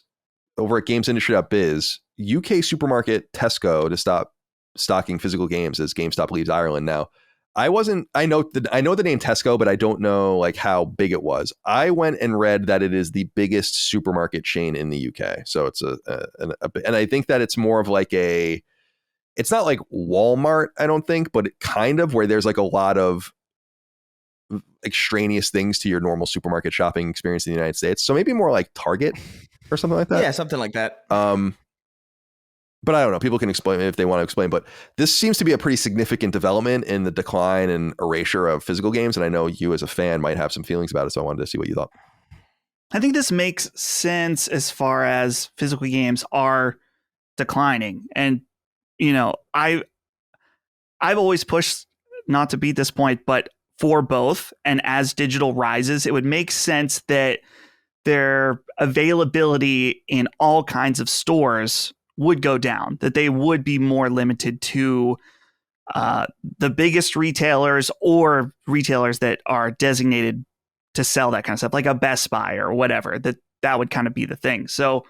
over at GamesIndustry.biz. UK supermarket Tesco to stop stocking physical games as GameStop leaves Ireland. Now, I know the name Tesco, but I don't know like how big it was. I went and read that it is the biggest supermarket chain in the UK. So it's and I think that it's more of like it's not like Walmart, I don't think, but it kind of where there's like a lot of extraneous things to your normal supermarket shopping experience in the United States. So maybe more like Target or something like that. Yeah, something like that. But I don't know. People can explain if they want to explain. But this seems to be a pretty significant development in the decline and erasure of physical games. And I know you as a fan might have some feelings about it. So I wanted to see what you thought. I think this makes sense as far as physical games are declining. And, I've always pushed not to beat this point, but for both. And as digital rises, it would make sense that their availability in all kinds of stores would go down, that they would be more limited to the biggest retailers or retailers that are designated to sell that kind of stuff, like a Best Buy or whatever, that would kind of be the thing. So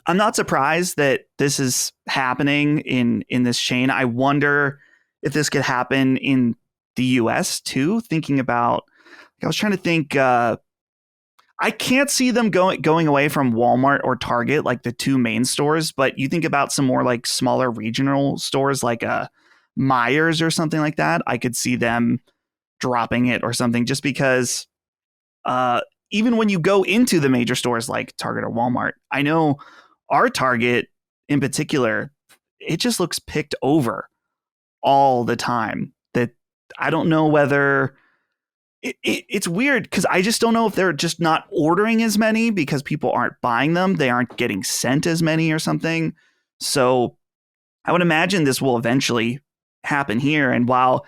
I'm not surprised that this is happening in this chain. I wonder if this could happen in the US too, thinking about, I was trying to think, I can't see them going away from Walmart or Target, like the two main stores, but you think about some more like smaller regional stores like Myers or something like that. I could see them dropping it or something, just because even when you go into the major stores like Target or Walmart, I know our Target in particular, it just looks picked over all the time. That I don't know whether it's weird, because I just don't know if they're just not ordering as many because people aren't buying them. They aren't getting sent as many or something. So I would imagine this will eventually happen here. And while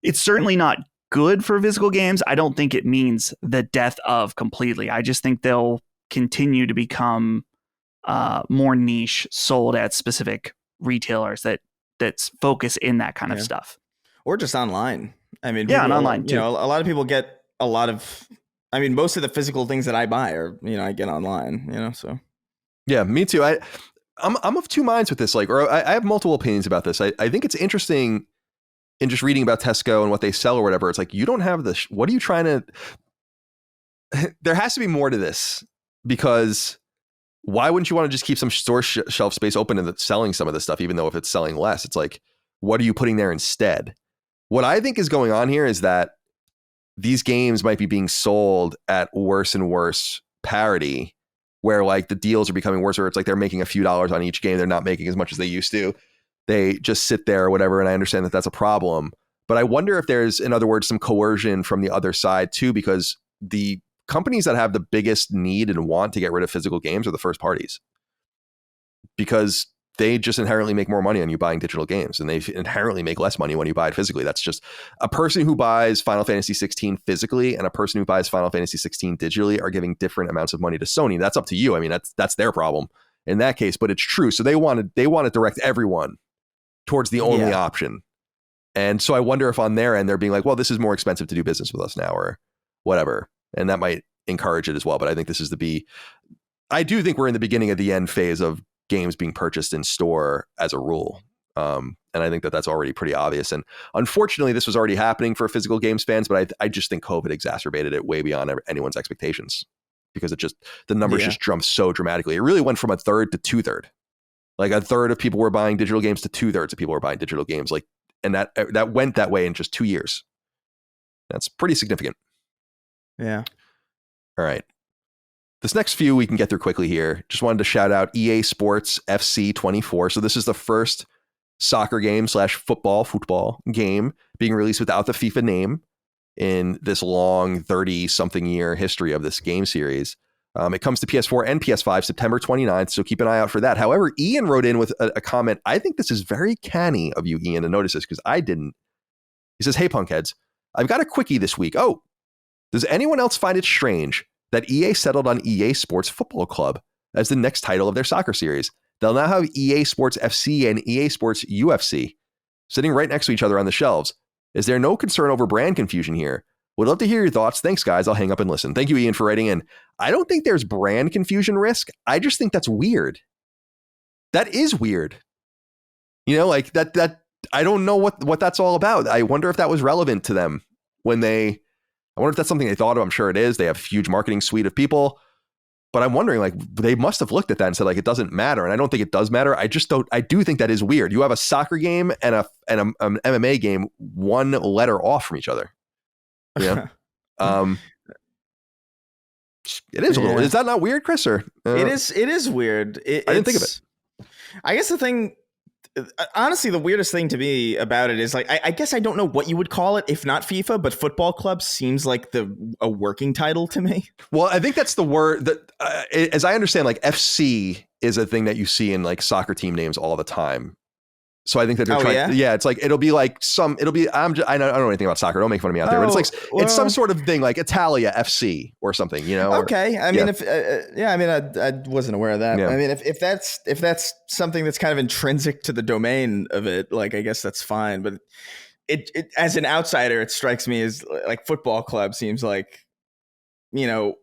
it's certainly not good for physical games, I don't think it means the death of completely. I just think they'll continue to become more niche, sold at specific retailers that focus in that kind of stuff. Or just online. I mean, and online too. A lot of people get a lot of, most of the physical things that I buy are, I get online, so. Yeah, me too. I'm of two minds with this, I have multiple opinions about this. I think it's interesting in just reading about Tesco and what they sell or whatever. It's like, you don't have what are you trying to, there has to be more to this, because why wouldn't you want to just keep some store shelf space open and selling some of this stuff, even though if it's selling less, it's like, what are you putting there instead? What I think is going on here is that these games might be being sold at worse and worse parity, where like the deals are becoming worse, or it's like they're making a few dollars on each game. They're not making as much as they used to. they just sit there or whatever. And I understand that that's a problem. But I wonder if there's, in other words, some coercion from the other side too, because the companies that have the biggest need and want to get rid of physical games are the first parties, because they just inherently make more money on you buying digital games, and they inherently make less money when you buy it physically. That's just a person who buys Final Fantasy 16 physically and a person who buys Final Fantasy 16 digitally are giving different amounts of money to Sony. That's up to you. I mean, that's their problem in that case, but it's true. So they want to direct everyone towards the only option. And so I wonder if on their end, they're being like, well, this is more expensive to do business with us now or whatever. And that might encourage it as well. But I think this is I do think we're in the beginning of the end phase of games being purchased in store as a rule. And I think that that's already pretty obvious. And unfortunately, this was already happening for physical games fans, but I just think COVID exacerbated it way beyond anyone's expectations, because the numbers just jumped so dramatically. It really went from 1/3 to 2/3. Like 1/3 of people were buying digital games to 2/3 of people were buying digital games. Like, and that went that way in just 2 years. That's pretty significant. Yeah. All right. This next few we can get through quickly here. Just wanted to shout out EA Sports FC 24. So this is the first soccer game / football game being released without the FIFA name in this long 30-something year history of this game series. It comes to PS4 and PS5 September 29th, so keep an eye out for that. However, Ian wrote in with a comment. I think this is very canny of you, Ian, to notice this, because I didn't. He says, hey, punkheads, I've got a quickie this week. Oh, does anyone else find it strange that EA settled on EA Sports Football Club as the next title of their soccer series? They'll now have EA Sports FC and EA Sports UFC sitting right next to each other on the shelves. Is there no concern over brand confusion here? Would love to hear your thoughts. Thanks, guys. I'll hang up and listen. Thank you, Ian, for writing in. I don't think there's brand confusion risk. I just think that's weird. That is weird. You know, like that I don't know what that's all about. I wonder if that was relevant to them I wonder if that's something they thought of. I'm sure it is. They have a huge marketing suite of people. But I'm wondering, like, they must have looked at that and said, like, it doesn't matter. And I don't think it does matter. I do think that is weird. You have a soccer game and an MMA game one letter off from each other. Yeah. It is a little. Is that not weird, Chris? Or it is weird. I didn't think of it. I guess the thing, honestly, the weirdest thing to me about it is, like, I guess I don't know what you would call it if not FIFA, but Football Club seems like a working title to me. Well, I think that's the word that, as I understand, like FC is a thing that you see in like soccer team names all the time. So I think that they're trying. Yeah, it's like I don't know anything about soccer. Don't make fun of me out there. But it's like it's some sort of thing like Italia FC or something. You know? Okay. I mean, I wasn't aware of that. Yeah. I mean, if that's something that's kind of intrinsic to the domain of it, like, I guess that's fine. But it as an outsider, it strikes me as like Football Club seems like, you know,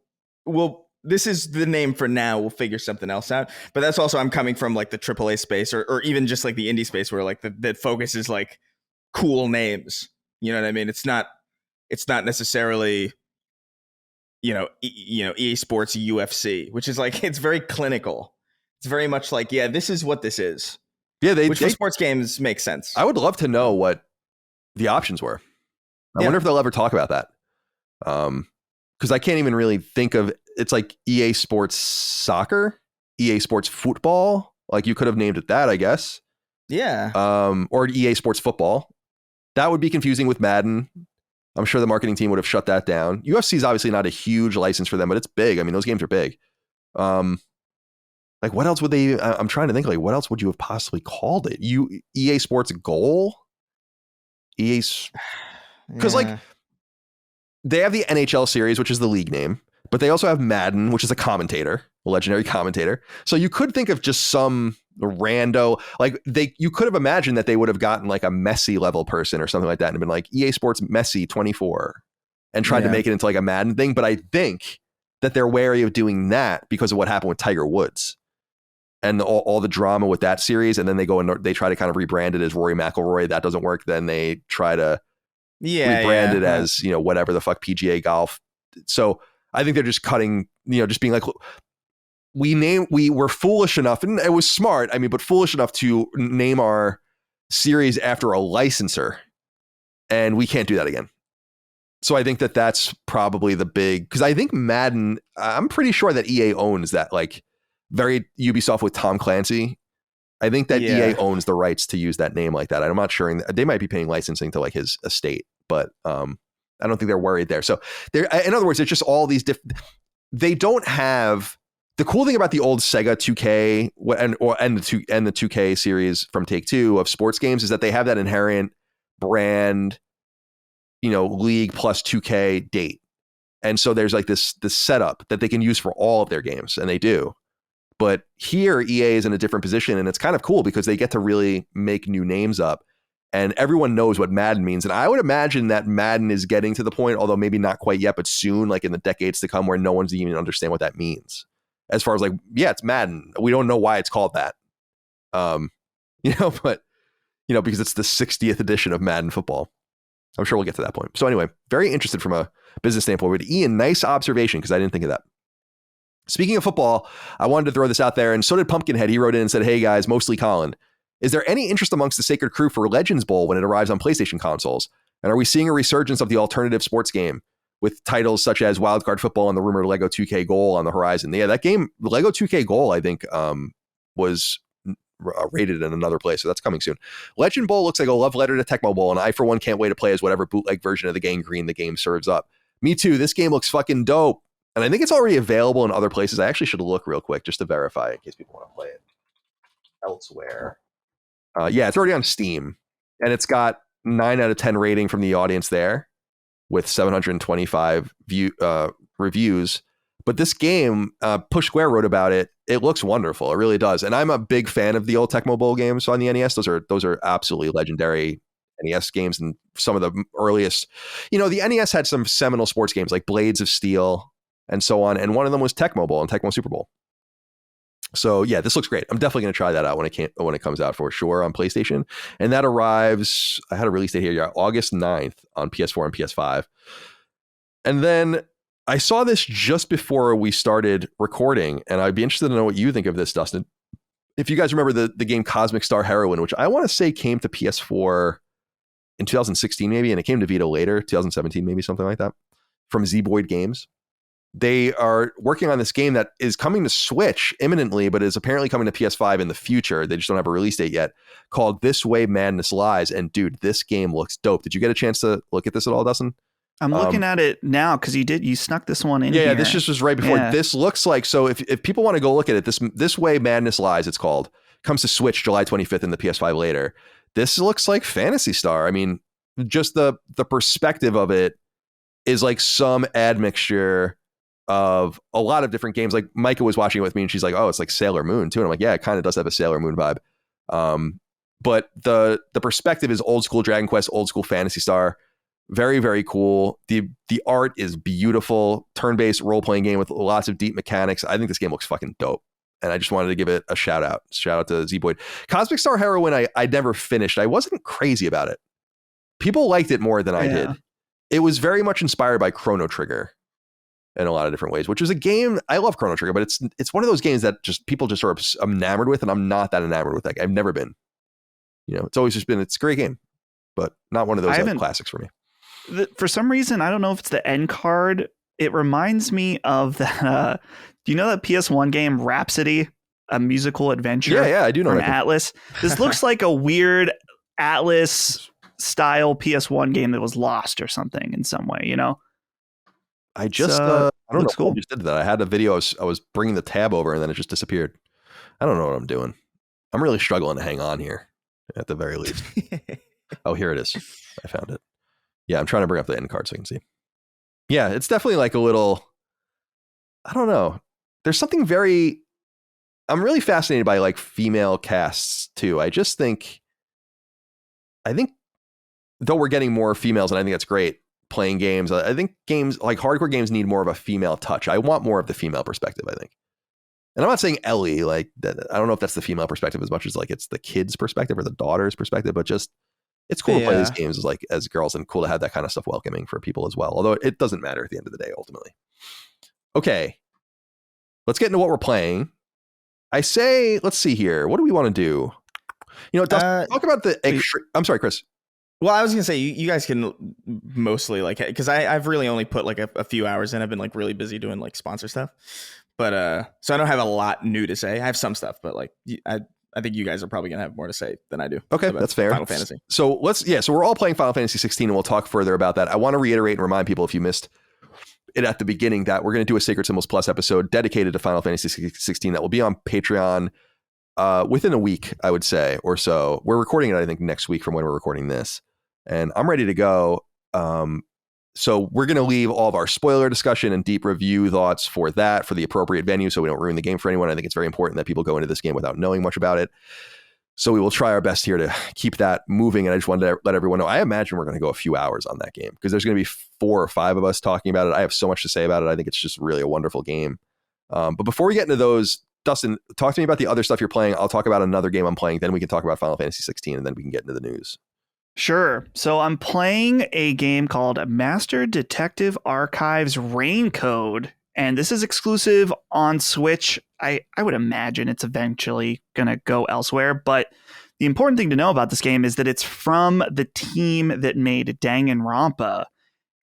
this is the name for now. We'll figure something else out. But that's also, I'm coming from like the AAA space or even just like the indie space where like that focus is like cool names. You know what I mean? It's not necessarily, EA Sports UFC, which is like, it's very clinical. It's very much like, yeah, this is what this is. Yeah, which for sports games makes sense. I would love to know what the options were. I wonder if they'll ever talk about that. Because I can't even really think of. It's like EA Sports Soccer, EA Sports Football. Like, you could have named it that, I guess. Yeah. Or EA Sports Football. That would be confusing with Madden. I'm sure the marketing team would have shut that down. UFC is obviously not a huge license for them, but it's big. I mean, those games are big. Like, what else would they? I'm trying to think. Like, what else would you have possibly called it? EA Sports Goal. Because like, they have the NHL series, which is the league name. But they also have Madden, which is a legendary commentator. So you could think of just some rando, like you could have imagined that they would have gotten like a Messi level person or something like that and been like EA Sports Messi 24 and tried to make it into like a Madden thing. But I think that they're wary of doing that because of what happened with Tiger Woods and all the drama with that series. And then they go and they try to kind of rebrand it as Rory McIlroy. That doesn't work. Then they try to rebrand it as, whatever the fuck, PGA Golf. So I think they're just cutting, just being like, we were foolish enough, and it was smart, but foolish enough to name our series after a licensor, and we can't do that again. So I think that that's probably the because I think Madden, I'm pretty sure that EA owns that, like, very Ubisoft with Tom Clancy I think that EA owns the rights to use that name like that. I'm not sure. They might be paying licensing to like his estate, but I don't think they're worried there. So in other words, it's just all these different. They don't have the cool thing about the old Sega 2K and the 2K series from Take-Two of sports games is that they have that inherent brand, league plus 2K date. And so there's like this setup that they can use for all of their games, and they do. But here EA is in a different position, and it's kind of cool because they get to really make new names up, and everyone knows what Madden means. And I would imagine that Madden is getting to the point, although maybe not quite yet, but soon, like in the decades to come, where no one's even understand what that means. As far as like, yeah, it's Madden. We don't know why it's called that. But because it's the 60th edition of Madden football. I'm sure we'll get to that point. So anyway, very interested from a business standpoint. But Ian, nice observation, because I didn't think of that. Speaking of football, I wanted to throw this out there, and so did Pumpkinhead. He wrote in and said, hey guys, mostly Colin, is there any interest amongst the Sacred Crew for Legends Bowl when it arrives on PlayStation consoles? And are we seeing a resurgence of the alternative sports game with titles such as Wildcard Football and the rumored Lego 2K Goal on the horizon? Yeah, that game, Lego 2K Goal, I think was rated in another place, so that's coming soon. Legend Bowl looks like a love letter to Tecmo Bowl, and I, for one, can't wait to play as whatever bootleg version of the game green the game serves up. Me too. This game looks fucking dope. And I think it's already available in other places. I actually should look real quick just to verify in case people want to play it elsewhere. Yeah, it's already on Steam. And it's got 9 out of 10 rating from the audience there with 725 reviews. But this game, Push Square wrote about it. It looks wonderful. It really does. And I'm a big fan of the old Tecmo Bowl games on the NES. Those are absolutely legendary NES games, and some of the earliest. The NES had some seminal sports games like Blades of Steel and so on. And one of them was Tecmo Bowl and Tecmo Super Bowl. So yeah, this looks great. I'm definitely going to try that out when it comes out for sure on PlayStation. And that arrives, I had a release date here, August 9th on PS4 and PS5. And then I saw this just before we started recording, and I'd be interested to know what you think of this, Dustin. If you guys remember the game Cosmic Star Heroine, which I want to say came to PS4 in 2016 maybe, and it came to Vita later, 2017 maybe, something like that, from Zeboyd Games. They are working on this game that is coming to Switch imminently, but is apparently coming to PS5 in the future. They just don't have a release date yet, called This Way Madness Lies. And dude, this game looks dope. Did you get a chance to look at this at all, Dustin? I'm looking at it now because you snuck this one in. Yeah, this just was right before. Yeah. This looks like, so if people want to go look at it, this Way Madness Lies, it's called, comes to Switch July 25th and the PS5 later. This looks like Phantasy Star. I mean, just the perspective of it is like some admixture of a lot of different games. Like Micah was watching it with me and she's like, oh, it's like Sailor Moon too. And I'm like, yeah, it kind of does have a Sailor Moon vibe. But the perspective is old school Dragon Quest, old school Phantasy Star. Very, very cool. The art is beautiful. Turn-based role-playing game with lots of deep mechanics. I think this game looks fucking dope. And I just wanted to give it a shout out. Shout out to Z-Boyd. Cosmic Star Heroine, I never finished. I wasn't crazy about it. People liked it more than I did. It was very much inspired by Chrono Trigger in a lot of different ways, which is a game. I love Chrono Trigger, but it's one of those games that just people just are enamored with, and I'm not that enamored with that. I've never been. It's always just been, it's a great game, but not one of those classics for me. For some reason, I don't know if it's the end card. It reminds me of that. Do you know that PS1 game Rhapsody, a musical adventure? Yeah, I do know from that. Atlas. This looks like a weird Atlas style PS1 game that was lost or something in some way. I just I don't know. Cool. I just did that. I had a video. I was bringing the tab over and then it just disappeared. I don't know what I'm doing. I'm really struggling to hang on here, at the very least. Oh, here it is. I found it. Yeah, I'm trying to bring up the end card so you can see. Yeah, it's definitely like a little, I don't know. There's something I'm really fascinated by like female casts too. I think though we're getting more females, and I think that's great, playing games, I think games like hardcore games need more of a female touch. I want more of the female perspective, I think. And I'm not saying Ellie, like that. I don't know if that's the female perspective as much as like it's the kid's perspective or the daughter's perspective, but just it's cool to play these games as girls, and cool to have that kind of stuff welcoming for people as well. Although it doesn't matter at the end of the day, ultimately. Okay, let's get into what we're playing. I say, let's see here. What do we want to do? Talk about the extra. I'm sorry, Chris. Well, I was gonna say you guys can mostly like, because I've really only put like a few hours in. I've been like really busy doing like sponsor stuff, but so I don't have a lot new to say. I have some stuff, but like I think you guys are probably going to have more to say than I do. Okay, that's fair. Final Fantasy. So so we're all playing Final Fantasy 16, and we'll talk further about that. I want to reiterate and remind people, if you missed it at the beginning, that we're going to do a Sacred Symbols Plus episode dedicated to Final Fantasy 16 that will be on Patreon within a week, I would say, or so. We're recording it, I think, next week from when we're recording this, and I'm ready to go. So we're going to leave all of our spoiler discussion and deep review thoughts for that, for the appropriate venue, so we don't ruin the game for anyone. I think it's very important that people go into this game without knowing much about it. So we will try our best here to keep that moving. And I just wanted to let everyone know, I imagine we're going to go a few hours on that game because there's going to be 4 or 5 of us talking about it. I have so much to say about it. I think it's just really a wonderful game. But before we get into those, Dustin, talk to me about the other stuff you're playing. I'll talk about another game I'm playing. Then we can talk about Final Fantasy 16, and then we can get into the news. Sure. So I'm playing a game called Master Detective Archives Raincode, and this is exclusive on Switch. I would imagine it's eventually going to go elsewhere, but the important thing to know about this game is that it's from the team that made Danganronpa,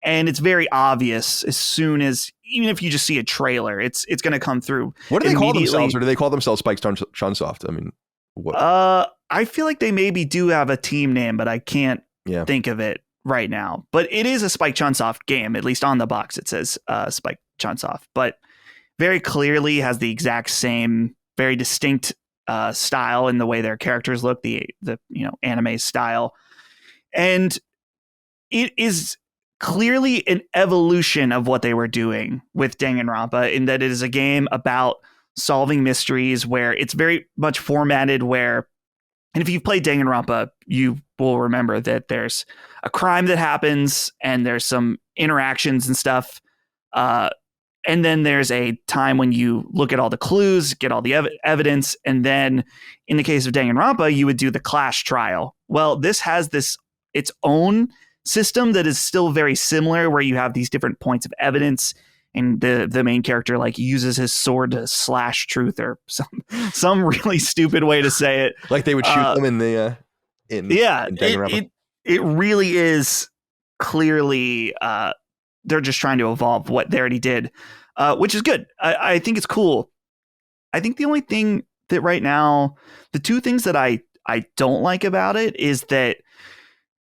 and it's very obvious as soon as, even if you just see a trailer, it's going to come through. What do they call themselves, or do they call themselves Spike Chunsoft? I mean, what? I feel like they maybe do have a team name, but I can't think of it right now. But it is a Spike Chunsoft game, at least on the box it says Spike Chunsoft, but very clearly has the exact same, very distinct style in the way their characters look, the anime style. And it is clearly an evolution of what they were doing with Danganronpa, in that it is a game about solving mysteries where it's very much formatted where, and if you've played Danganronpa, you will remember that there's a crime that happens and there's some interactions and stuff. And then there's a time when you look at all the clues, get all the evidence. And then in the case of Danganronpa, you would do the clash trial. Well, this has its own system that is still very similar, where you have these different points of evidence, and the main character like uses his sword to slash truth, or some really stupid way to say it. Like they would shoot them in the in Danganronpa. It really is clearly they're just trying to evolve what they already did, which is good. I think it's cool. I think the only thing that right now, the two things that I don't like about it is that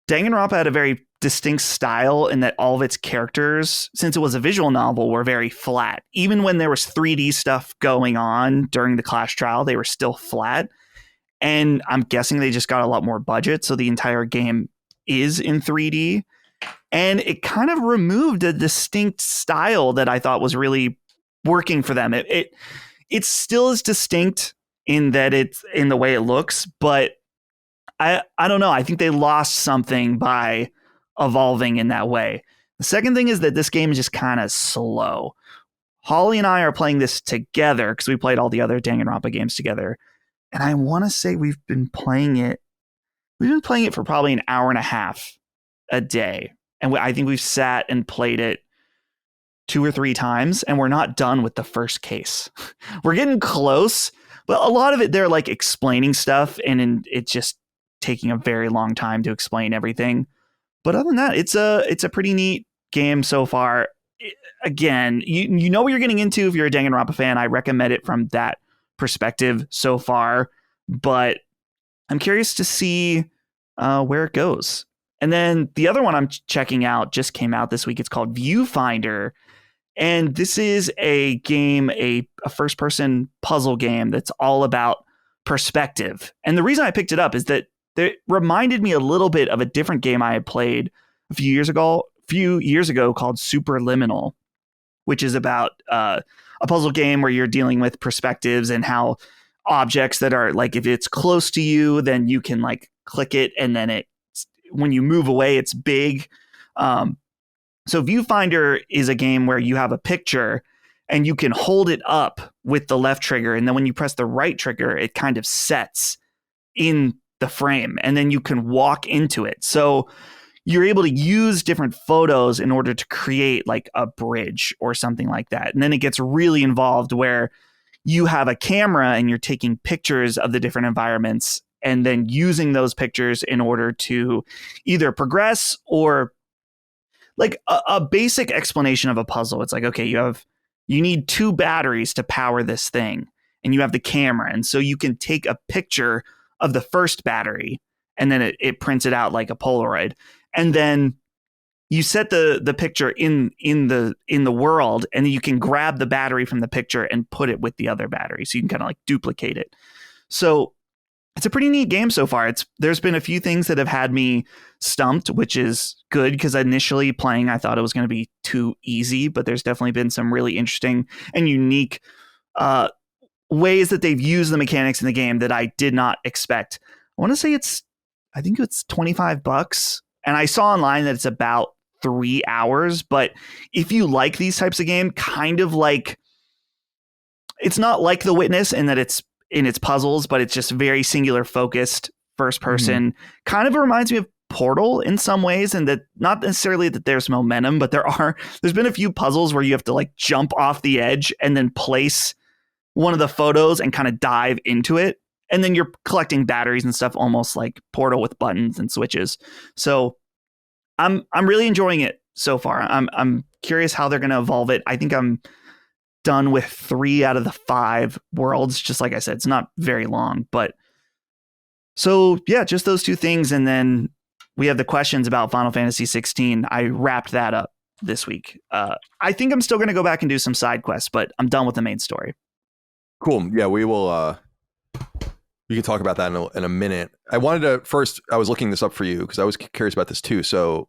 Danganronpa had a very distinct style in that all of its characters, since it was a visual novel, were very flat. Even when there was 3D stuff going on during the clash trial, they were still flat. And I'm guessing they just got a lot more budget, so the entire game is in 3D. And it kind of removed a distinct style that I thought was really working for them. It still is distinct in that it's in the way it looks, but I don't know. I think they lost something by evolving in that way. The second thing is that this game is just kind of slow. Holly and I are playing this together because we played all the other Danganronpa games together. And I want to say we've been playing it for probably an hour and a half a day. And I think we've sat and played it 2 or 3 times, and we're not done with the first case. We're getting close, but a lot of it, they're like explaining stuff, and it's just taking a very long time to explain everything. But other than that, it's a pretty neat game so far. Again, you know what you're getting into if you're a Danganronpa fan. I recommend it from that perspective so far, but I'm curious to see where it goes. And then the other one I'm checking out just came out this week. It's called Viewfinder. And this is a game, a first-person puzzle game that's all about perspective. And the reason I picked it up is that it reminded me a little bit of a different game I had played a few years ago called Superliminal, which is about a puzzle game where you're dealing with perspectives and how objects that are like, if it's close to you, then you can like click it, and then when you move away, it's big. So Viewfinder is a game where you have a picture and you can hold it up with the left trigger, and then when you press the right trigger, it kind of sets in the frame, and then you can walk into it. So you're able to use different photos in order to create like a bridge or something like that. And then it gets really involved where you have a camera and you're taking pictures of the different environments and then using those pictures in order to either progress or like a basic explanation of a puzzle. It's like, okay, you need 2 batteries to power this thing. and you have the camera. And so you can take a picture of the first battery and then it prints it out like a Polaroid. And then you set the picture in the world, and then you can grab the battery from the picture and put it with the other battery. So you can kind of like duplicate it. So it's a pretty neat game so far. There's been a few things that have had me stumped, which is good, because initially playing, I thought it was going to be too easy, but there's definitely been some really interesting and unique ways that they've used the mechanics in the game that I did not expect. I want to say I think it's $25, and I saw online that it's about 3 hours. But if you like these types of game, kind of like, it's not like The Witness in that it's in its puzzles, but it's just very singular focused first person. Kind of reminds me of Portal in some ways, and that not necessarily that there's momentum, but there's been a few puzzles where you have to like jump off the edge and then place one of the photos and kind of dive into it, and then you're collecting batteries and stuff, almost like Portal with buttons and switches. So I'm really enjoying it so far. I'm curious how they're going to evolve it. I think I'm done with 3 out of the 5 worlds. Just like I said, it's not very long, but so yeah, just those 2 things. And then we have the questions about Final Fantasy 16. I wrapped that up this week. I think I'm still going to go back and do some side quests, but I'm done with the main story. Cool. Yeah, we will. We can talk about that in a minute. I was looking this up for you because I was curious about this too. So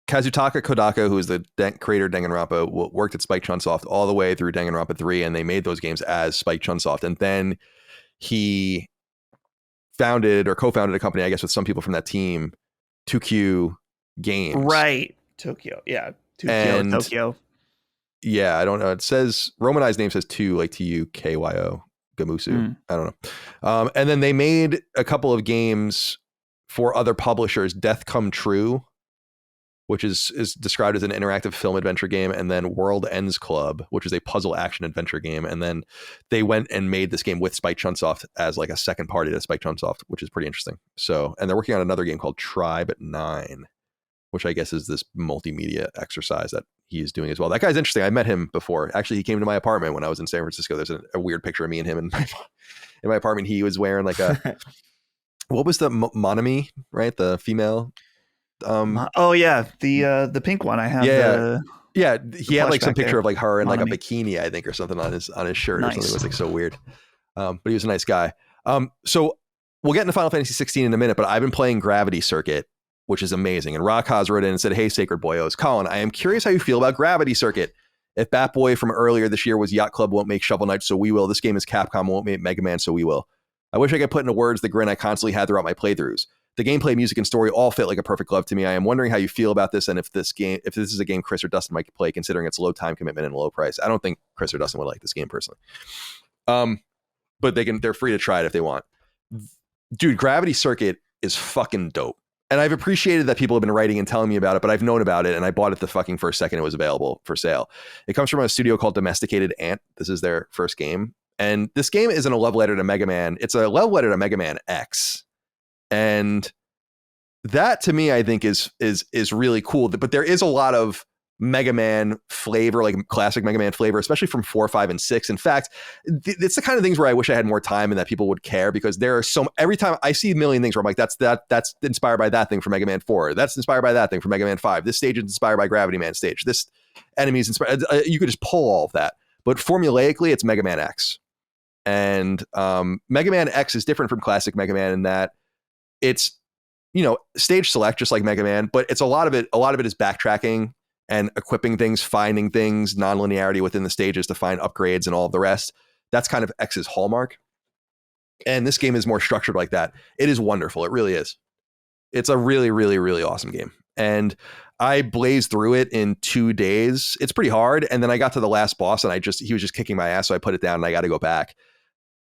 Kazutaka Kodaka, who is the creator of Danganronpa, worked at Spike Chunsoft all the way through Danganronpa 3, and they made those games as Spike Chunsoft. And then he founded or co-founded a company, I guess, with some people from that team, 2Q Games. Right. Tokyo. Yeah. Tokyo. Yeah, I don't know. It says, Romanized name says 2, like Tukyo. Gamusu. I don't know. And then they made a couple of games for other publishers. Death Come True, which is described as an interactive film adventure game, and then World Ends Club, which is a puzzle action adventure game. And then they went and made this game with Spike Chunsoft as like a second party to Spike Chunsoft, which is pretty interesting. So, and they're working on another game called Tribe 9, which I guess is this multimedia exercise that he's doing as well. That guy's interesting. I met him before. Actually, he came to my apartment when I was in San Francisco. There's a weird picture of me and him in my apartment. He was wearing like a, what was the Monami, right? The female. The pink one. I have. Yeah. He had like some picture of like her in like a Monami. bikini, I think, or something on his shirt. Nice. Or something. It was like so weird. But he was a nice guy. So we'll get into Final Fantasy 16 in a minute, but I've been playing Gravity Circuit, which is amazing. And Rakaz wrote in and said, "Hey, Sacred Boyos, Colin, I am curious how you feel about Gravity Circuit. If Batboy from earlier this year was Yacht Club won't make Shovel Knight, so we will. This game is Capcom won't make Mega Man, so we will. I wish I could put into words the grin I constantly had throughout my playthroughs. The gameplay, music, and story all fit like a perfect glove to me. I am wondering how you feel about this, and if this is a game Chris or Dustin might play, considering its low time commitment and low price. I don't think Chris or Dustin would like this game personally. But they're free to try it if they want. Dude, Gravity Circuit is fucking dope. And I've appreciated that people have been writing and telling me about it, but I've known about it, and I bought it the fucking first second it was available for sale. It comes from a studio called Domesticated Ant. This is their first game. And this game isn't a love letter to Mega Man. It's a love letter to Mega Man X. And that to me, I think is really cool. But there is a lot of Mega Man flavor, like classic Mega Man flavor, especially from 4, 5, and 6. In fact, it's the kind of things where I wish I had more time and that people would care, because there are every time I see a million things where I'm like, that's inspired by that thing from Mega Man 4. That's inspired by that thing from Mega Man 5. This stage is inspired by Gravity Man stage. This enemy is inspired. You could just pull all of that. But formulaically, it's Mega Man X. And Mega Man X is different from classic Mega Man in that it's, stage select just like Mega Man, but it's a lot of it is backtracking and equipping things, finding things, non-linearity within the stages to find upgrades and all of the rest. That's kind of X's hallmark. And this game is more structured like that. It is wonderful. It really is. It's a really, really, really awesome game. And I blazed through it in 2 days. It's pretty hard. And then I got to the last boss and he was just kicking my ass. So I put it down and I got to go back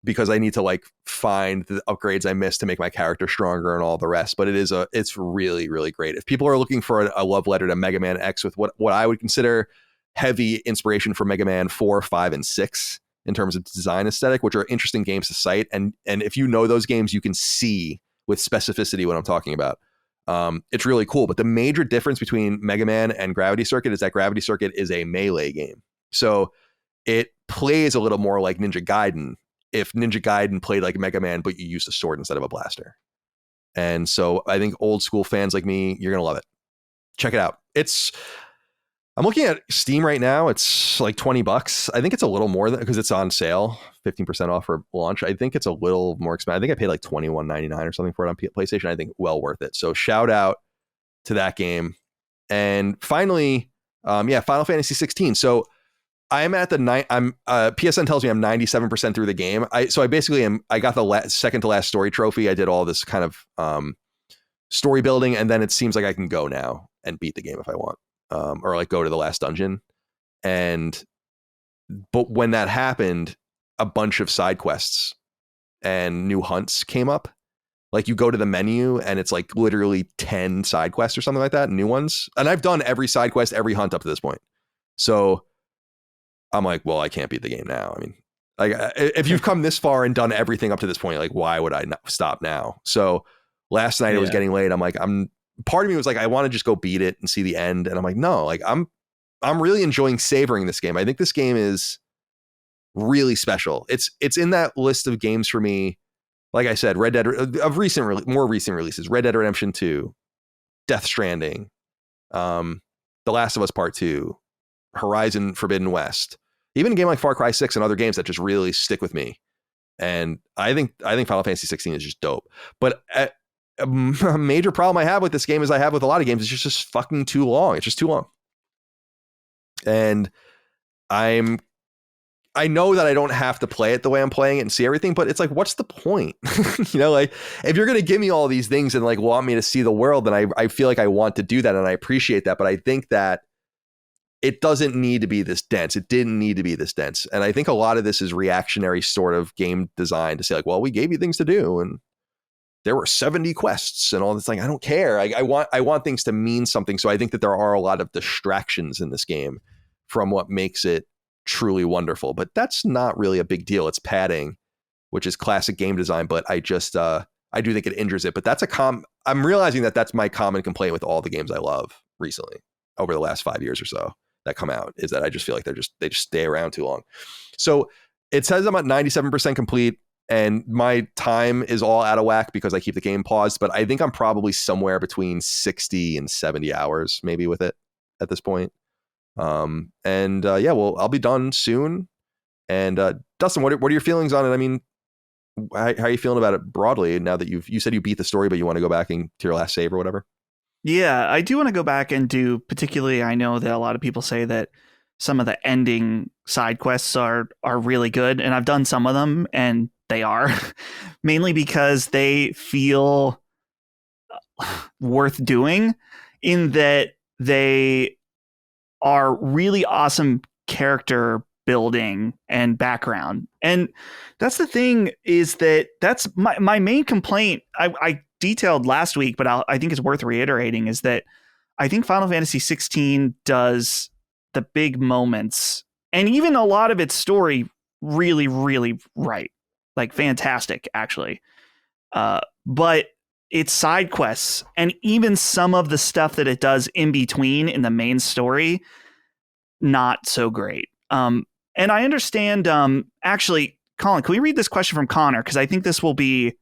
because I need to like find the upgrades I missed to make my character stronger and all the rest. But it's really, really great. If people are looking for a love letter to Mega Man X with what I would consider heavy inspiration for Mega Man 4, 5, and 6 in terms of design aesthetic, which are interesting games to cite. And if you know those games, you can see with specificity what I'm talking about. It's really cool. But the major difference between Mega Man and Gravity Circuit is that Gravity Circuit is a melee game. So it plays a little more like Ninja Gaiden if Ninja Gaiden played like Mega Man, but you used a sword instead of a blaster. And so I think old school fans like me, you're going to love it. Check it out. I'm looking at Steam right now. It's like $20. I think it's a little more than, because it's on sale, 15% off for launch. I think it's a little more expensive. I think I paid like $21.99 or something for it on PlayStation. I think well worth it. So shout out to that game. And finally, Final Fantasy 16. So I'm at the PSN tells me I'm 97% through the game. I basically I got the second to last story trophy. I did all this kind of story building, and then it seems like I can go now and beat the game if I want. Or like go to the last dungeon. But when that happened, a bunch of side quests and new hunts came up. Like you go to the menu and it's like literally 10 side quests or something like that, new ones. And I've done every side quest, every hunt up to this point. So I'm like, well, I can't beat the game now. I mean, like if you've come this far and done everything up to this point, like why would I not stop now? So last night it was getting late. I'm like, part of me was like, I want to just go beat it and see the end. And I'm like, no, like I'm really enjoying savoring this game. I think this game is really special. It's in that list of games for me. Like I said, Red Dead of more recent releases, Red Dead Redemption 2, Death Stranding, The Last of Us Part 2, Horizon Forbidden West, even a game like Far Cry 6 and other games that just really stick with me. And I think Final Fantasy 16 is just dope. But a major problem I have with this game, as I have with a lot of games, is just fucking too long. It's just too long. And I know that I don't have to play it the way I'm playing it and see everything, but it's like, what's the point? Like if you're going to give me all these things and like want me to see the world, then I feel like I want to do that and I appreciate that. But I think that it doesn't need to be this dense. It didn't need to be this dense. And I think a lot of this is reactionary sort of game design to say like, well, we gave you things to do and there were 70 quests and all this. Like, I don't care. I want things to mean something. So I think that there are a lot of distractions in this game from what makes it truly wonderful, but that's not really a big deal. It's padding, which is classic game design, but I just I do think it injures it. But that's I'm realizing that that's my common complaint with all the games I love recently over the last 5 years or so that come out, is that I just feel like they just stay around too long. So it says I'm at 97% complete and my time is all out of whack because I keep the game paused, but I think I'm probably somewhere between 60 and 70 hours maybe with it at this point. Well, I'll be done soon. And Dustin, what are your feelings on it? I mean, how are you feeling about it broadly now that you said you beat the story, but you want to go back to your last save or whatever? Yeah, I do want to go back and do, particularly, I know that a lot of people say that some of the ending side quests are really good, and I've done some of them, and they are mainly because they feel worth doing in that they are really awesome character building and background. And that's the thing, is that's my main complaint I detailed last week, but I think it's worth reiterating, is that I think Final Fantasy 16 does the big moments and even a lot of its story really, really right. Like fantastic, actually. But its side quests and even some of the stuff that it does in between in the main story, not so great. And I understand, actually, Colin, can we read this question from Connor? Because I think this will be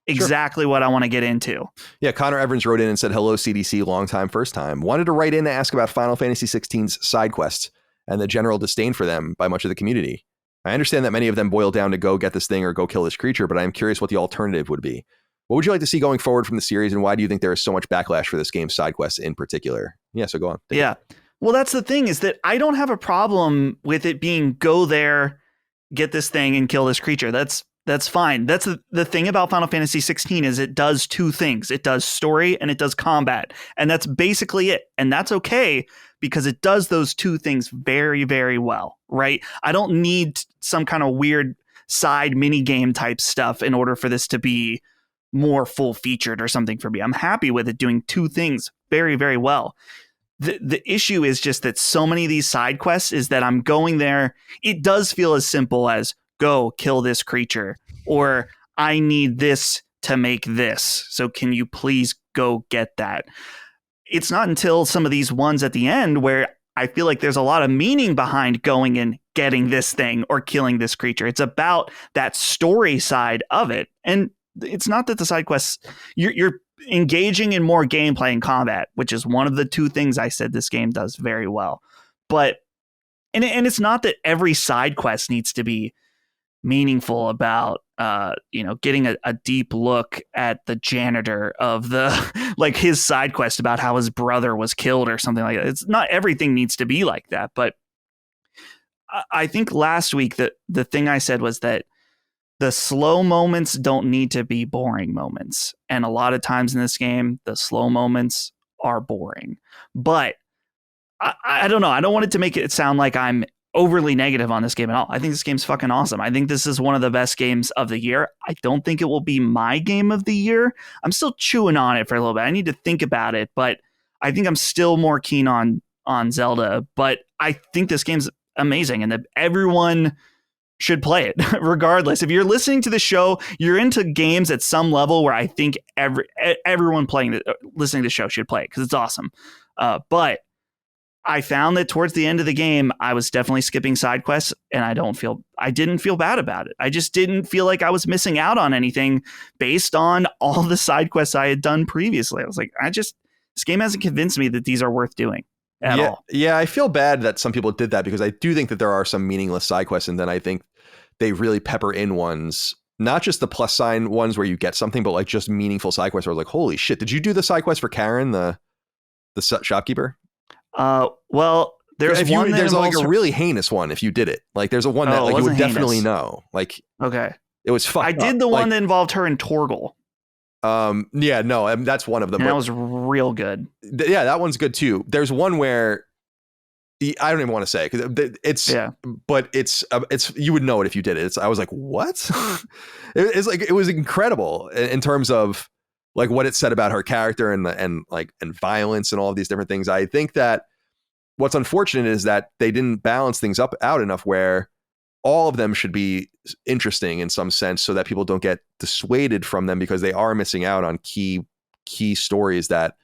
exactly what I want to get into. Yeah, Connor Evans wrote in and said, hello, CDC, long time, first time. Wanted to write in to ask about Final Fantasy 16's side quests and the general disdain for them by much of the community. I understand that many of them boil down to go get this thing or go kill this creature, but I'm curious what the alternative would be. What would you like to see going forward from the series, and why do you think there is so much backlash for this game's side quests in particular? Yeah, so go on. Yeah. Well, that's the thing, is that I don't have a problem with it being go there, get this thing, and kill this creature. That's fine. That's the thing about Final Fantasy 16 is it does two things. It does story and it does combat. And that's basically it. And that's okay because it does those two things very, very well, right? I don't need some kind of weird side mini game type stuff in order for this to be more full featured or something for me. I'm happy with it doing two things very, very well. The issue is just that so many of these side quests is that I'm going there. It does feel as simple as go kill this creature, or I need this to make this. So can you please go get that? It's not until some of these ones at the end where I feel like there's a lot of meaning behind going and getting this thing or killing this creature. It's about that story side of it. And it's not that the side quests, you're engaging in more gameplay and combat, which is one of the two things I said this game does very well. But and it's not that every side quest needs to be meaningful about getting a deep look at the janitor of the like his side quest about how his brother was killed or something like that. It's not everything needs to be like that. But I think last week the thing I said was that the slow moments don't need to be boring moments. And a lot of times in this game, the slow moments are boring. But I don't know. I don't want it to make it sound like I'm overly negative on this game at all. I think this game's fucking awesome. I think this is one of the best games of the year. I don't think it will be my game of the year. I'm still chewing on it for a little bit. I need to think about it, but I think I'm still more keen on Zelda. But I think this game's amazing and that everyone should play it regardless. If you're listening to the show, you're into games at some level where I think everyone listening to the show should play it because it's awesome. But I found that towards the end of the game, I was definitely skipping side quests and I didn't feel bad about it. I just didn't feel like I was missing out on anything based on all the side quests I had done previously. I was like, this game hasn't convinced me that these are worth doing at all. Yeah, I feel bad that some people did that because I do think that there are some meaningless side quests, and then I think they really pepper in ones, not just the plus sign ones where you get something, but like just meaningful side quests where I was like, holy shit, did you do the side quest for Karen, the shopkeeper? Well, there's like a really heinous one if you did it. Like there's a one that like you would definitely know. Like okay, it was fucked. I did the one that involved her and Torgal. That's one of them. And that was real good. Yeah, that one's good too. There's one where I don't even want to say because but it's you would know it if you did it. I was like, what? It's like it was incredible in terms of like what it said about her character and violence and all of these different things. I think that what's unfortunate is that they didn't balance things out enough where all of them should be interesting in some sense so that people don't get dissuaded from them because they are missing out on key stories that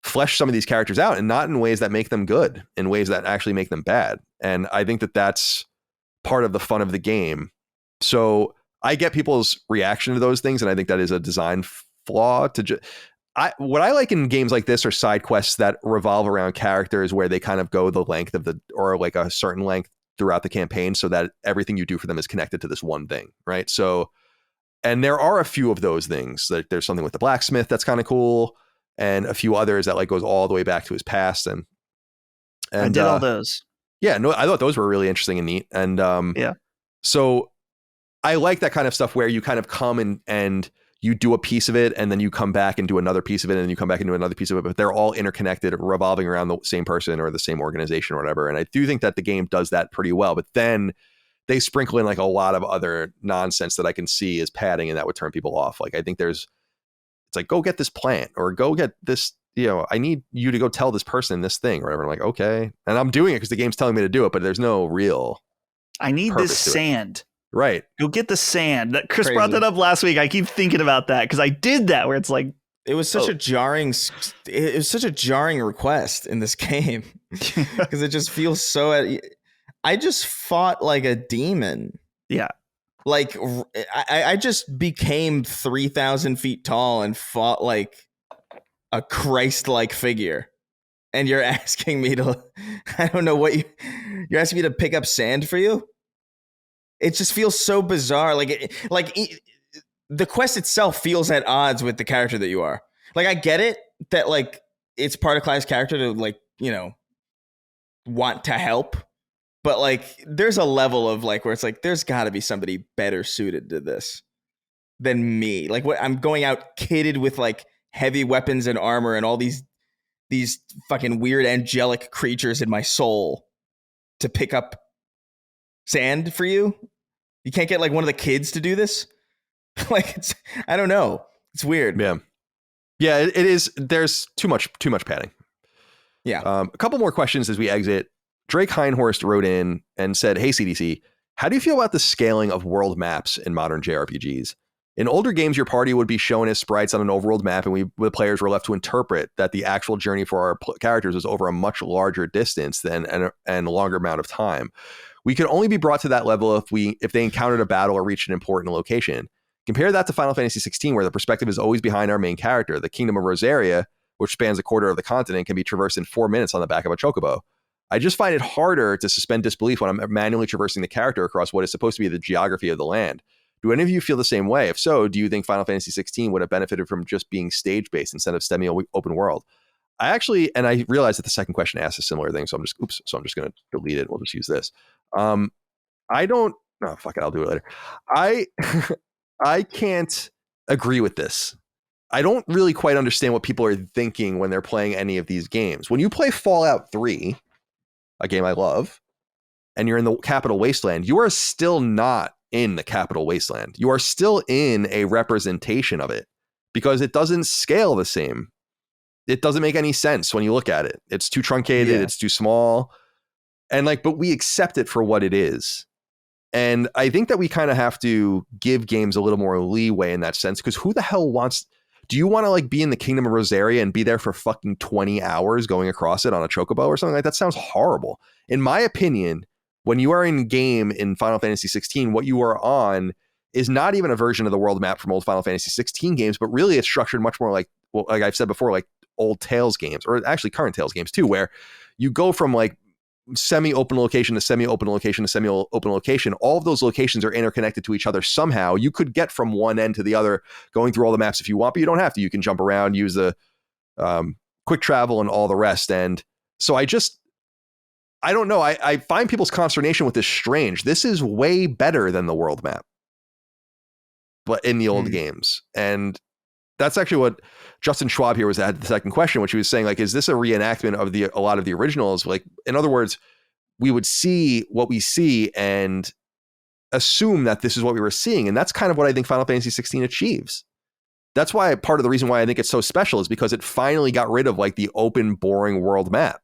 flesh some of these characters out and not in ways that make them good, in ways that actually make them bad. And I think that that's part of the fun of the game. So I get people's reaction to those things. And I think that is a design flaw what I like in games like this are side quests that revolve around characters where they kind of go the length of or like a certain length throughout the campaign so that everything you do for them is connected to this one thing. Right. So, and there are a few of those things. Like there's something with the blacksmith that's kind of cool, and a few others that like goes all the way back to his past. And I did all those. Yeah, no, I thought those were really interesting and neat. And so I like that kind of stuff where you kind of come and you do a piece of it and then you come back and do another piece of it and then you come back and do another piece of it, but they're all interconnected, revolving around the same person or the same organization or whatever. And I do think that the game does that pretty well, but then they sprinkle in like a lot of other nonsense that I can see as padding and that would turn people off. Like I think it's like, go get this plant or go get this, I need you to go tell this person this thing or whatever. I'm like, okay. And I'm doing it because the game's telling me to do it, but there's no real I need this sand. Right. Go get the sand. Chris brought that up last week. I keep thinking about that because I did that where it's like it was such a jarring request in this game because it just feels so I just fought like a demon. Yeah. Like I just became 3,000 feet tall and fought like a Christ-like figure. And you're asking me to I don't know what you're asking me to pick up sand for you? It just feels so bizarre. The quest itself feels at odds with the character that you are. Like, I get it that like it's part of Clive's character to like, want to help. But like, there's a level of like where it's like, there's got to be somebody better suited to this than me. Like, what I'm going out kitted with like heavy weapons and armor and all these fucking weird angelic creatures in my soul to pick up sand for you. You can't get like one of the kids to do this. Like I don't know. It's weird. Yeah. It is. There's too much padding. Yeah. A couple more questions as we exit. Drake Heinhorst wrote in and said, "Hey CDC, how do you feel about the scaling of world maps in modern JRPGs? In older games, your party would be shown as sprites on an overworld map, and the players were left to interpret that the actual journey for our characters was over a much larger distance and a longer amount of time. We could only be brought to that level if they encountered a battle or reached an important location. Compare that to Final Fantasy 16, where the perspective is always behind our main character. The Kingdom of Rosaria, which spans a quarter of the continent, can be traversed in 4 minutes on the back of a chocobo. I just find it harder to suspend disbelief when I'm manually traversing the character across what is supposed to be the geography of the land. Do any of you feel the same way? If so, do you think Final Fantasy 16 would have benefited from just being stage-based instead of semi-open world? I realized that the second question asked a similar thing, so I'm just going to delete it. We'll just use this. Fuck it, I'll do it later. I can't agree with this. I don't really quite understand what people are thinking when they're playing any of these games. When you play Fallout 3, a game I love, and you're in the Capital Wasteland, you are still not in the Capital Wasteland. You are still in a representation of it because it doesn't scale the same. It doesn't make any sense when you look at it. It's too truncated. It's too small. And but we accept it for what it is. And I think that we kind of have to give games a little more leeway in that sense, because who the hell do you want to be in the Kingdom of Rosaria and be there for fucking 20 hours going across it on a chocobo or something like that? Sounds horrible. In my opinion, when you are in game in Final Fantasy 16, what you are on is not even a version of the world map from old Final Fantasy 16 games, but really it's structured much more like I've said before, like old Tales games, or actually current Tales games too, where you go from semi-open location to semi-open location to semi-open location. All of those locations are interconnected to each other somehow. You could get from one end to the other going through all the maps if you want, but you don't have to. You can jump around, use the quick travel and all the rest. And so I don't know. I find people's consternation with this strange. This is way better than the world map, but in the old games. And that's actually what Justin Schwab here had the second question, which he was saying, is this a reenactment of a lot of the originals? In other words, we would see what we see and assume that this is what we were seeing. And that's kind of what I think Final Fantasy 16 achieves. That's why part of the reason why I think it's so special is because it finally got rid of the open, boring world map.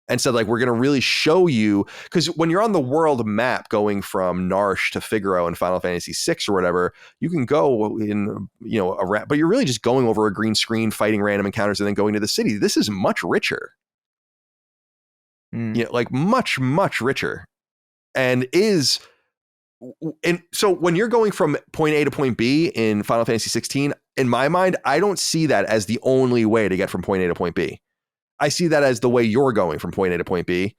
And said, we're going to really show you, because when you're on the world map going from Narsh to Figaro in Final Fantasy VI or whatever, you can go in, but you're really just going over a green screen, fighting random encounters, and then going to the city. This is much richer. Much, much richer. And so when you're going from point A to point B in Final Fantasy 16, in my mind, I don't see that as the only way to get from point A to point B. I see that as the way you're going from point A to point B,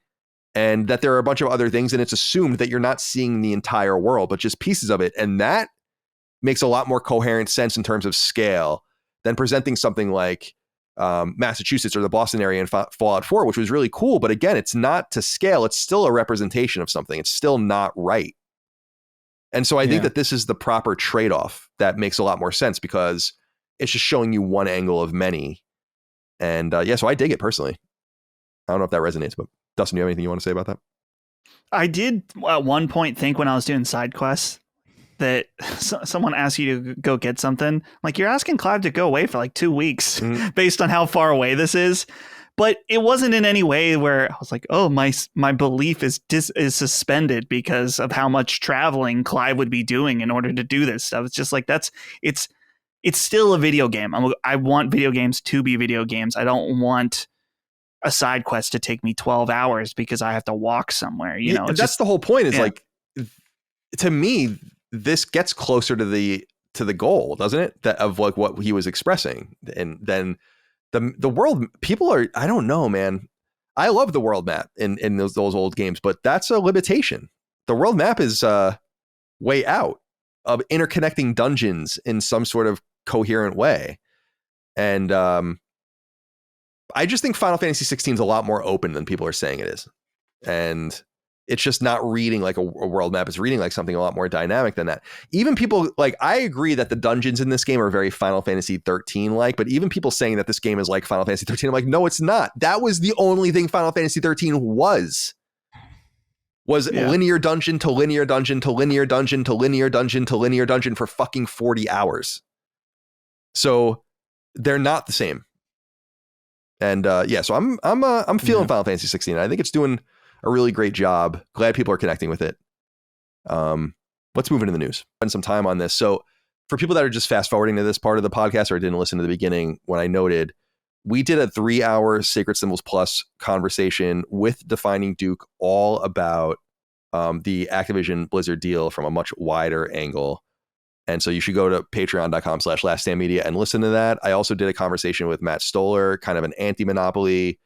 and that there are a bunch of other things, and it's assumed that you're not seeing the entire world, but just pieces of it. And that makes a lot more coherent sense in terms of scale than presenting something like Massachusetts or the Boston area in Fallout 4, which was really cool. But again, it's not to scale. It's still a representation of something. It's still not right. And so I think that this is the proper trade-off that makes a lot more sense, because it's just showing you one angle of many. And so I dig it personally. I don't know if that resonates, but Dustin, do you have anything you want to say about that? I did at one point think when I was doing side quests that someone asked you to go get something. You're asking Clive to go away for 2 weeks based on how far away this is. But it wasn't in any way where I was like, oh, my belief is suspended because of how much traveling Clive would be doing in order to do this stuff. It's just it's still a video game. I want video games to be video games. I don't want a side quest to take me 12 hours because I have to walk somewhere. That's the whole point. Is to me, this gets closer to the goal, doesn't it? That of what he was expressing. And then the world, people are, I don't know, man. I love the world map in those old games, but that's a limitation. The world map is way out of interconnecting dungeons in some sort of coherent way. And I just think Final Fantasy 16 is a lot more open than people are saying it is. And it's just not reading like a world map. It's reading like something a lot more dynamic than that. Even people I agree that the dungeons in this game are very Final Fantasy 13 like, but even people saying that this game is like Final Fantasy 13, I'm like, no, it's not. That was the only thing Final Fantasy 13 was linear dungeon to linear dungeon to linear dungeon to linear dungeon to linear dungeon for fucking 40 hours. So they're not the same. And so I'm feeling Final Fantasy 16. I think it's doing a really great job. Glad people are connecting with it. Let's move into the news. Spend some time on this. So for people that are just fast forwarding to this part of the podcast or didn't listen to the beginning, when I noted, we did a 3-hour Sacred Symbols Plus conversation with Defining Duke all about the Activision Blizzard deal from a much wider angle. And so you should go to patreon.com/laststandmedia and listen to that. I also did a conversation with Matt Stoller, kind of an anti-monopoly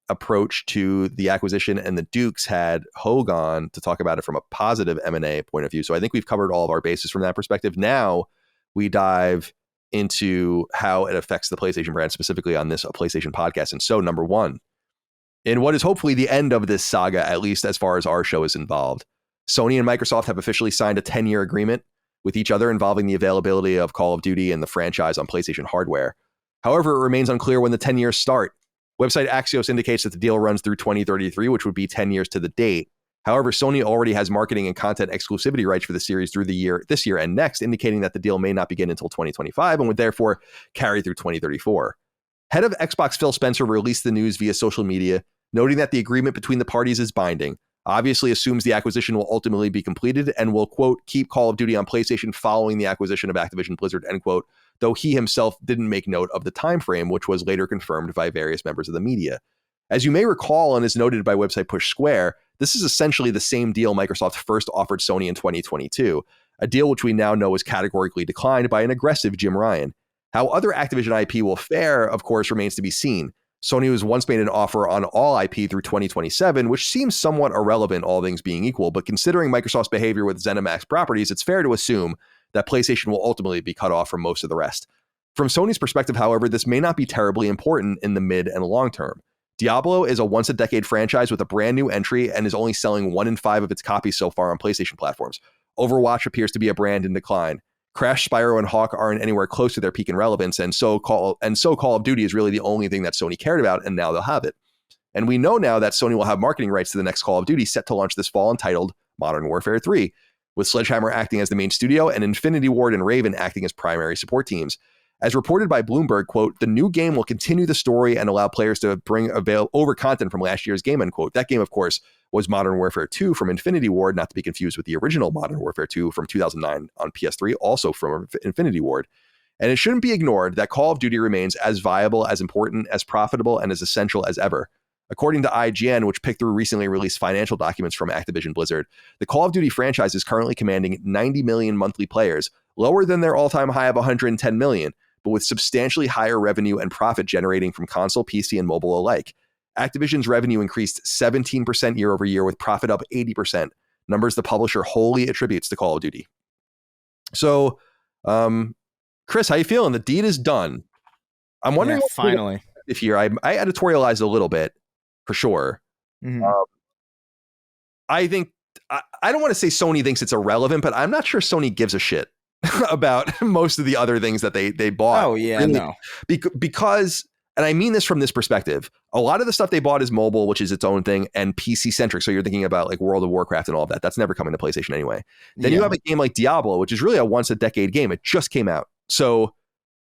approach to the acquisition, and the Dukes had Hogan to talk about it from a positive M&A point of view. So I think we've covered all of our bases from that perspective. Now we dive into how it affects the PlayStation brand, specifically on this PlayStation podcast. And so, number one, in what is hopefully the end of this saga, at least as far as our show is involved, Sony and Microsoft have officially signed a 10-year agreement with each other involving the availability of Call of Duty and the franchise on PlayStation hardware. However, it remains unclear when the 10 years start. Website Axios indicates that the deal runs through 2033, which would be 10 years to the date. However, Sony already has marketing and content exclusivity rights for the series through this year and next, indicating that the deal may not begin until 2025 and would therefore carry through 2034. Head of Xbox Phil Spencer released the news via social media, noting that the agreement between the parties is binding, obviously assumes the acquisition will ultimately be completed, and will, quote, keep Call of Duty on PlayStation following the acquisition of Activision Blizzard, end quote, though he himself didn't make note of the time frame, which was later confirmed by various members of the media. As you may recall, and is noted by website Push Square, this is essentially the same deal Microsoft first offered Sony in 2022, a deal which we now know is categorically declined by an aggressive Jim Ryan. How other Activision IP will fare, of course, remains to be seen. Sony was once made an offer on all IP through 2027, which seems somewhat irrelevant, all things being equal, but considering Microsoft's behavior with ZeniMax properties, it's fair to assume that PlayStation will ultimately be cut off from most of the rest. From Sony's perspective, however, this may not be terribly important in the mid and long term. Diablo is a once-a-decade franchise with a brand new entry and is only selling 1 in 5 of its copies so far on PlayStation platforms. Overwatch appears to be a brand in decline. Crash, Spyro, and Hawk aren't anywhere close to their peak in relevance, and so Call of Duty is really the only thing that Sony cared about, and now they'll have it. And we know now that Sony will have marketing rights to the next Call of Duty set to launch this fall, entitled Modern Warfare 3, with Sledgehammer acting as the main studio and Infinity Ward and Raven acting as primary support teams. As reported by Bloomberg, quote, the new game will continue the story and allow players to bring over content from last year's game, end quote. That game, of course, was Modern Warfare 2 from Infinity Ward, not to be confused with the original Modern Warfare 2 from 2009 on PS3, also from Infinity Ward. And it shouldn't be ignored that Call of Duty remains as viable, as important, as profitable, and as essential as ever. According to IGN, which picked through recently released financial documents from Activision Blizzard, the Call of Duty franchise is currently commanding 90 million monthly players, lower than their all-time high of 110 million, but with substantially higher revenue and profit generating from console, PC, and mobile alike. Activision's revenue increased 17% year over year, with profit up 80%, numbers the publisher wholly attributes to Call of Duty. So, Chris, how you feeling? The deed is done. I'm wondering finally. If here, I editorialized a little bit, for sure. Mm-hmm. I think, I don't want to say Sony thinks it's irrelevant, but I'm not sure Sony gives a shit about most of the other things that they bought. Oh, yeah, really. No. Because, and I mean this from this perspective, a lot of the stuff they bought is mobile, which is its own thing, and PC-centric. So you're thinking about like World of Warcraft and all of that. That's never coming to PlayStation anyway. Then you have a game like Diablo, which is really a once-a-decade game. It just came out. So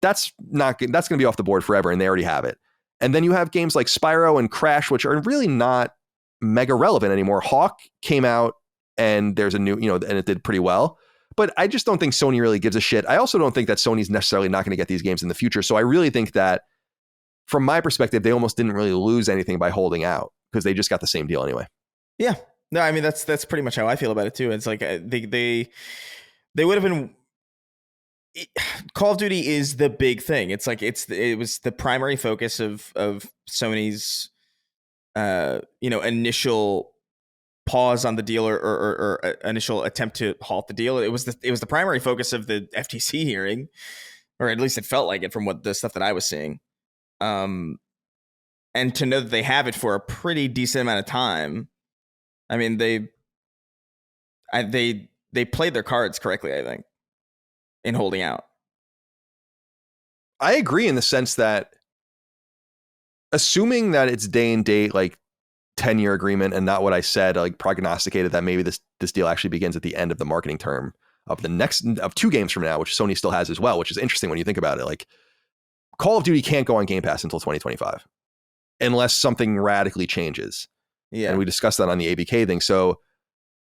that's going to be off the board forever, and they already have it. And then you have games like Spyro and Crash, which are really not mega relevant anymore. Hawk came out, and there's a new, and it did pretty well. But I just don't think Sony really gives a shit. I also don't think that Sony's necessarily not going to get these games in the future. So I really think that, from my perspective, they almost didn't really lose anything by holding out, because they just got the same deal anyway. Yeah. No, I mean, that's pretty much how I feel about it too. It's like they would have been. Call of Duty is the big thing. It's like it was the primary focus of Sony's initial pause on the deal or initial attempt to halt the deal. It was the primary focus of the FTC hearing, or at least it felt like it from what the stuff that I was seeing. And to know that they have it for a pretty decent amount of time, I mean, they played their cards correctly, I think, in holding out. I agree in the sense that, assuming that it's day and date, like 10-year agreement, and not what I said, like prognosticated that maybe this deal actually begins at the end of the marketing term of the next of 2 games from now, which Sony still has as well, which is interesting when you think about it. Like, Call of Duty can't go on Game Pass until 2025 unless something radically changes. Yeah. And we discussed that on the ABK thing. So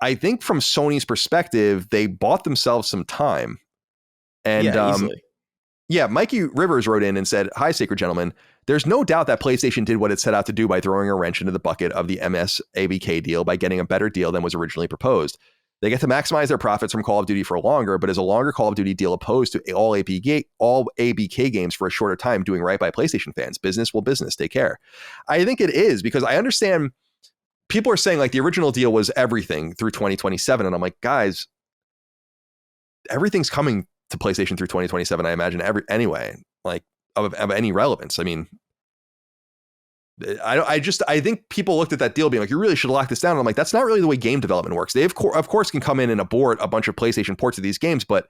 I think from Sony's perspective, they bought themselves some time. And easily. Yeah, Mikey Rivers wrote in and said, "Hi, Sacred Gentlemen. There's no doubt that PlayStation did what it set out to do by throwing a wrench into the bucket of the MS ABK deal by getting a better deal than was originally proposed. They get to maximize their profits from Call of Duty for longer, but is a longer Call of Duty deal opposed to all ABK games for a shorter time doing right by PlayStation fans? Business will business. Take care." I think it is, because I understand people are saying like the original deal was everything through 2027. And I'm like, guys, everything's coming to PlayStation through 2027, I imagine, anyway, like of any relevance. I mean, I think people looked at that deal being like, you really should lock this down. And I'm like, that's not really the way game development works. They of course can come in and abort a bunch of PlayStation ports of these games, but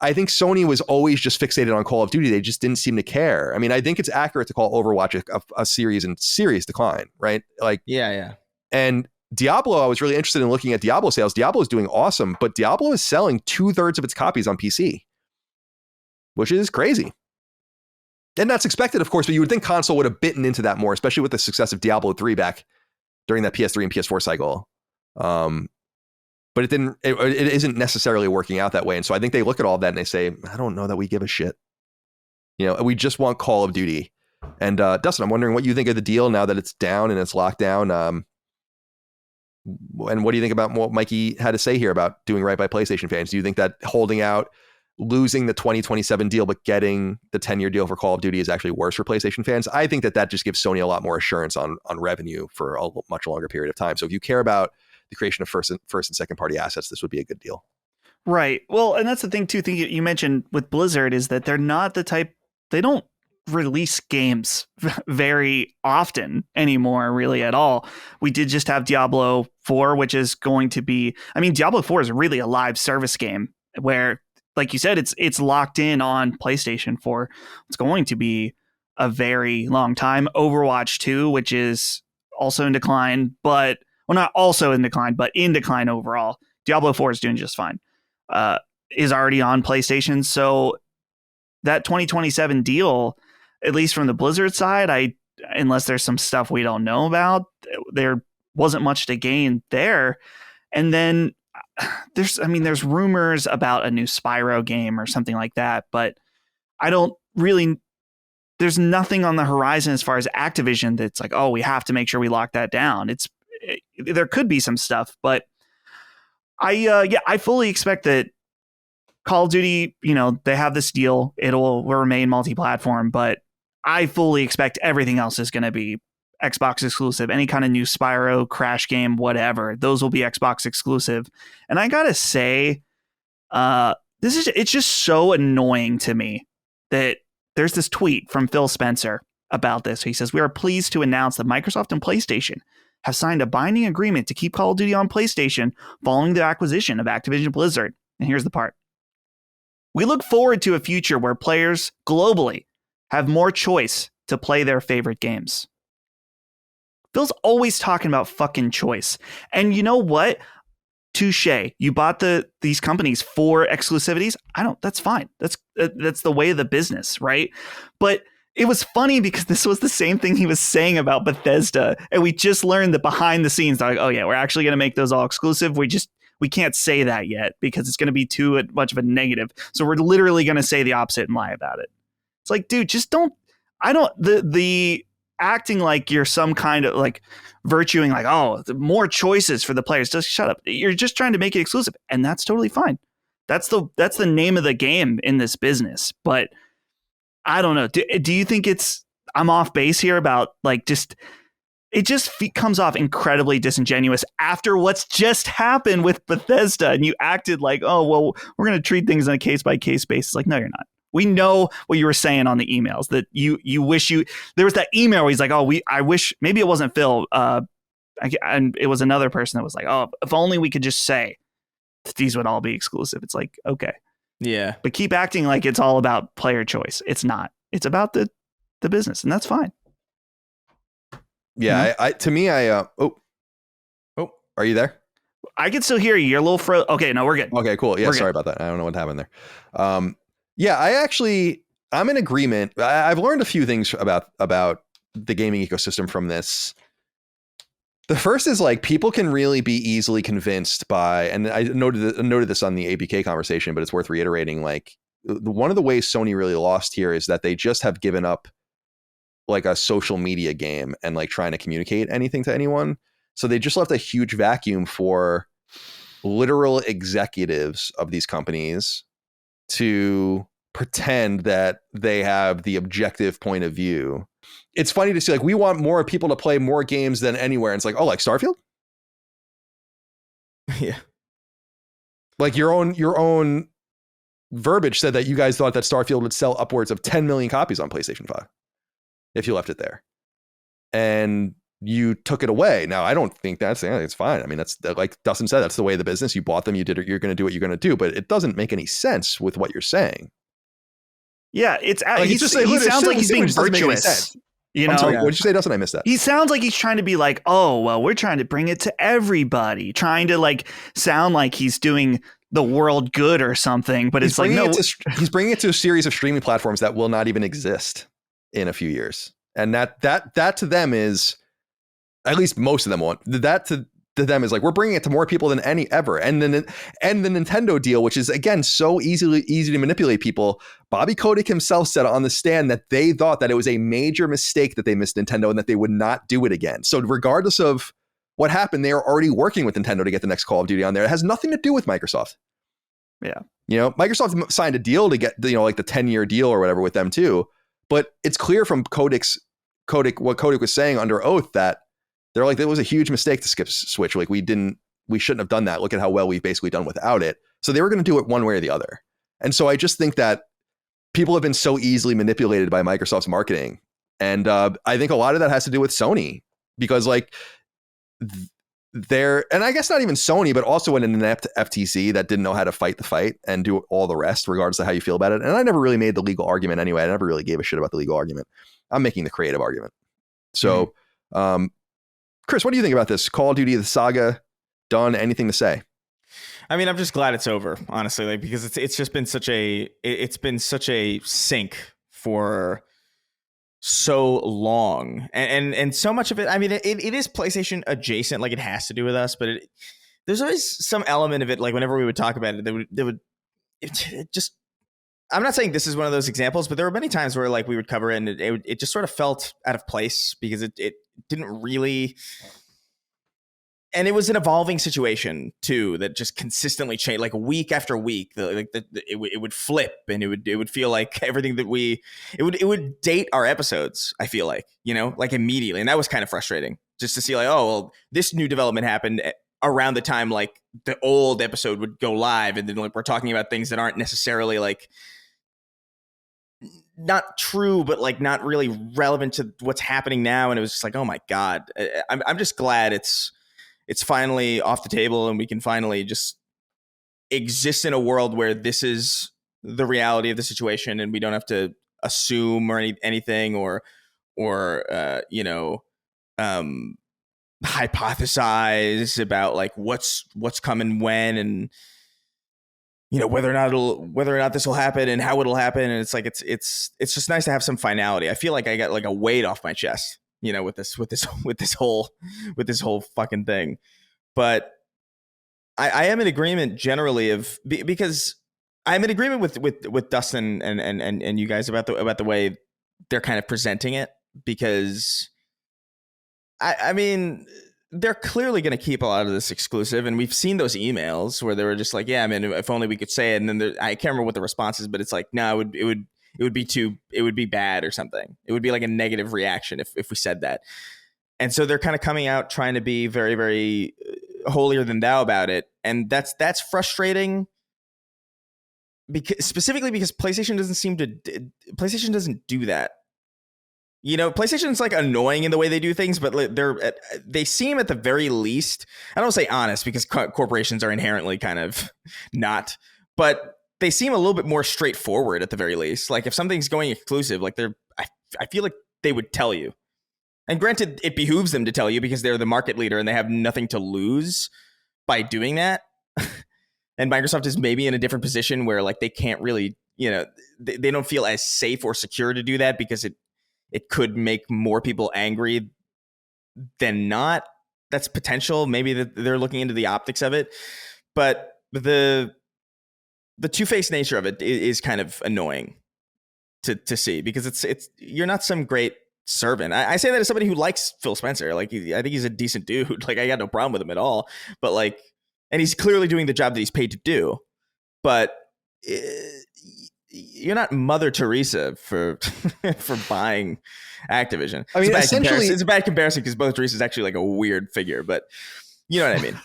I think Sony was always just fixated on Call of Duty. They just didn't seem to care. I mean, I think it's accurate to call Overwatch a series in serious decline, right? Like, yeah. And Diablo, I was really interested in looking at Diablo sales. Diablo is doing awesome, but Diablo is selling 2/3 of its copies on PC, which is crazy. And that's expected, of course, but you would think console would have bitten into that more, especially with the success of Diablo 3 back during that PS3 and PS4 cycle. But it didn't. It isn't necessarily working out that way. And so I think they look at all that and they say, I don't know that we give a shit. You know, we just want Call of Duty. And Dustin, I'm wondering what you think of the deal now that it's down and it's locked down. And what do you think about what Mikey had to say here about doing right by PlayStation fans? Do you think that holding out, losing the 2027 deal, but getting the 10-year deal for Call of Duty is actually worse for PlayStation fans? I think that just gives Sony a lot more assurance on revenue for a much longer period of time. So if you care about the creation of first and second party assets, this would be a good deal. Right. Well, and that's the thing too. You mentioned with Blizzard is that they're not the type, they don't release games very often anymore, really at all. We did just have Diablo 4, which is going to be, I mean, Diablo 4 is really a live service game where, like you said, it's locked in on PlayStation 4. It's going to be a very long time. Overwatch 2, which is also in decline, but well, not also in decline, but in decline overall. Diablo 4 is doing just fine. Is already on PlayStation. So that 2027 deal, at least from the Blizzard side, unless there's some stuff we don't know about, there wasn't much to gain there. And then there's rumors about a new Spyro game or something like that, but there's nothing on the horizon as far as Activision that's like, oh, we have to make sure we lock that down. There could be some stuff, but I fully expect that Call of Duty, they have this deal. It will remain multi-platform, but I fully expect everything else is going to be Xbox exclusive. Any kind of new Spyro, Crash game, whatever, those will be Xbox exclusive. And I gotta say, it's just so annoying to me that there's this tweet from Phil Spencer about this. He says, "We are pleased to announce that Microsoft and PlayStation have signed a binding agreement to keep Call of Duty on PlayStation following the acquisition of Activision Blizzard." And here's the part. "We look forward to a future where players globally have more choice to play their favorite games." Phil's always talking about fucking choice. And you know what? Touche. You bought these companies for exclusivities. That's fine. That's the way of the business, right? But it was funny because this was the same thing he was saying about Bethesda. And we just learned that behind the scenes, they're like, oh yeah, we're actually going to make those all exclusive. We can't say that yet because it's going to be too much of a negative. So we're literally going to say the opposite and lie about it. It's like, dude, just don't, the acting like you're some kind of like virtuing, like, oh, more choices for the players. Just shut up. You're just trying to make it exclusive. And that's totally fine. That's the name of the game in this business. But I don't know. Do you think I'm off base here about like it just comes off incredibly disingenuous after what's just happened with Bethesda, and you acted like, oh, well, we're going to treat things on a case-by-case basis. Like, no, you're not. We know what you were saying on the emails, that you wish there was that email where he's like, oh, I wish, maybe it wasn't Phil, and it was another person that was like, oh, if only we could just say that these would all be exclusive. It's like, okay. Yeah. But keep acting like it's all about player choice. It's not. It's about the business, and that's fine. Yeah, mm-hmm. Are you there? I can still hear you. You're a little okay, no, we're good. Okay, cool. Yeah, sorry about that. I don't know what happened there. Yeah, I'm in agreement. I've learned a few things about the gaming ecosystem from this. The first is like people can really be easily convinced by, and I noted this on the ABK conversation, but it's worth reiterating. Like one of the ways Sony really lost here is that they just have given up like a social media game and like trying to communicate anything to anyone. So they just left a huge vacuum for literal executives of these companies to pretend that they have the objective point of view. It's funny to see, like, we want more people to play more games than anywhere. And it's like, oh, like Starfield? Yeah. Like your own verbiage said that you guys thought that Starfield would sell upwards of 10 million copies on PlayStation 5 if you left it there. And you took it away. Now, I don't think it's fine. I mean, that's like Dustin said, that's the way of the business. You bought them, you did it, you're going to do what you're going to do, but it doesn't make any sense with what you're saying. Yeah, it's like he sounds like he's being virtuous. You know, I'm sorry, what did you say, Dustin? I missed that. He sounds like he's trying to be like, oh, well, we're trying to bring it to everybody, trying to like sound like he's doing the world good or something. But it's like, no, he's bringing it to a series of streaming platforms that will not even exist in a few years. And that to them is, at least most of them want that to them is like, we're bringing it to more people than any ever. And then the Nintendo deal, which is again so easy to manipulate people. Bobby Kotick himself said on the stand that they thought that it was a major mistake that they missed Nintendo and that they would not do it again. So regardless of what happened, they are already working with Nintendo to get the next Call of Duty on there. It has nothing to do with Microsoft. Yeah, you know, Microsoft signed a deal to get like the 10-year deal or whatever with them too. But it's clear from what Kotick was saying under oath that they're like, it was a huge mistake to skip Switch. Like we shouldn't have done that. Look at how well we've basically done without it. So they were going to do it one way or the other. And so I just think that people have been so easily manipulated by Microsoft's marketing. And I think a lot of that has to do with Sony, because like and I guess not even Sony, but also an inept FTC that didn't know how to fight the fight and do all the rest, regardless of how you feel about it. And I never really made the legal argument anyway. I never really gave a shit about the legal argument. I'm making the creative argument. So, Chris, what do you think about this? Call of Duty, the Saga, done? Anything to say? I mean, I'm just glad it's over, honestly, like, because it's just been such a sink for so long, and so much of it. I mean, it is PlayStation adjacent, like it has to do with us, but there's always some element of it. Like whenever we would talk about it, it just. I'm not saying this is one of those examples, but there were many times where like we would cover it and it just sort of felt out of place because it didn't really. And it was an evolving situation too that just consistently changed, like week after week. It would flip, and it would feel like everything that it would date our episodes. I feel like, you know, like immediately, and that was kind of frustrating just to see like, oh well, this new development happened around the time like the old episode would go live, and then like we're talking about things that aren't necessarily like. Not true, but like not really relevant to what's happening now. And it was just like, oh my God, I'm just glad it's finally off the table and we can finally just exist in a world where this is the reality of the situation and we don't have to assume or anything or hypothesize about like what's coming when, and you know, whether or not this will happen and how it'll happen. And it's like, it's just nice to have some finality. I feel like I got like a weight off my chest, you know, with this whole fucking thing. But I am in agreement generally because I'm in agreement with Dustin and you guys about the way they're kind of presenting it, because I mean, they're clearly going to keep a lot of this exclusive, and we've seen those emails where they were just like, "Yeah, I mean, if only we could say it." And then I can't remember what the response is, but it's like, "No, it would be bad or something. It would be like a negative reaction if we said that." And so they're kind of coming out trying to be very, very holier than thou about it, and that's frustrating. Specifically because PlayStation doesn't do that. You know, PlayStation's like annoying in the way they do things, but they seem at the very least, I don't say honest because corporations are inherently kind of not, but they seem a little bit more straightforward at the very least. Like if something's going exclusive, like I feel like they would tell you. And granted, it behooves them to tell you because they're the market leader and they have nothing to lose by doing that. And Microsoft is maybe in a different position where like they can't really, you know, they don't feel as safe or secure to do that because it could make more people angry than not. That's potential. Maybe that they're looking into the optics of it. But the two-faced nature of it is kind of annoying to see, because it's you're not some great servant. I say that as somebody who likes Phil Spencer. Like, I think he's a decent dude. Like, I got no problem with him at all. But like, and he's clearly doing the job that he's paid to do. But you're not Mother Teresa for buying Activision. I mean, essentially, it's a bad comparison because Mother Teresa is actually like a weird figure, but you know what I mean.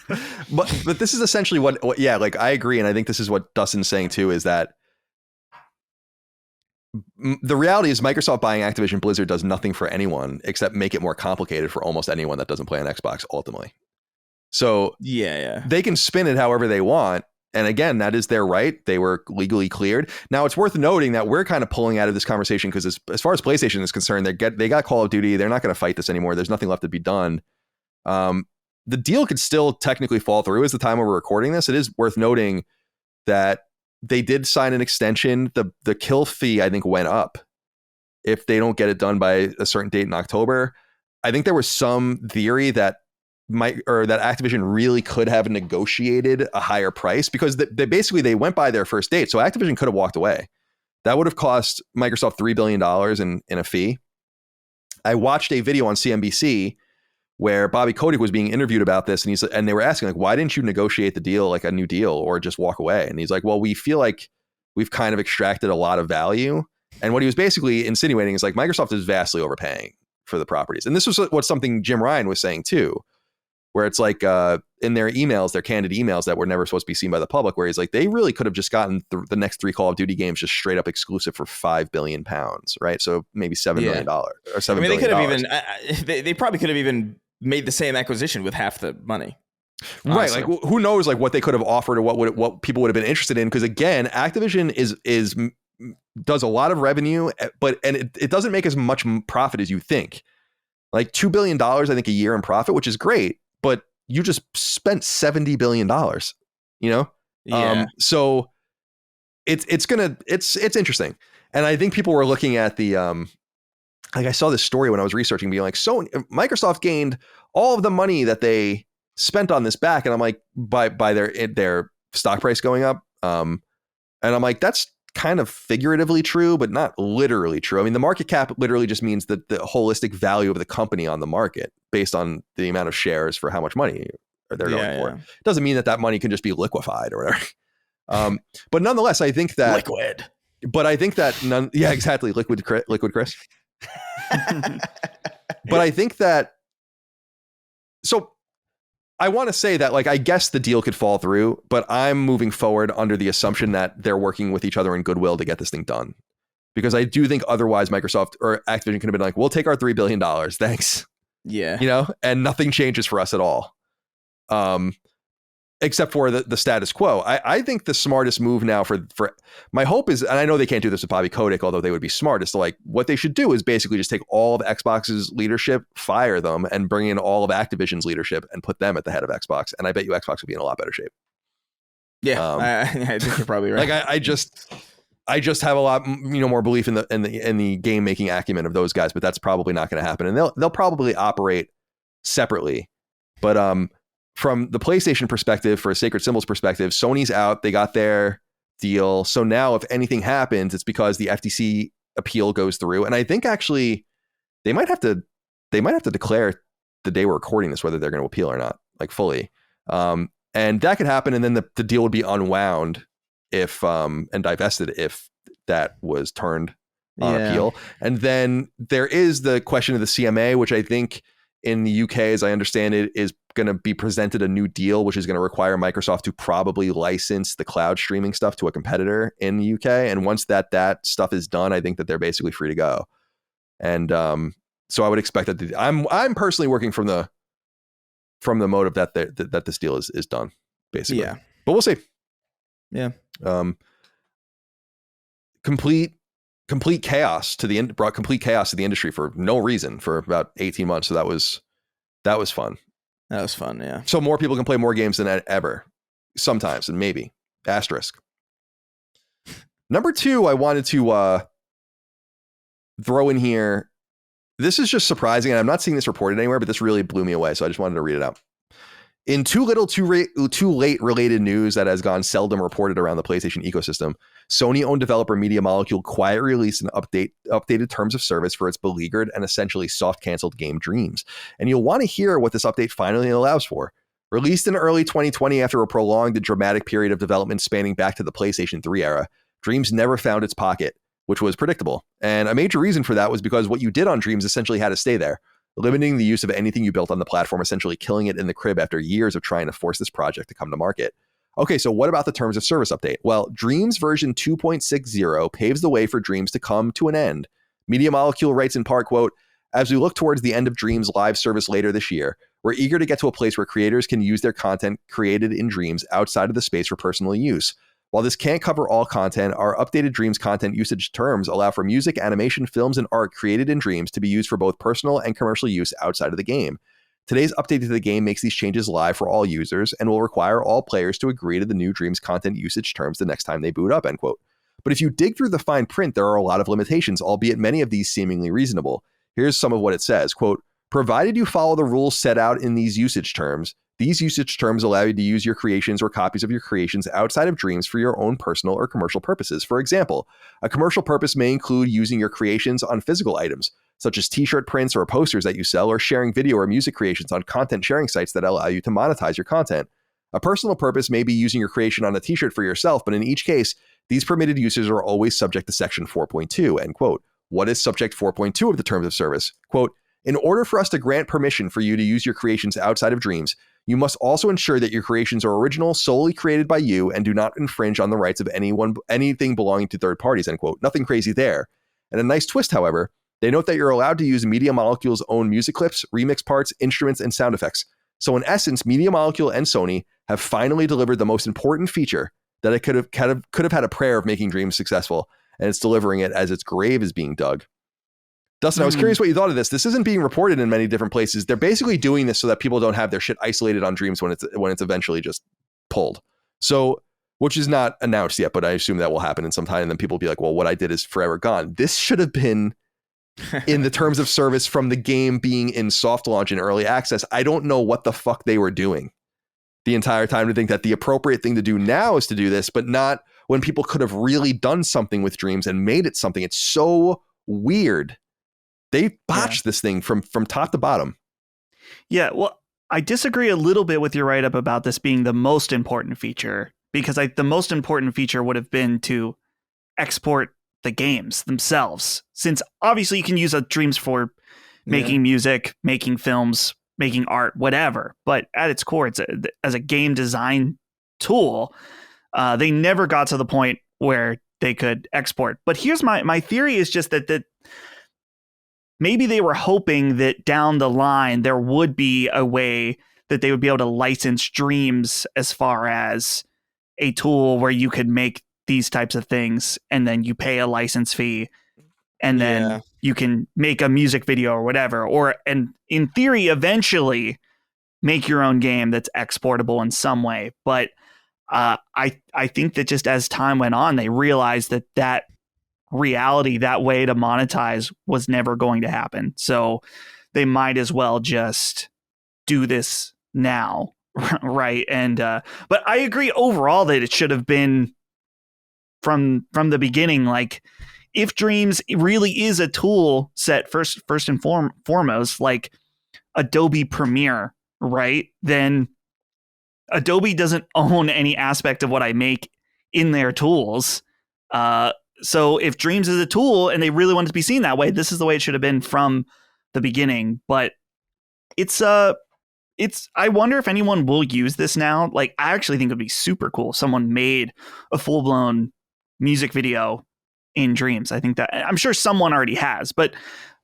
but this is essentially what like, I agree, and I think this is what Dustin's saying too, is that the reality is Microsoft buying Activision Blizzard does nothing for anyone except make it more complicated for almost anyone that doesn't play on Xbox ultimately. So yeah, they can spin it however they want. And again, that is their right. They were legally cleared. Now, it's worth noting that we're kind of pulling out of this conversation because as far as PlayStation is concerned, they got Call of Duty. They're not going to fight this anymore. There's nothing left to be done. The deal could still technically fall through as the time we're recording this. It is worth noting that they did sign an extension. The kill fee, I think, went up if they don't get it done by a certain date in October. I think there was some theory that that Activision really could have negotiated a higher price, because they went by their first date. So Activision could have walked away. That would have cost Microsoft $3 billion in a fee. I watched a video on CNBC where Bobby Kotick was being interviewed about this, and they were asking, like, why didn't you negotiate the deal, like a new deal, or just walk away? And he's like, well, we feel like we've kind of extracted a lot of value. And what he was basically insinuating is like, Microsoft is vastly overpaying for the properties. And this was what something Jim Ryan was saying too, where it's like in their emails, their candid emails that were never supposed to be seen by the public, where he's like, they really could have just gotten the next 3 Call of Duty games just straight up exclusive for £5 billion, right? So maybe $7 million or $7 billion. They could have even, they probably could have even made the same acquisition with half the money. Honestly. Right. Like, who knows, like, what they could have offered or what people would have been interested in. Because again, Activision does a lot of revenue, but it doesn't make as much profit as you think. Like $2 billion, I think, a year in profit, which is great. But you just spent $70 billion, you know? Yeah. So it's interesting. And I think people were looking at the, like, I saw this story when I was researching, being like, so Microsoft gained all of the money that they spent on this back. And I'm like, by their stock price going up. And I'm like, that's kind of figuratively true, but not literally true. I mean, the market cap literally just means that the holistic value of the company on the market based on the amount of shares for how much money they're going for. It doesn't mean that money can just be liquefied or whatever. But nonetheless, I think that liquid. But I think that exactly, liquid Chris. But I think that, so I want to say that, like, I guess the deal could fall through, but I'm moving forward under the assumption that they're working with each other in goodwill to get this thing done. Because I do think otherwise Microsoft or Activision could have been like, we'll take our $3 billion. Thanks. Yeah. You know, and nothing changes for us at all. Except for the status quo. I think the smartest move now for my hope is, and I know they can't do this with Bobby Kotick, although they would be smart, is to, like, what they should do is basically just take all of Xbox's leadership, fire them, and bring in all of Activision's leadership and put them at the head of Xbox. And I bet you Xbox would be in a lot better shape. Yeah, I think you're probably right. Like, I just have a lot, more belief in the game making acumen of those guys, but that's probably not going to happen. And they'll probably operate separately. But from the PlayStation perspective, for a Sacred Symbols perspective, Sony's out. They got their deal. So now if anything happens, it's because the FTC appeal goes through. And I think actually they might have to declare the day we're recording this whether they're going to appeal or not, like, fully. And that could happen. And then the deal would be unwound if and divested if that was turned on appeal. And then there is the question of the CMA, which I think in the UK, as I understand it, is going to be presented a new deal, which is going to require Microsoft to probably license the cloud streaming stuff to a competitor in the UK. And once that stuff is done, I think that they're basically free to go. And so I would expect that I'm personally working from the motive that this deal is done, basically. Yeah. But we'll see. Yeah. Complete chaos brought complete chaos to the industry for no reason for about 18 months. So that was fun. That was fun. Yeah. So more people can play more games than ever sometimes. And maybe asterisk. Number 2, I wanted to throw in here. This is just surprising. And I'm not seeing this reported anywhere, but this really blew me away. So I just wanted to read it out. In too little, too late related news that has gone seldom reported around the PlayStation ecosystem, Sony-owned developer Media Molecule quietly released an updated terms of service for its beleaguered and essentially soft-canceled game Dreams. And you'll want to hear what this update finally allows for. Released in early 2020 after a prolonged and dramatic period of development spanning back to the PlayStation 3 era, Dreams never found its pocket, which was predictable. And a major reason for that was because what you did on Dreams essentially had to stay there, limiting the use of anything you built on the platform, essentially killing it in the crib after years of trying to force this project to come to market. Okay, so what about the terms of service update? Well, Dreams version 2.60 paves the way for Dreams to come to an end. Media Molecule writes in part, quote, "As we look towards the end of Dreams live service later this year, we're eager to get to a place where creators can use their content created in Dreams outside of the space for personal use. While this can't cover all content, our updated Dreams content usage terms allow for music, animation, films, and art created in Dreams to be used for both personal and commercial use outside of the game. Today's update to the game makes these changes live for all users and will require all players to agree to the new Dreams content usage terms the next time they boot up," end quote. But if you dig through the fine print, there are a lot of limitations, albeit many of these seemingly reasonable. Here's some of what it says, quote, "Provided you follow the rules set out in these usage terms, these usage terms allow you to use your creations or copies of your creations outside of Dreams for your own personal or commercial purposes. For example, a commercial purpose may include using your creations on physical items, such as t-shirt prints or posters that you sell, or sharing video or music creations on content sharing sites that allow you to monetize your content. A personal purpose may be using your creation on a t-shirt for yourself, but in each case, these permitted uses are always subject to Section 4.2, end quote. What is Subject 4.2 of the Terms of Service? Quote, "In order for us to grant permission for you to use your creations outside of Dreams, you must also ensure that your creations are original, solely created by you, and do not infringe on the rights of anything belonging to third parties," end quote. Nothing crazy there. And a nice twist, however, they note that you're allowed to use Media Molecule's own music clips, remix parts, instruments, and sound effects. So in essence, Media Molecule and Sony have finally delivered the most important feature that it could have had a prayer of making Dreams successful, and it's delivering it as its grave is being dug. Dustin, I was curious what you thought of this. This isn't being reported in many different places. They're basically doing this so that people don't have their shit isolated on Dreams when it's eventually just pulled. So, which is not announced yet, but I assume that will happen in some time. And then people will be like, well, what I did is forever gone. This should have been in the terms of service from the game being in soft launch and early access. I don't know what the fuck they were doing the entire time to think that the appropriate thing to do now is to do this, but not when people could have really done something with Dreams and made it something. It's so weird. They botched this thing from top to bottom. Yeah, well, I disagree a little bit with your write-up about this being the most important feature, because the most important feature would have been to export the games themselves, since obviously you can use a Dreams for making music, making films, making art, whatever. But at its core, as a game design tool, they never got to the point where they could export. But here's my theory is just that maybe they were hoping that down the line there would be a way that they would be able to license Dreams as far as a tool where you could make these types of things, and then you pay a license fee, and then you can make a music video or whatever, and in theory eventually make your own game that's exportable in some way. But I think that just as time went on, they realized that reality, that way to monetize, was never going to happen. So they might as well just do this now, right? And but I agree overall that it should have been from the beginning. Like, if Dreams really is a tool set first and foremost, like Adobe Premiere, right? Then Adobe doesn't own any aspect of what I make in their tools. So if Dreams is a tool and they really want it to be seen that way, this is the way it should have been from the beginning. But I wonder if anyone will use this now. Like, I actually think it would be super cool if someone made a full-blown music video in Dreams. I think that, I'm sure someone already has, but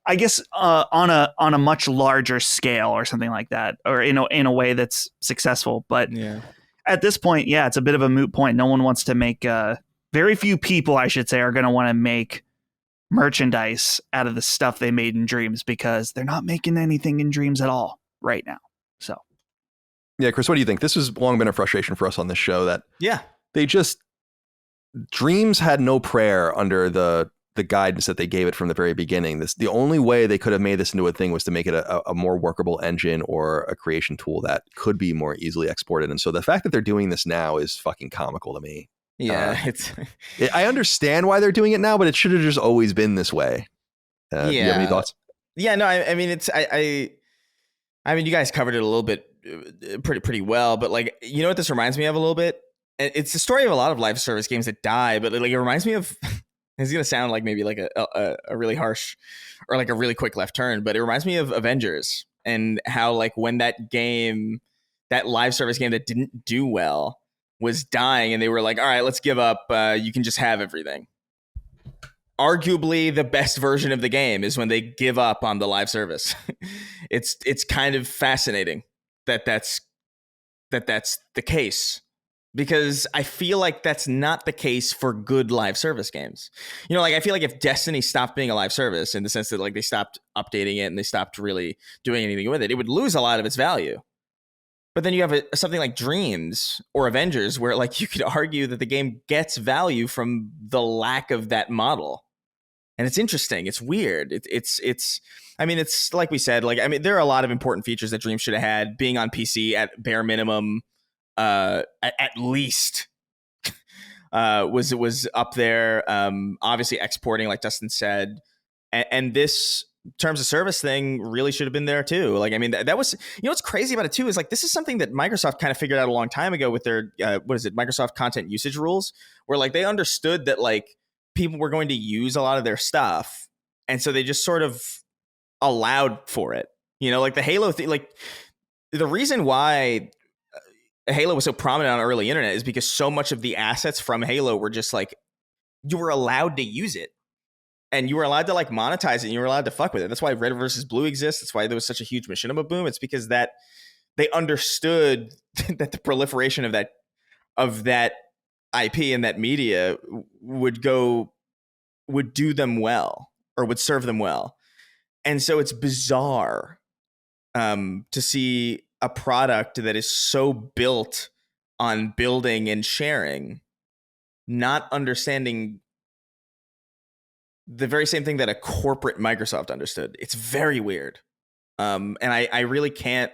I guess on a much larger scale or something like that, or in a way that's successful. But at this point, it's a bit of a moot point. No one wants to make very few people, I should say, are going to want to make merchandise out of the stuff they made in Dreams, because they're not making anything in Dreams at all right now. So, yeah, Chris, what do you think? This has long been a frustration for us on this show that Dreams had no prayer under the the guidance that they gave it from the very beginning. The only way they could have made this into a thing was to make it a more workable engine or a creation tool that could be more easily exported. And so the fact that they're doing this now is fucking comical to me. Yeah, I understand why they're doing it now, but it should have just always been this way. Do you have any thoughts? Yeah, no, I mean, I mean, you guys covered it a little bit, pretty well, but like, you know what this reminds me of a little bit? It's the story of a lot of live service games that die, but like, it reminds me of. It's gonna sound like maybe like a really harsh or like a really quick left turn, but it reminds me of Avengers and how like when that live service game that didn't do well was dying, and they were like, all right, let's give up. You can just have everything. Arguably the best version of the game is when they give up on the live service. It's kind of fascinating that's the case, because I feel like that's not the case for good live service games. You know, like I feel like if Destiny stopped being a live service in the sense that like they stopped updating it and they stopped really doing anything with it, it would lose a lot of its value. But then you have something like Dreams or Avengers where like you could argue that the game gets value from the lack of that model. And it's interesting. It's weird. It's I mean, it's like we said, like, I mean, there are a lot of important features that Dreams should have had. Being on PC at bare minimum, at least was up there. Obviously exporting, like Dustin said, and this terms of service thing really should have been there too. Like, I mean, that was, you know, what's crazy about it too is like, this is something that Microsoft kind of figured out a long time ago with their, Microsoft content usage rules, where like they understood that like people were going to use a lot of their stuff. And so they just sort of allowed for it, you know, like the Halo thing, like the reason why Halo was so prominent on early internet is because so much of the assets from Halo were just like, you were allowed to use it. And you were allowed to like monetize it and you were allowed to fuck with it. That's why Red versus Blue exists. That's why there was such a huge machinima boom. It's because that they understood that the proliferation of that IP and that media would do them well or would serve them well. And so it's bizarre to see a product that is so built on building and sharing, not understanding the very same thing that a corporate Microsoft understood. It's very weird. And I really can't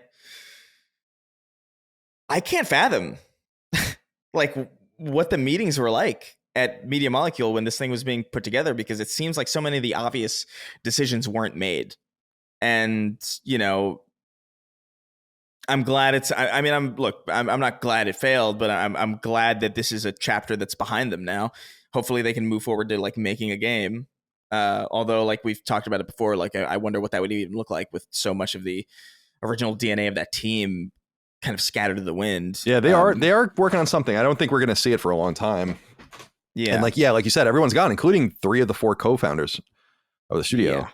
fathom like what the meetings were like at Media Molecule when this thing was being put together, because it seems like so many of the obvious decisions weren't made. And, you know, I'm glad I'm not glad it failed, but I'm glad that this is a chapter that's behind them now. Hopefully they can move forward to like making a game. Although, like we've talked about it before, like I wonder what that would even look like with so much of the original DNA of that team kind of scattered to the wind. Yeah, they are working on something. I don't think we're going to see it for a long time. Yeah, and like you said, everyone's gone, including 3 of the 4 co-founders of the studio.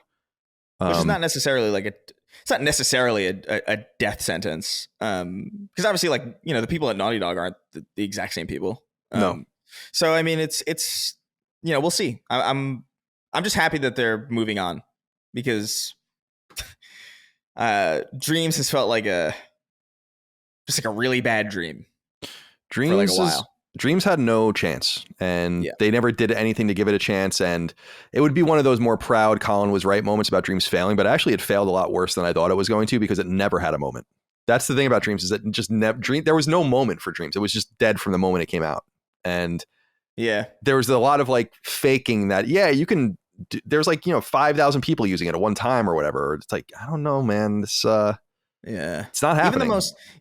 Yeah. Which is not necessarily like it's not necessarily a death sentence. Because obviously, like, you know, the people at Naughty Dog aren't the exact same people. No. So I mean, it's you know, we'll see. I'm just happy that they're moving on, because Dreams has felt like just like a really bad dream. Dreams for like a while. Dreams had no chance, and they never did anything to give it a chance. And it would be one of those more proud Colin was right moments about Dreams failing, but actually it failed a lot worse than I thought it was going to, because it never had a moment. That's the thing about Dreams, is that it just never there was no moment for Dreams. It was just dead from the moment it came out. And there was a lot of like faking that. Yeah, you can. There's like, you know, 5,000 people using it at one time or whatever. It's like, I don't know, man. This it's not happening.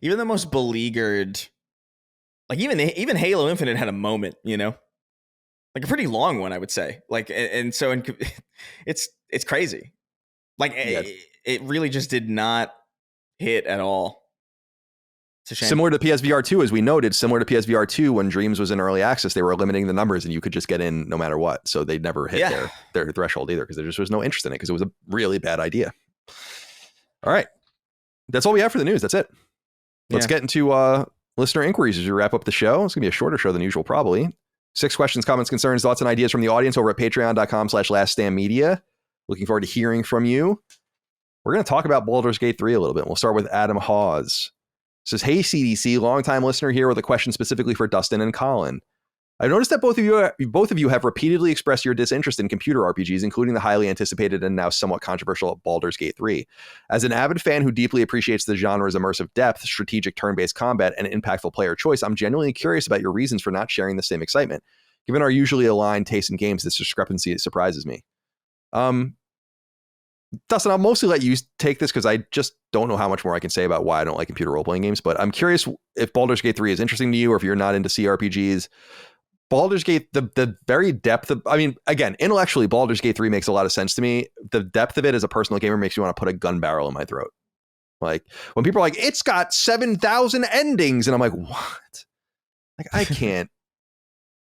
Even the most beleaguered, like even Halo Infinite had a moment, you know, like a pretty long one, I would say. Like, and so it's crazy. Like it really just did not hit at all. Similar to PSVR 2, as we noted, similar to PSVR 2, when Dreams was in early access, they were limiting the numbers and you could just get in no matter what. So they never hit their threshold either, because there just was no interest in it, because it was a really bad idea. All right. That's all we have for the news. That's it. Let's get into listener inquiries as we wrap up the show. It's going to be a shorter show than usual, probably. 6 questions, comments, concerns, thoughts, and ideas from the audience over at patreon.com/laststandmedia. Looking forward to hearing from you. We're going to talk about Baldur's Gate 3 a little bit. We'll start with Adam Hawes. Says, hey, CDC, longtime listener here with a question specifically for Dustin and Colin. I noticed that both of you have repeatedly expressed your disinterest in computer RPGs, including the highly anticipated and now somewhat controversial Baldur's Gate 3. As an avid fan who deeply appreciates the genre's immersive depth, strategic turn-based combat, and impactful player choice, I'm genuinely curious about your reasons for not sharing the same excitement. Given our usually aligned taste in games, this discrepancy surprises me. Dustin, I'll mostly let you take this because I just don't know how much more I can say about why I don't like computer role-playing games, but I'm curious if Baldur's Gate 3 is interesting to you or if you're not into CRPGs. Baldur's Gate, the very depth of, I mean, again, intellectually, Baldur's Gate 3 makes a lot of sense to me. The depth of it as a personal gamer makes me want to put a gun barrel in my throat. Like, when people are like, it's got 7,000 endings, and I'm like, what? Like, I can't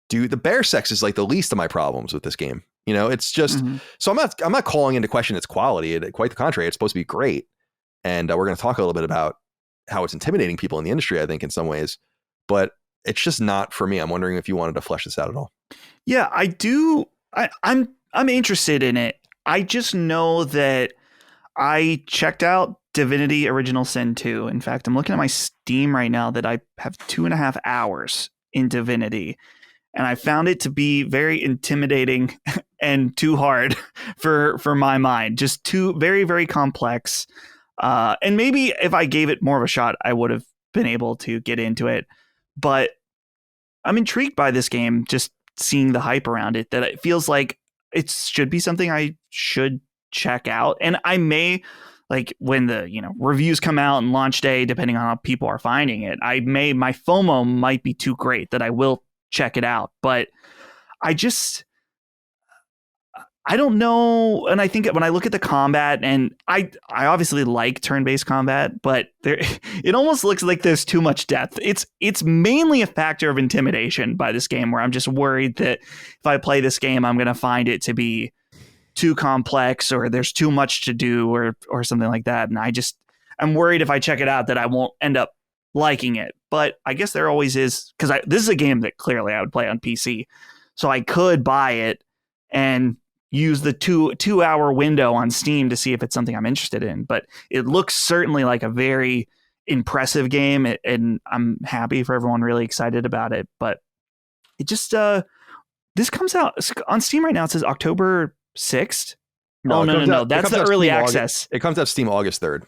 do, the bear sex is like the least of my problems with this game. You know, it's just, so I'm not calling into question its quality. Quite the contrary, it's supposed to be great. And we're going to talk a little bit about how it's intimidating people in the industry, I think, in some ways. But it's just not for me. I'm wondering if you wanted to flesh this out at all. Yeah, I do. I'm interested in it. I just know that I checked out Divinity Original Sin 2. In fact, I'm looking at my Steam right now that I have 2.5 hours in Divinity. And I found it to be very intimidating and too hard for my mind. Just too very, very complex. And maybe if I gave it more of a shot, I would have been able to get into it. But I'm intrigued by this game, just seeing the hype around it, that it feels like it should be something I should check out. And I may, like, when the, reviews come out and launch day, depending on how people are finding it, my FOMO might be too great that I will check it out. But I don't know. And I think when I look at the combat, and I obviously like turn-based combat, but it almost looks like there's too much depth. It's mainly a factor of intimidation by this game, where I'm just worried that if I play this game, I'm going to find it to be too complex, or there's too much to do, or something like that. And I'm worried if I check it out that I won't end up liking it. But I guess there always is, because this is a game that clearly I would play on PC. So I could buy it and use the two hour window on Steam to see if it's something I'm interested in. But it looks certainly like a very impressive game, and I'm happy for everyone really excited about it. But it just this comes out on Steam right now. It says October 6th. No. That's the early access. It comes out Steam August 3rd.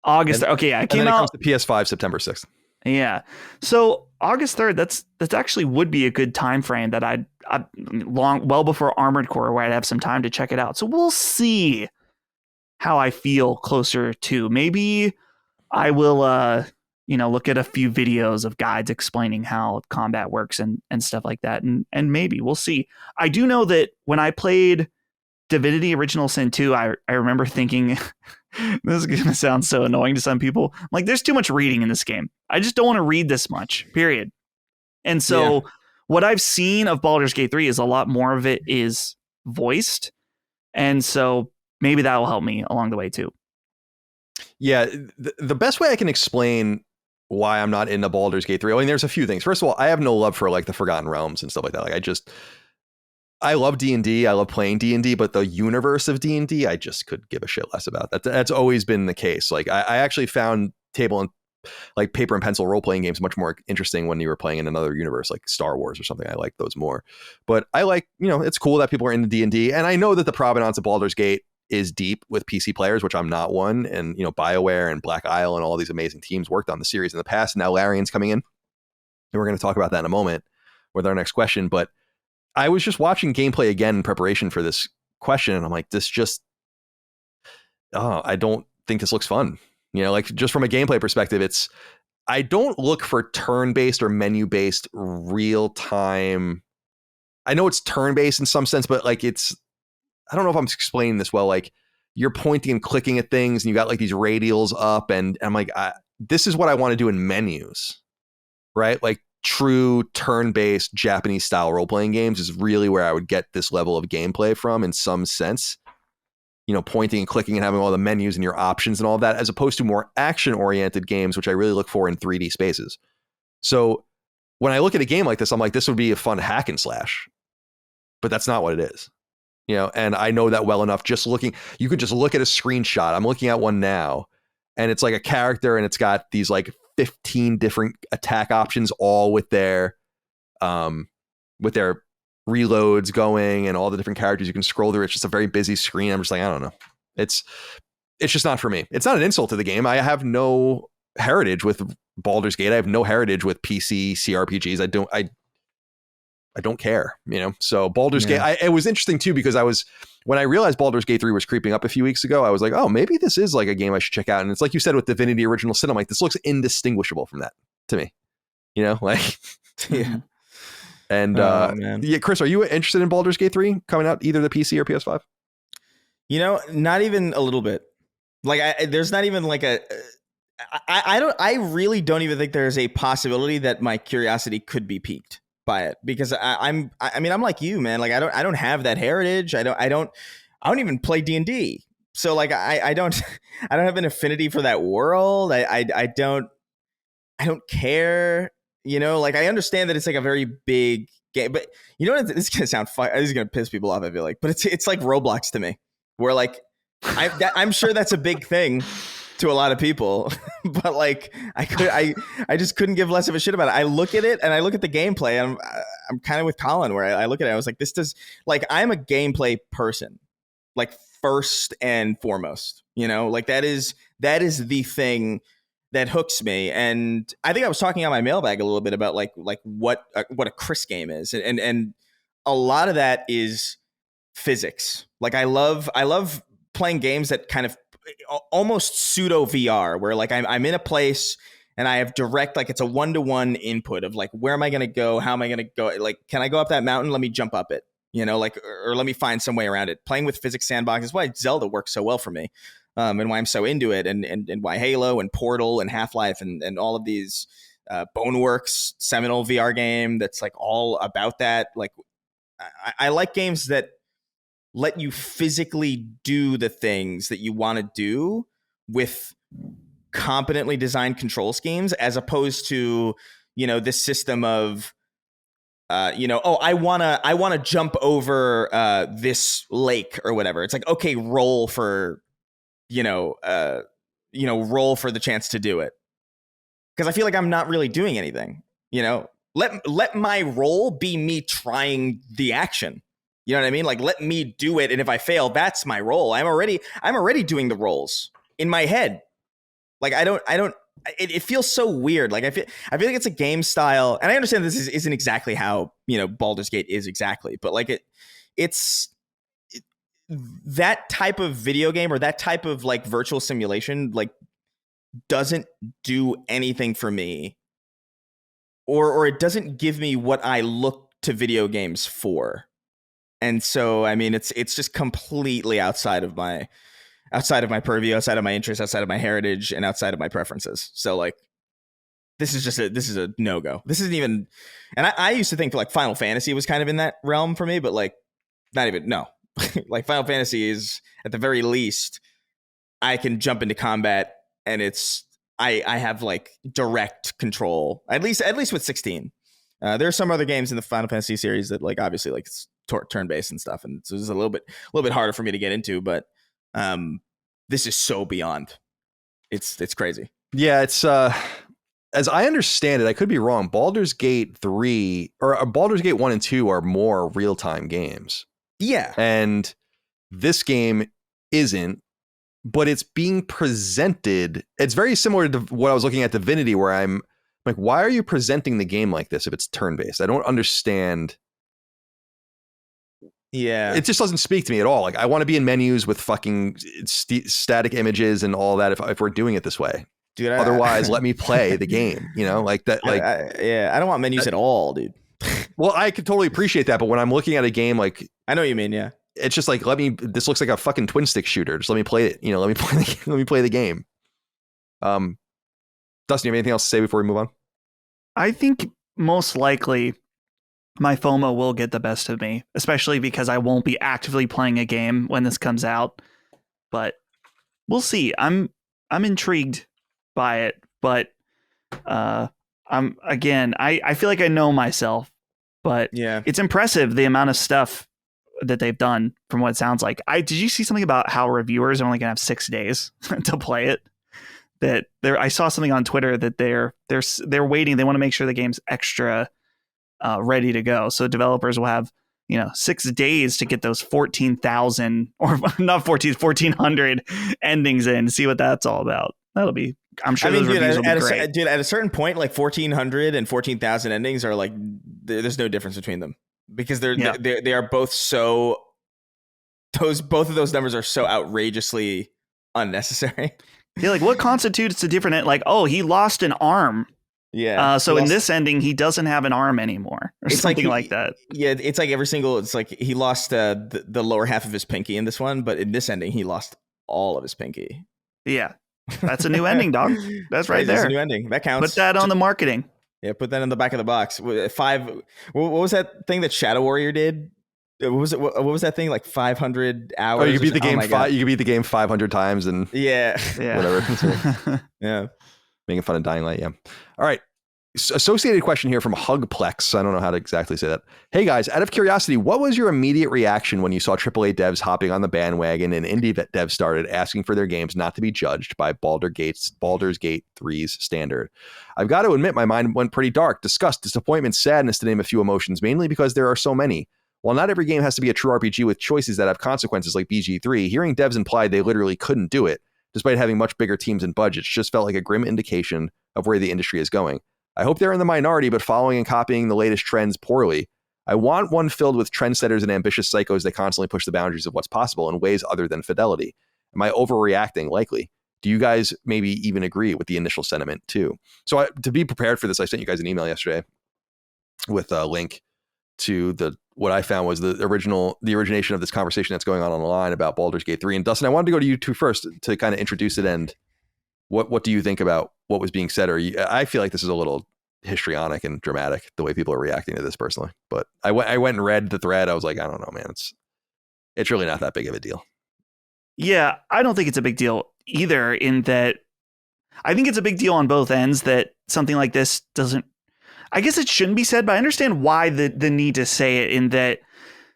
Okay, yeah, it came out. It comes to PS5 September 6th. Yeah. So August 3rd, that's actually would be a good time frame that I'd well before Armored Core, where I'd have some time to check it out. So we'll see how I feel closer to. Maybe I will look at a few videos of guides explaining how combat works and stuff like that. And maybe we'll see. I do know that when I played Divinity Original Sin 2, I remember thinking, this is going to sound so annoying to some people. I'm like, there's too much reading in this game. I just don't want to read this much, period. And so what I've seen of Baldur's Gate 3 is a lot more of it is voiced. And so maybe that will help me along the way too. Yeah, the best way I can explain why I'm not into Baldur's Gate 3, I mean, there's a few things. First of all, I have no love for like the Forgotten Realms and stuff like that. Like I love D&D. I love playing D&D, but the universe of D&D, I just could give a shit less about. That's always been the case. Like I actually found table and like paper and pencil role-playing games much more interesting when you were playing in another universe, like Star Wars or something. I like those more. But I like, it's cool that people are into D&D. And I know that the provenance of Baldur's Gate is deep with PC players, which I'm not one. And, BioWare and Black Isle and all these amazing teams worked on the series in the past. Now Larian's coming in. And we're going to talk about that in a moment with our next question. But I was just watching gameplay again in preparation for this question, and I'm like, I don't think this looks fun. Like just from a gameplay perspective, I don't look for turn-based or menu-based real-time. I know it's turn-based in some sense, but like I don't know if I'm explaining this well. Like you're pointing and clicking at things, and you got like these radials up, and I'm like, this is what I want to do in menus, right? Like true turn-based Japanese style role-playing games is really where I would get this level of gameplay from in some sense. Pointing and clicking and having all the menus and your options and all of that, as opposed to more action-oriented games, which I really look for in 3D spaces. So when I look at a game like this, I'm like, this would be a fun hack and slash, but that's not what it is. And I know that well enough. You could just look at a screenshot. I'm looking at one now, and it's like a character, and it's got these like 15 different attack options, all with their with their reloads going and all the different characters you can scroll through. It's just a very busy screen. I'm just like, I don't know. It's just not for me. It's not an insult to the game. I have no heritage with Baldur's Gate. I have no heritage with PC CRPGs. I don't care, So Baldur's Gate, it was interesting too, because when I realized Baldur's Gate 3 was creeping up a few weeks ago, I was like, oh, maybe this is like a game I should check out. And it's like you said with Divinity Original Sin, I'm like, this looks indistinguishable from that to me, like, yeah. And Chris, are you interested in Baldur's Gate 3 coming out either the PC or PS5? Not even a little bit. Like, there's not even like I really don't even think there's a possibility that my curiosity could be piqued by it, because I'm like you, man. Like, I don't have that heritage. I don't even play D&D. So like, I don't have an affinity for that world. I don't care. Like, I understand that it's like a very big game, but what? This is gonna sound fun. This is gonna piss people off, I feel like, but it's like Roblox to me, where like I'm sure that's a big thing to a lot of people, but like I just couldn't give less of a shit about it. I look at it and I look at the gameplay, and I'm kind of with Colin, where I look at it, I was like, this does, like, I'm a gameplay person, like, first and foremost, like that is the thing that hooks me. And I think I was talking on my mailbag a little bit about like what a Chris game is, and a lot of that is physics. Like, I love playing games that kind of almost pseudo VR, where like I'm in a place and I have direct, like, it's a 1-to-1 input of like, where am I going to go? How am I going to go? Like, can I go up that mountain? Let me jump up it, like, or let me find some way around it. Playing with physics sandbox is why Zelda works so well for me. And why I'm so into it, and why Halo and Portal and Half-Life and all of these, Boneworks seminal VR game that's like all about that. Like, I like games that let you physically do the things that you want to do with competently designed control schemes, as opposed to, this system of, I want to jump over this lake or whatever. It's like, okay, roll for the chance to do it. Because I feel like I'm not really doing anything, let my roll be me trying the action. You know what I mean? Like, let me do it. And if I fail, that's my roll. I'm already doing the rolls in my head. Like, it feels so weird. Like, I feel like it's a game style, and I understand this isn't exactly how, Baldur's Gate is exactly, but like it's that type of video game, or that type of like virtual simulation, like, doesn't do anything for me, or it doesn't give me what I look to video games for. And so, I mean, it's just completely outside of my purview, outside of my interests, outside of my heritage, and outside of my preferences. So like, this is a no-go. This isn't even, and I used to think like Final Fantasy was kind of in that realm for me, but like, not even, no. Like, Final Fantasy is, at the very least, I can jump into combat, and I have like direct control, at least with 16. There are some other games in the Final Fantasy series that, like, obviously, like, it's turn-based and stuff, and so it's a little bit harder for me to get into, but this is so beyond. It's crazy. Yeah, it's as I understand it, I could be wrong, Baldur's Gate 3 or Baldur's Gate 1 and 2 are more real-time games. Yeah. And this game isn't, but it's being presented. It's very similar to what I was looking at Divinity, where I'm like, why are you presenting the game like this if it's turn-based? I don't understand. Yeah. It just doesn't speak to me at all. Like, I want to be in menus with fucking static images and all that if we're doing it this way. Dude, otherwise, let me play the game, like that. Like, I don't want menus at all, dude. Well, I could totally appreciate that, but when I'm looking at a game, like, I know what you mean, yeah. It's just like, this looks like a fucking twin stick shooter. Just let me play it. Let me play the game. Dustin, you have anything else to say before we move on? I think most likely my FOMO will get the best of me, especially because I won't be actively playing a game when this comes out. But we'll see. I'm intrigued by it, but I feel like I know myself, but yeah, it's impressive the amount of stuff that they've done from what it sounds like. Did you see something about how reviewers are only gonna have 6 days to play it? I saw something on Twitter that they're waiting. They want to make sure the game's extra ready to go. So developers will have 6 days to get those 14,000 or not 1,400 endings in, see what that's all about. That'll be, I'm sure those reviews will be great. Dude, at a certain point, like 1,400 and 14,000 endings are like, there's no difference between them because they are both so, both of those numbers are so outrageously unnecessary. Yeah, like what constitutes a different, like, oh, he lost an arm. Yeah. So in this ending, he doesn't have an arm anymore, or something like that. Yeah, it's like it's like he lost the lower half of his pinky in this one, but in this ending, he lost all of his pinky. Yeah, that's a new ending, dog. That's right there. That's a new ending. That counts. Put that on the marketing. Yeah, put that in the back of the box. What was that thing that Shadow Warrior did? What was it? What was that thing? Like 500 hours? Oh, you could beat the game. You could beat the game 500 times and whatever. Yeah. Making fun of Dying Light, yeah. All right. Associated question here from Hugplex. I don't know how to exactly say that. Hey guys, out of curiosity, what was your immediate reaction when you saw AAA devs hopping on the bandwagon and indie devs started asking for their games not to be judged by Baldur's Gate 3's standard? I've got to admit, my mind went pretty dark. Disgust, disappointment, sadness, to name a few emotions, mainly because there are so many. While not every game has to be a true RPG with choices that have consequences like BG3, hearing devs imply they literally couldn't do it, despite having much bigger teams and budgets, just felt like a grim indication of where the industry is going. I hope they're in the minority, but following and copying the latest trends poorly. I want one filled with trendsetters and ambitious psychos that constantly push the boundaries of what's possible in ways other than fidelity. Am I overreacting? Likely. Do you guys maybe even agree with the initial sentiment too? So to be prepared for this, I sent you guys an email yesterday with a link to what I found was the origination of this conversation that's going on the line about Baldur's Gate 3. And Dustin, I wanted to go to you two first to kind of introduce it. And what do you think about what was being said? I feel like this is a little histrionic and dramatic, the way people are reacting to this personally. But I went and read the thread. I was like, I don't know, man. It's really not that big of a deal. Yeah, I don't think it's a big deal either, in that I think it's a big deal on both ends that something like this doesn't, I guess it shouldn't be said, but I understand why the need to say it, in that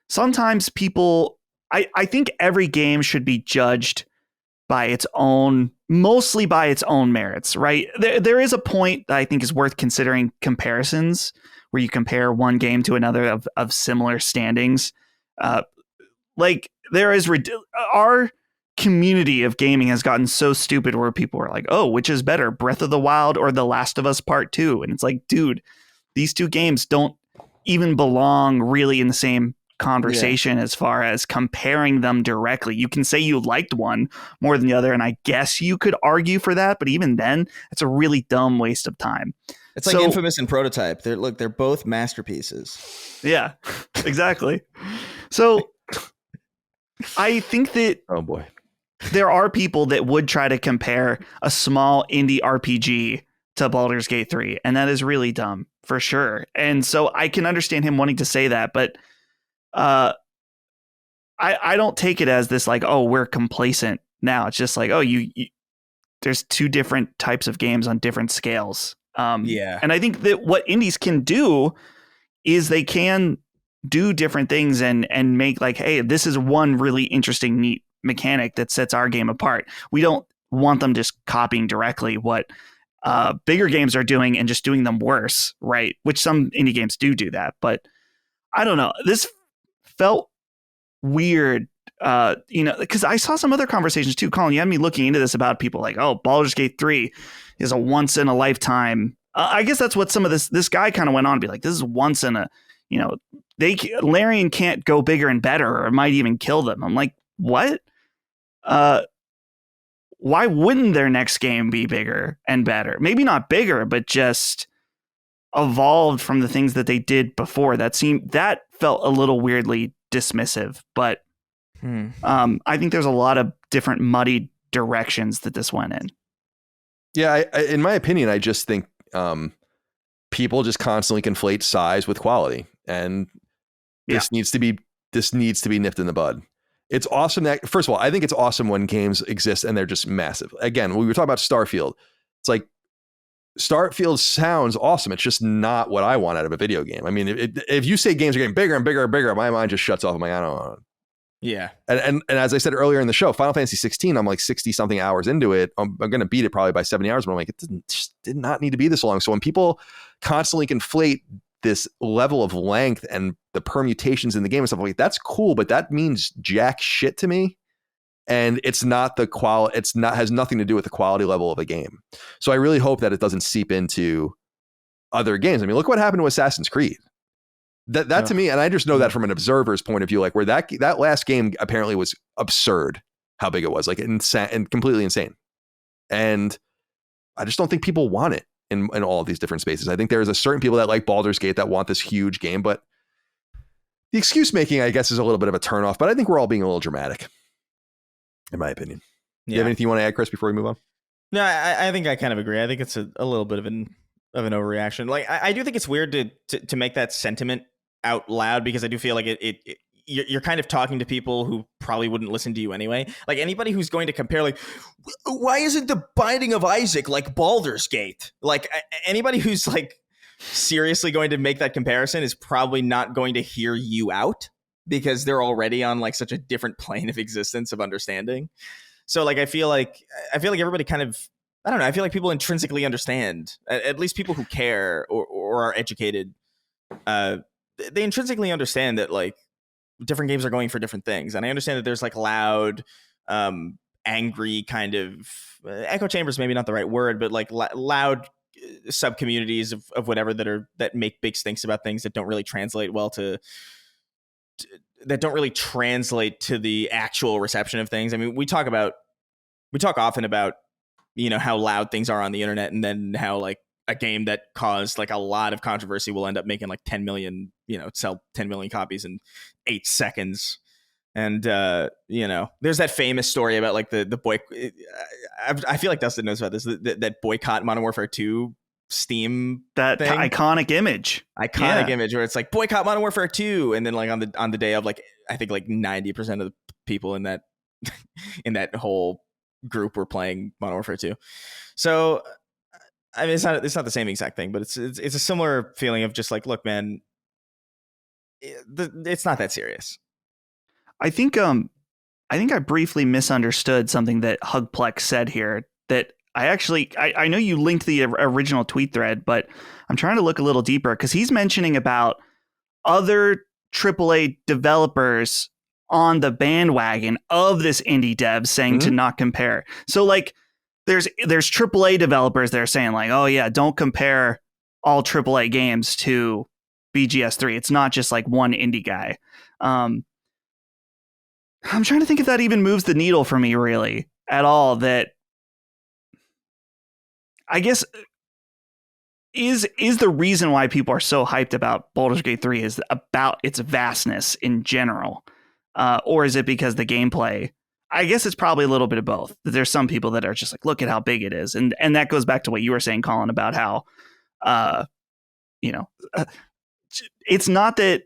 sometimes people, I think every game should be judged by its own, mostly by its own merits, right? There is a point that I think is worth considering comparisons, where you compare one game to another of similar standings. Like there is, our community of gaming has gotten so stupid where people are like, oh, which is better, Breath of the Wild or The Last of Us Part 2? And it's like, dude, these two games don't even belong really in the same conversation as far as comparing them directly. You can say you liked one more than the other, and I guess you could argue for that, but even then, it's a really dumb waste of time. It's like Infamous and Prototype. They're both masterpieces. Yeah, exactly. So I think that oh boy, there are people that would try to compare a small indie RPG to Baldur's Gate 3, and that is really dumb for sure. And so I can understand him wanting to say that, but I don't take it as this like, oh, we're complacent now. It's just like, oh, you there's two different types of games on different scales. And I think that what indies can do is they can do different things and make like, hey, this is one really interesting, neat mechanic that sets our game apart. We don't want them just copying directly what bigger games are doing and just doing them worse, right? Which some indie games do that. But I don't know. This felt weird, because I saw some other conversations too. Colin, you had me looking into this about people like, oh, Baldur's Gate 3 is a once in a lifetime. I guess that's what some of this guy kind of went on to be like, this is once in a, Larian can't go bigger and better, or it might even kill them. I'm like, what? Why wouldn't their next game be bigger and better? Maybe not bigger, but just evolved from the things that they did before. That felt a little weirdly dismissive, but I think there's a lot of different muddy directions that this went in. Yeah, I in my opinion, I just think people just constantly conflate size with quality, and this needs to be nipped in the bud. It's awesome that, first of all, I think it's awesome when games exist and they're just massive. Again, when we were talking about Starfield, it's like Starfield sounds awesome. It's just not what I want out of a video game. I mean, if you say games are getting bigger and bigger and bigger, my mind just shuts off. I'm like, I don't know. Yeah. And as I said earlier in the show, Final Fantasy 16, I'm like 60 something hours into it. I'm going to beat it probably by 70 hours, but I'm like, did not need to be this long. So when people constantly conflate this level of length and the permutations in the game and stuff like that's cool, but that means jack shit to me. And it's not the quality. Has nothing to do with the quality level of a game. So I really hope that it doesn't seep into other games. I mean, look what happened to Assassin's Creed. That to me, and I just know that from an observer's point of view, like where that last game apparently was absurd how big it was, like insane and completely insane. And I just don't think people want it in all of these different spaces. I think there's a certain people that like Baldur's Gate that want this huge game, but the excuse making, I guess, is a little bit of a turnoff. But I think we're all being a little dramatic, in my opinion. Do you have anything you want to add, Chris, before we move on? No, I think I kind of agree. I think it's a little bit of an overreaction. Like I do think it's weird to make that sentiment out loud, because I do feel like you're kind of talking to people who probably wouldn't listen to you anyway. Like anybody who's going to compare, like, why isn't the Binding of Isaac like Baldur's Gate? Like anybody who's like seriously going to make that comparison is probably not going to hear you out, because they're already on like such a different plane of existence of understanding. So like I feel like everybody kind of, I don't know, I feel like people intrinsically understand, at least people who care or are educated, they intrinsically understand that like different games are going for different things. And I understand that there's like loud, angry kind of echo chambers, maybe not the right word, but like loud sub communities of whatever that make big stinks about things that don't really translate well that don't really translate to the actual reception of things. I mean, we talk often about, you know, how loud things are on the internet, and then how like a game that caused like a lot of controversy will end up making like 10 million, you know, sell 10 million copies in 8 seconds. And, you know, there's that famous story about like the boy. I feel like Dustin knows about this, that boycott Modern Warfare 2 Steam, that thing. iconic image Where it's like boycott Modern Warfare 2. And then like on the day of, like, I think like 90% of the people in that, in that whole group were playing Modern Warfare 2. So, I mean, it's not the same exact thing, but it's a similar feeling of just like, look, man, it's not that serious. I think I briefly misunderstood something that Hugplex said here, that I know you linked the original tweet thread, but I'm trying to look a little deeper, because he's mentioning about other AAA developers on the bandwagon of this indie dev saying to not compare. So like there's AAA developers that are saying like, oh yeah, don't compare all AAA games to BGS3. It's not just like one indie guy. I'm trying to think if that even moves the needle for me really at all. That I guess is the reason why people are so hyped about Baldur's Gate 3 is about its vastness in general. Or is it because the gameplay? I guess it's probably a little bit of both. There's some people that are just like, look at how big it is. And that goes back to what you were saying, Colin, about how, it's not that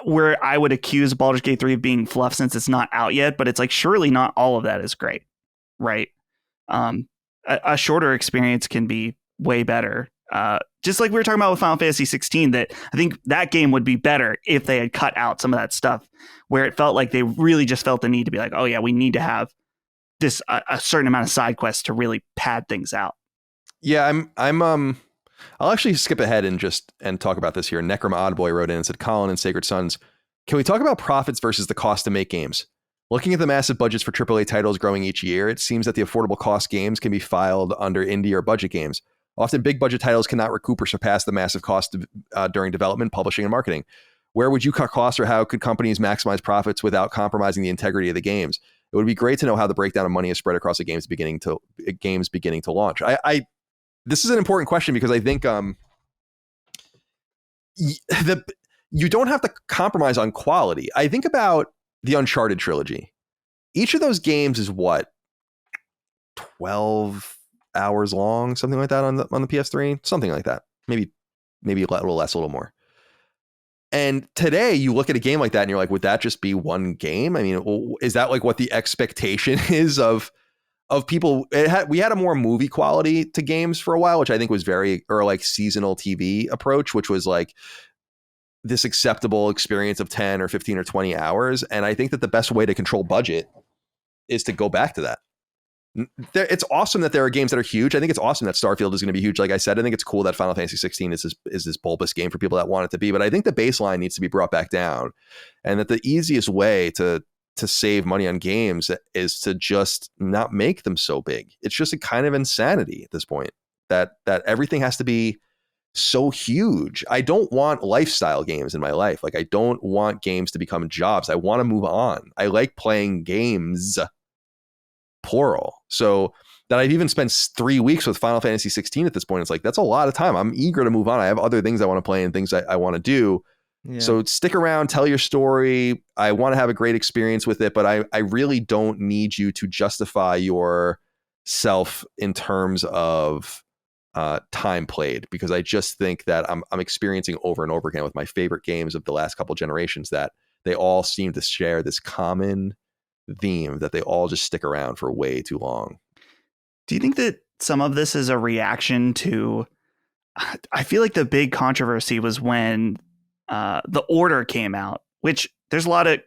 where I would accuse Baldur's Gate 3 of being fluff since it's not out yet, but it's like, surely not all of that is great, right? A shorter experience can be way better. Just like we were talking about with Final Fantasy 16, that I think that game would be better if they had cut out some of that stuff where it felt like they really just felt the need to be like, oh yeah, we need to have this a certain amount of side quests to really pad things out. Yeah, I'll actually skip ahead and talk about this here. Necrom Oddboy wrote in and said, Colin and Sacred Sons, can we talk about profits versus the cost to make games? Looking at the massive budgets for AAA titles growing each year, it seems that the affordable cost games can be filed under indie or budget games. Often big budget titles cannot recoup or surpass the massive cost during development, publishing, and marketing. Where would you cut costs, or how could companies maximize profits without compromising the integrity of the games? It would be great to know how the breakdown of money is spread across the games beginning to launch. This is an important question, because I think you don't have to compromise on quality. I think about the Uncharted trilogy. Each of those games is what, 12 hours long, something like that on the PS3, something like that. Maybe a little less, a little more. And today you look at a game like that and you're like, would that just be one game? I mean, is that like what the expectation is of people? We had a more movie quality to games for a while, which I think was or like seasonal TV approach, which was like this acceptable experience of 10 or 15 or 20 hours. And I think that the best way to control budget is to go back to that. It's awesome that there are games that are huge. I think it's awesome that Starfield is going to be huge. Like I said, I think it's cool that Final Fantasy 16 is this bulbous game for people that want it to be. But I think the baseline needs to be brought back down, and that the easiest way to save money on games is to just not make them so big. It's just a kind of insanity at this point that everything has to be so huge. I don't want lifestyle games in my life. Like I don't want games to become jobs. I want to move on. I like playing games, plural. So that I've even spent 3 weeks with Final Fantasy 16 at this point. It's like, that's a lot of time. I'm eager to move on. I have other things I want to play and things I want to do. Yeah. So stick around, tell your story. I want to have a great experience with it, but I really don't need you to justify yourself in terms of time played, because I just think that I'm experiencing over and over again with my favorite games of the last couple generations that they all seem to share this common theme that they all just stick around for way too long. Do you think that some of this is a reaction to, I feel like the big controversy was when The Order came out, which there's a lot of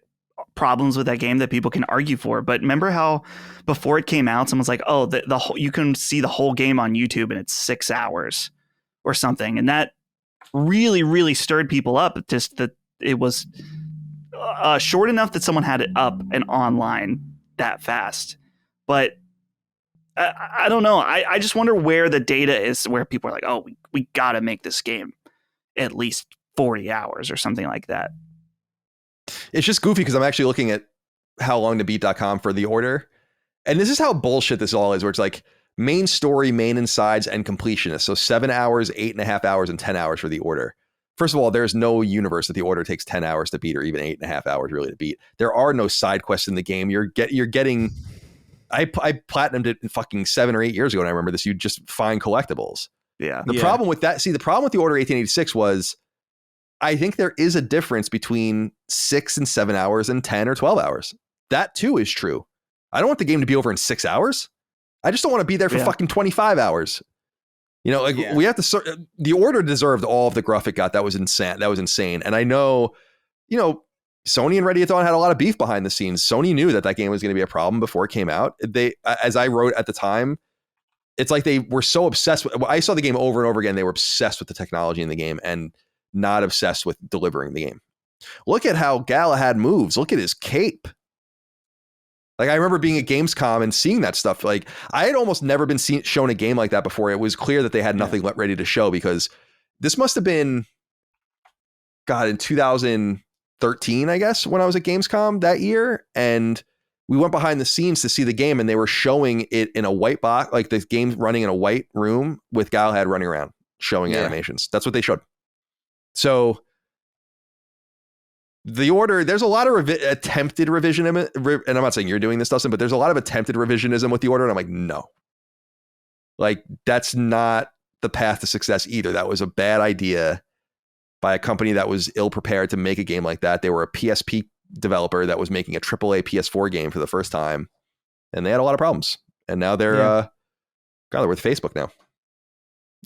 problems with that game that people can argue for. But remember how before it came out, someone's like, oh, the whole, you can see the whole game on YouTube and it's 6 hours or something. And that really, really stirred people up. Just that it was short enough that someone had it up and online that fast. But I don't know. I just wonder where the data is, where people are like, oh, we got to make this game at least 40 hours or something like that. It's just goofy because I'm actually looking at howlongtobeat.com for The Order. And this is how bullshit this all is, where it's like main story, main insides, and completionist. So 7 hours, 8.5 hours, and 10 hours for The Order. First of all, there's no universe that The Order takes 10 hours to beat, or even 8.5 hours really to beat. There are no side quests in the game. You're getting... I platinumed it fucking 7 or 8 years ago, and I remember this. You just find collectibles. Yeah. The problem with that... See, the problem with The Order 1886 was... I think there is a difference between 6 and 7 hours and 10 or 12 hours. That too is true. I don't want the game to be over in 6 hours. I just don't want to be there for fucking 25 hours. You know, like we have to, The Order deserved all of the gruff it got. That was insane. And I know, you know, Sony and Ready at Dawn had a lot of beef behind the scenes. Sony knew that game was going to be a problem before it came out. They, as I wrote at the time, it's like they were so obsessed with, I saw the game over and over again. They were obsessed with the technology in the game and not obsessed with delivering the game. Look at how Galahad moves. Look at his cape. Like I remember being at Gamescom and seeing that stuff. Like I had almost never been shown a game like that before. It was clear that they had nothing ready to show, because this must have been, God, in 2013, I guess, when I was at Gamescom that year. And we went behind the scenes to see the game, and they were showing it in a white box, like the game running in a white room with Galahad running around, showing animations. That's what they showed. So The Order, there's a lot of attempted revisionism, and I'm not saying you're doing this, Dustin, but there's a lot of attempted revisionism with The Order, and I'm like, no. Like, that's not the path to success either. That was a bad idea by a company that was ill-prepared to make a game like that. They were a PSP developer that was making a AAA PS4 game for the first time, and they had a lot of problems. And now they're, God, they're with Facebook now.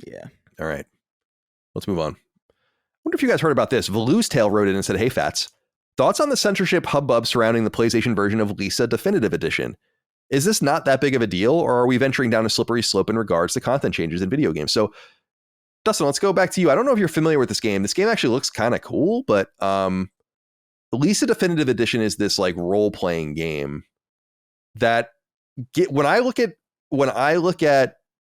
Yeah. All right. Let's move on. Wonder if you guys heard about this. Valu's Tale wrote in and said, hey, Fats, thoughts on the censorship hubbub surrounding the PlayStation version of Lisa Definitive Edition? Is this not that big of a deal, or are we venturing down a slippery slope in regards to content changes in video games? So, Dustin, let's go back to you. I don't know if you're familiar with this game. This game actually looks kind of cool, but Lisa Definitive Edition is this like role-playing game that when I look at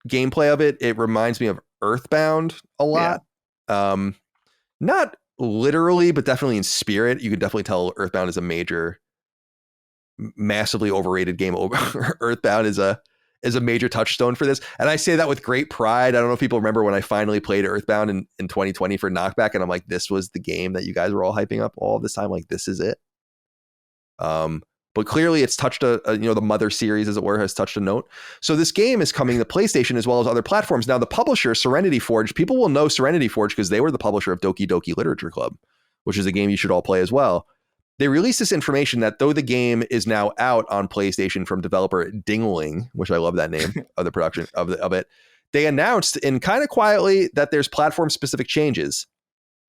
gameplay of it, it reminds me of Earthbound a lot. Yeah. Not literally, but definitely in spirit. You can definitely tell Earthbound is a major, massively overrated game. Earthbound is a major touchstone for this. And I say that with great pride. I don't know if people remember when I finally played Earthbound in 2020 for Knockback, and I'm like, this was the game that you guys were all hyping up all this time. Like, this is it. But clearly it's touched the Mother series, as it were, has touched a note. So this game is coming to PlayStation as well as other platforms. Now, the publisher, Serenity Forge, people will know Serenity Forge because they were the publisher of Doki Doki Literature Club, which is a game you should all play as well. They released this information that though the game is now out on PlayStation from developer Dingling, which I love that name of the production of it, they announced in kind of quietly that there's platform-specific changes.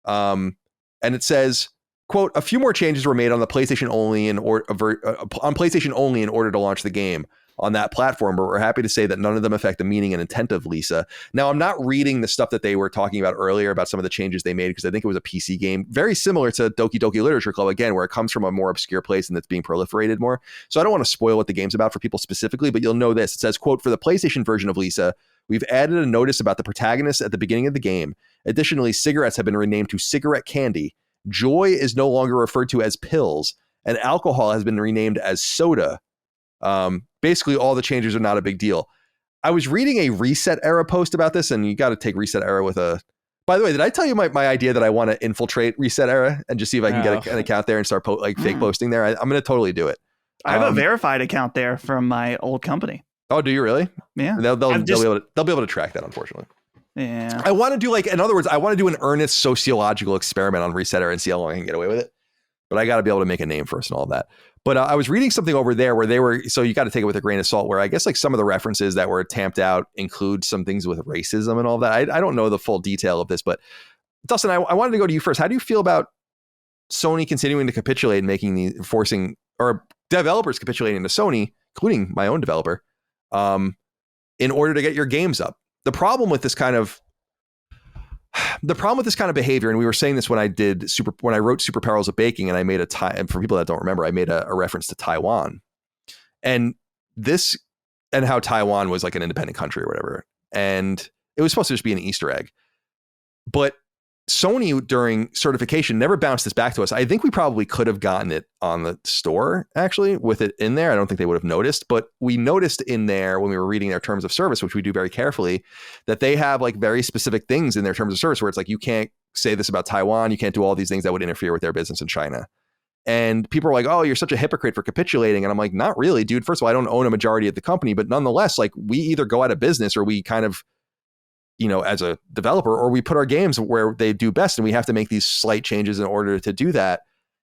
And it says, quote, a few more changes were made on the PlayStation only on PlayStation only in order to launch the game. on that platform, but we're happy to say that none of them affect the meaning and intent of Lisa. Now, I'm not reading the stuff that they were talking about earlier about some of the changes they made because I think it was a PC game, very similar to Doki Doki Literature Club, again, where it comes from a more obscure place and that's being proliferated more. So I don't want to spoil what the game's about for people specifically, but you'll know this. It says, quote, for the PlayStation version of Lisa, we've added a notice about the protagonist at the beginning of the game. Additionally, cigarettes have been renamed to cigarette candy. Joy is no longer referred to as pills, and alcohol has been renamed as soda. Basically, all the changes are not a big deal. I was reading a Reset Era post about this, and you got to take Reset Era with a... By the way, did I tell you my idea that I want to infiltrate Reset Era and just see if I can get an account there and start fake posting there? I'm going to totally do it. I have a verified account there from my old company. Oh, do you really? Yeah. They'll be able to track that, unfortunately. Yeah. I want to do in other words, I want to do an earnest sociological experiment on Reset Era and see how long I can get away with it. But I got to be able to make a name first and all that. But I was reading something over there where they were, so you got to take it with a grain of salt, where I guess some of the references that were tamped out include some things with racism and all that. I don't know the full detail of this, but Dustin, I wanted to go to you first. How do you feel about Sony continuing to capitulate and forcing developers capitulating to Sony, including my own developer, in order to get your games up? The problem with this kind of behavior, and we were saying this when I wrote Super Perils of Baking, and I made and for people that don't remember, I made a reference to Taiwan, and how Taiwan was like an independent country or whatever, and it was supposed to just be an Easter egg, but Sony during certification never bounced this back to us. I think we probably could have gotten it on the store actually with it in there. I don't think they would have noticed, but we noticed in there when we were reading their terms of service, which we do very carefully, that they have very specific things in their terms of service where it's you can't say this about Taiwan. You can't do all these things that would interfere with their business in China. And people are like, oh, you're such a hypocrite for capitulating. And I'm like, not really, dude. First of all, I don't own a majority of the company, but nonetheless, we either go out of business or we kind of, as a developer, or we put our games where they do best and we have to make these slight changes in order to do that.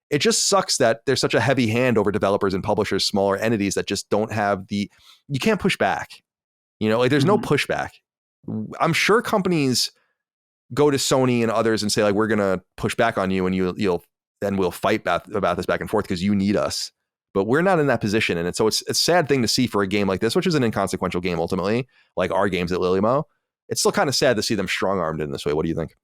It just sucks that there's such a heavy hand over developers and publishers, smaller entities that just don't have you can't push back, there's no pushback. I'm sure companies go to Sony and others and say we're going to push back on you and we'll fight about this back and forth because you need us. But we're not in that position. And so it's a sad thing to see for a game like this, which is an inconsequential game ultimately, like our games at Lilimo. It's still kind of sad to see them strong-armed in this way. What do you think?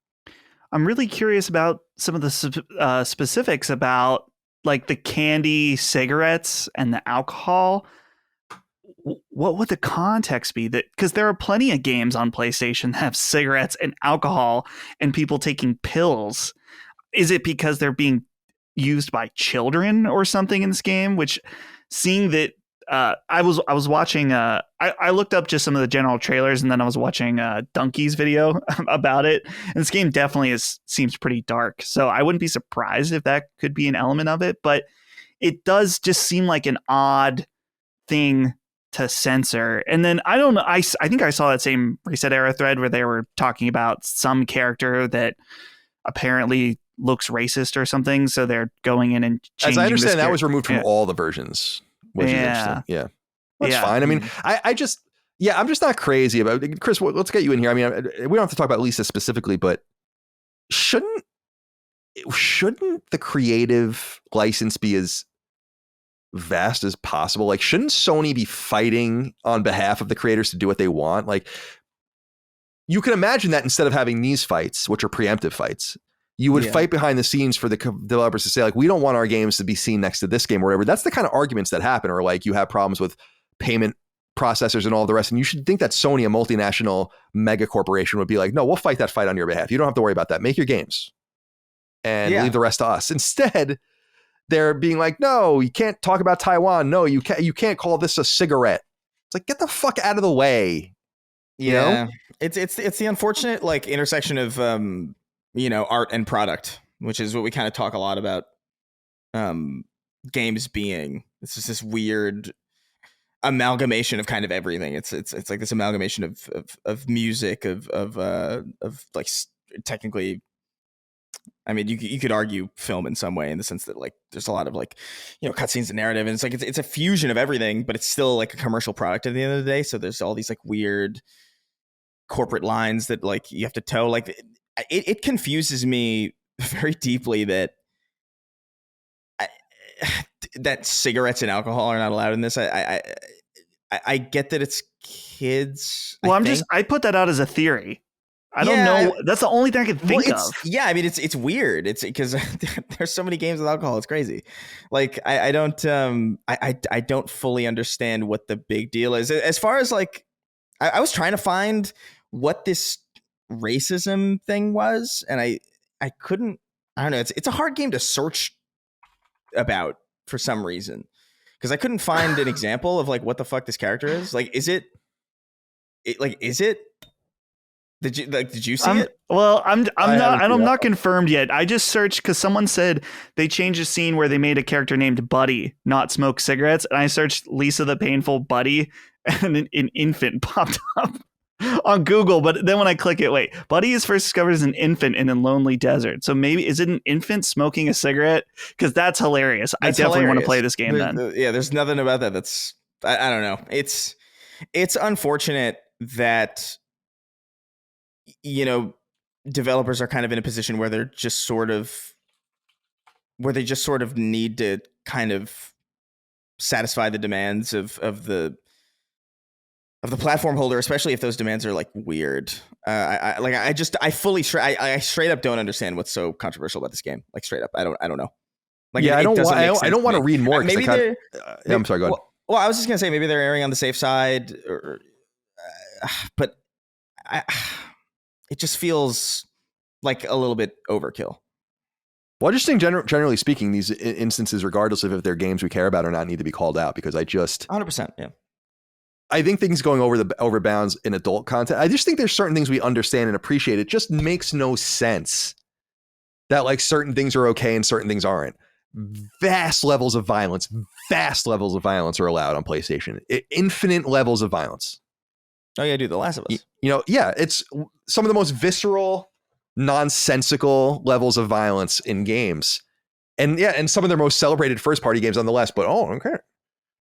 I'm really curious about some of the specifics about the candy cigarettes and the alcohol. What would the context be? Because there are plenty of games on PlayStation that have cigarettes and alcohol and people taking pills. Is it because they're being used by children or something in this game? Which, seeing that, I was watching. I looked up just some of the general trailers, and then I was watching Donkey's video about it. And this game definitely seems pretty dark, so I wouldn't be surprised if that could be an element of it. But it does just seem like an odd thing to censor. And then I don't know. I think I saw that same Reset Era thread where they were talking about some character that apparently looks racist or something, so they're going in and changing. As I understand, that was removed from all the versions. Which is interesting. Yeah. That's fine. I mean, I'm just not crazy about it. Chris, let's get you in here. I mean, we don't have to talk about Lisa specifically, but shouldn't the creative license be as vast as possible? Shouldn't Sony be fighting on behalf of the creators to do what they want? You can imagine that instead of having these fights, which are preemptive fights, you would fight behind the scenes for the developers to say, we don't want our games to be seen next to this game or whatever. That's the kind of arguments that happen, or you have problems with payment processors and all the rest. And you should think that Sony, a multinational mega corporation, would be like, no, we'll fight that fight on your behalf. You don't have to worry about that. Make your games and leave the rest to us. Instead, they're being like, no, you can't talk about Taiwan. No, you can't call this a cigarette. It's get the fuck out of the way. You know? It's the unfortunate intersection of art and product, which is what we kind of talk a lot about games being. It's just this weird amalgamation of kind of everything. It's like this amalgamation of music, of technically, I mean, you could argue film in some way, in the sense that there's a lot of cutscenes and narrative, and it's a fusion of everything, but it's still a commercial product at the end of the day. So there's all these weird corporate lines that you have to toe. It confuses me very deeply that that cigarettes and alcohol are not allowed in this. I get that it's kids. Well, I put that out as a theory. I don't know. That's the only thing I can think of. Yeah, I mean, it's weird. It's because there's so many games with alcohol. It's crazy. Like I don't fully understand what the big deal is. As far as like, I was trying to find what this racism thing was, and I couldn't. I don't know. It's a hard game to search about for some reason, because I couldn't find an example of like what the fuck this character is. Like, is it? Did you see it? Well, I'm not confirmed yet. I just searched because someone said they changed a scene where they made a character named Buddy not smoke cigarettes, and I searched Lisa the Painful Buddy, and an infant popped up on Google. But then when I click it, wait, Buddy is first discovered as an infant in a lonely desert. So maybe is it an infant smoking a cigarette? Because that's hilarious. I definitely want to play this game then. There's nothing about that that's I don't know. It's unfortunate that, you know, developers are kind of in a position where they just sort of need to kind of satisfy the demands of the platform holder, especially if those demands are like weird. I straight up don't understand what's so controversial about this game. Like straight up, I don't know. Like, yeah, I don't want to read more. Maybe I'm sorry. Go ahead. Well, I was just gonna say maybe they're erring on the safe side, but it just feels like a little bit overkill. Well, I just think generally speaking, these instances, regardless of if they're games we care about or not, need to be called out, because 100%, yeah. I think things going over bounds in adult content. I just think there's certain things we understand and appreciate. It just makes no sense that like certain things are okay and certain things aren't. Vast levels of violence are allowed on PlayStation. Infinite levels of violence. Oh yeah, dude, The Last of Us. Yeah, it's some of the most visceral, nonsensical levels of violence in games. And some of their most celebrated first-party games on the list. But okay,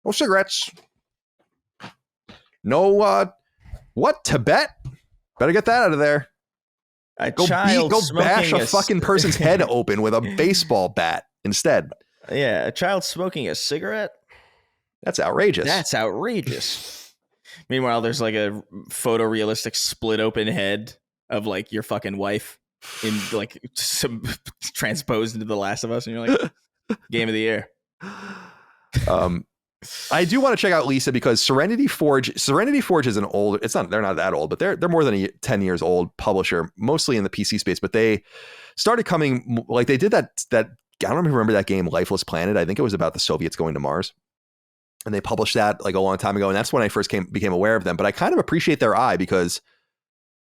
no cigarettes. No, what, Tibet? Better get that out of there. Go bash a fucking person's head open with a baseball bat instead. Yeah, a child smoking a cigarette? That's outrageous. Meanwhile, there's like a photorealistic split open head of like your fucking wife in like transposed into The Last of Us, and you're like, game of the year. I do want to check out Lisa, because Serenity Forge is an old, they're not that old, but they're more than 10 years old publisher, mostly in the PC space, but they started coming, like they did that I don't remember that game, Lifeless Planet. I think it was about the Soviets going to Mars. And they published that like a long time ago. And that's when I first became aware of them. But I kind of appreciate their eye, because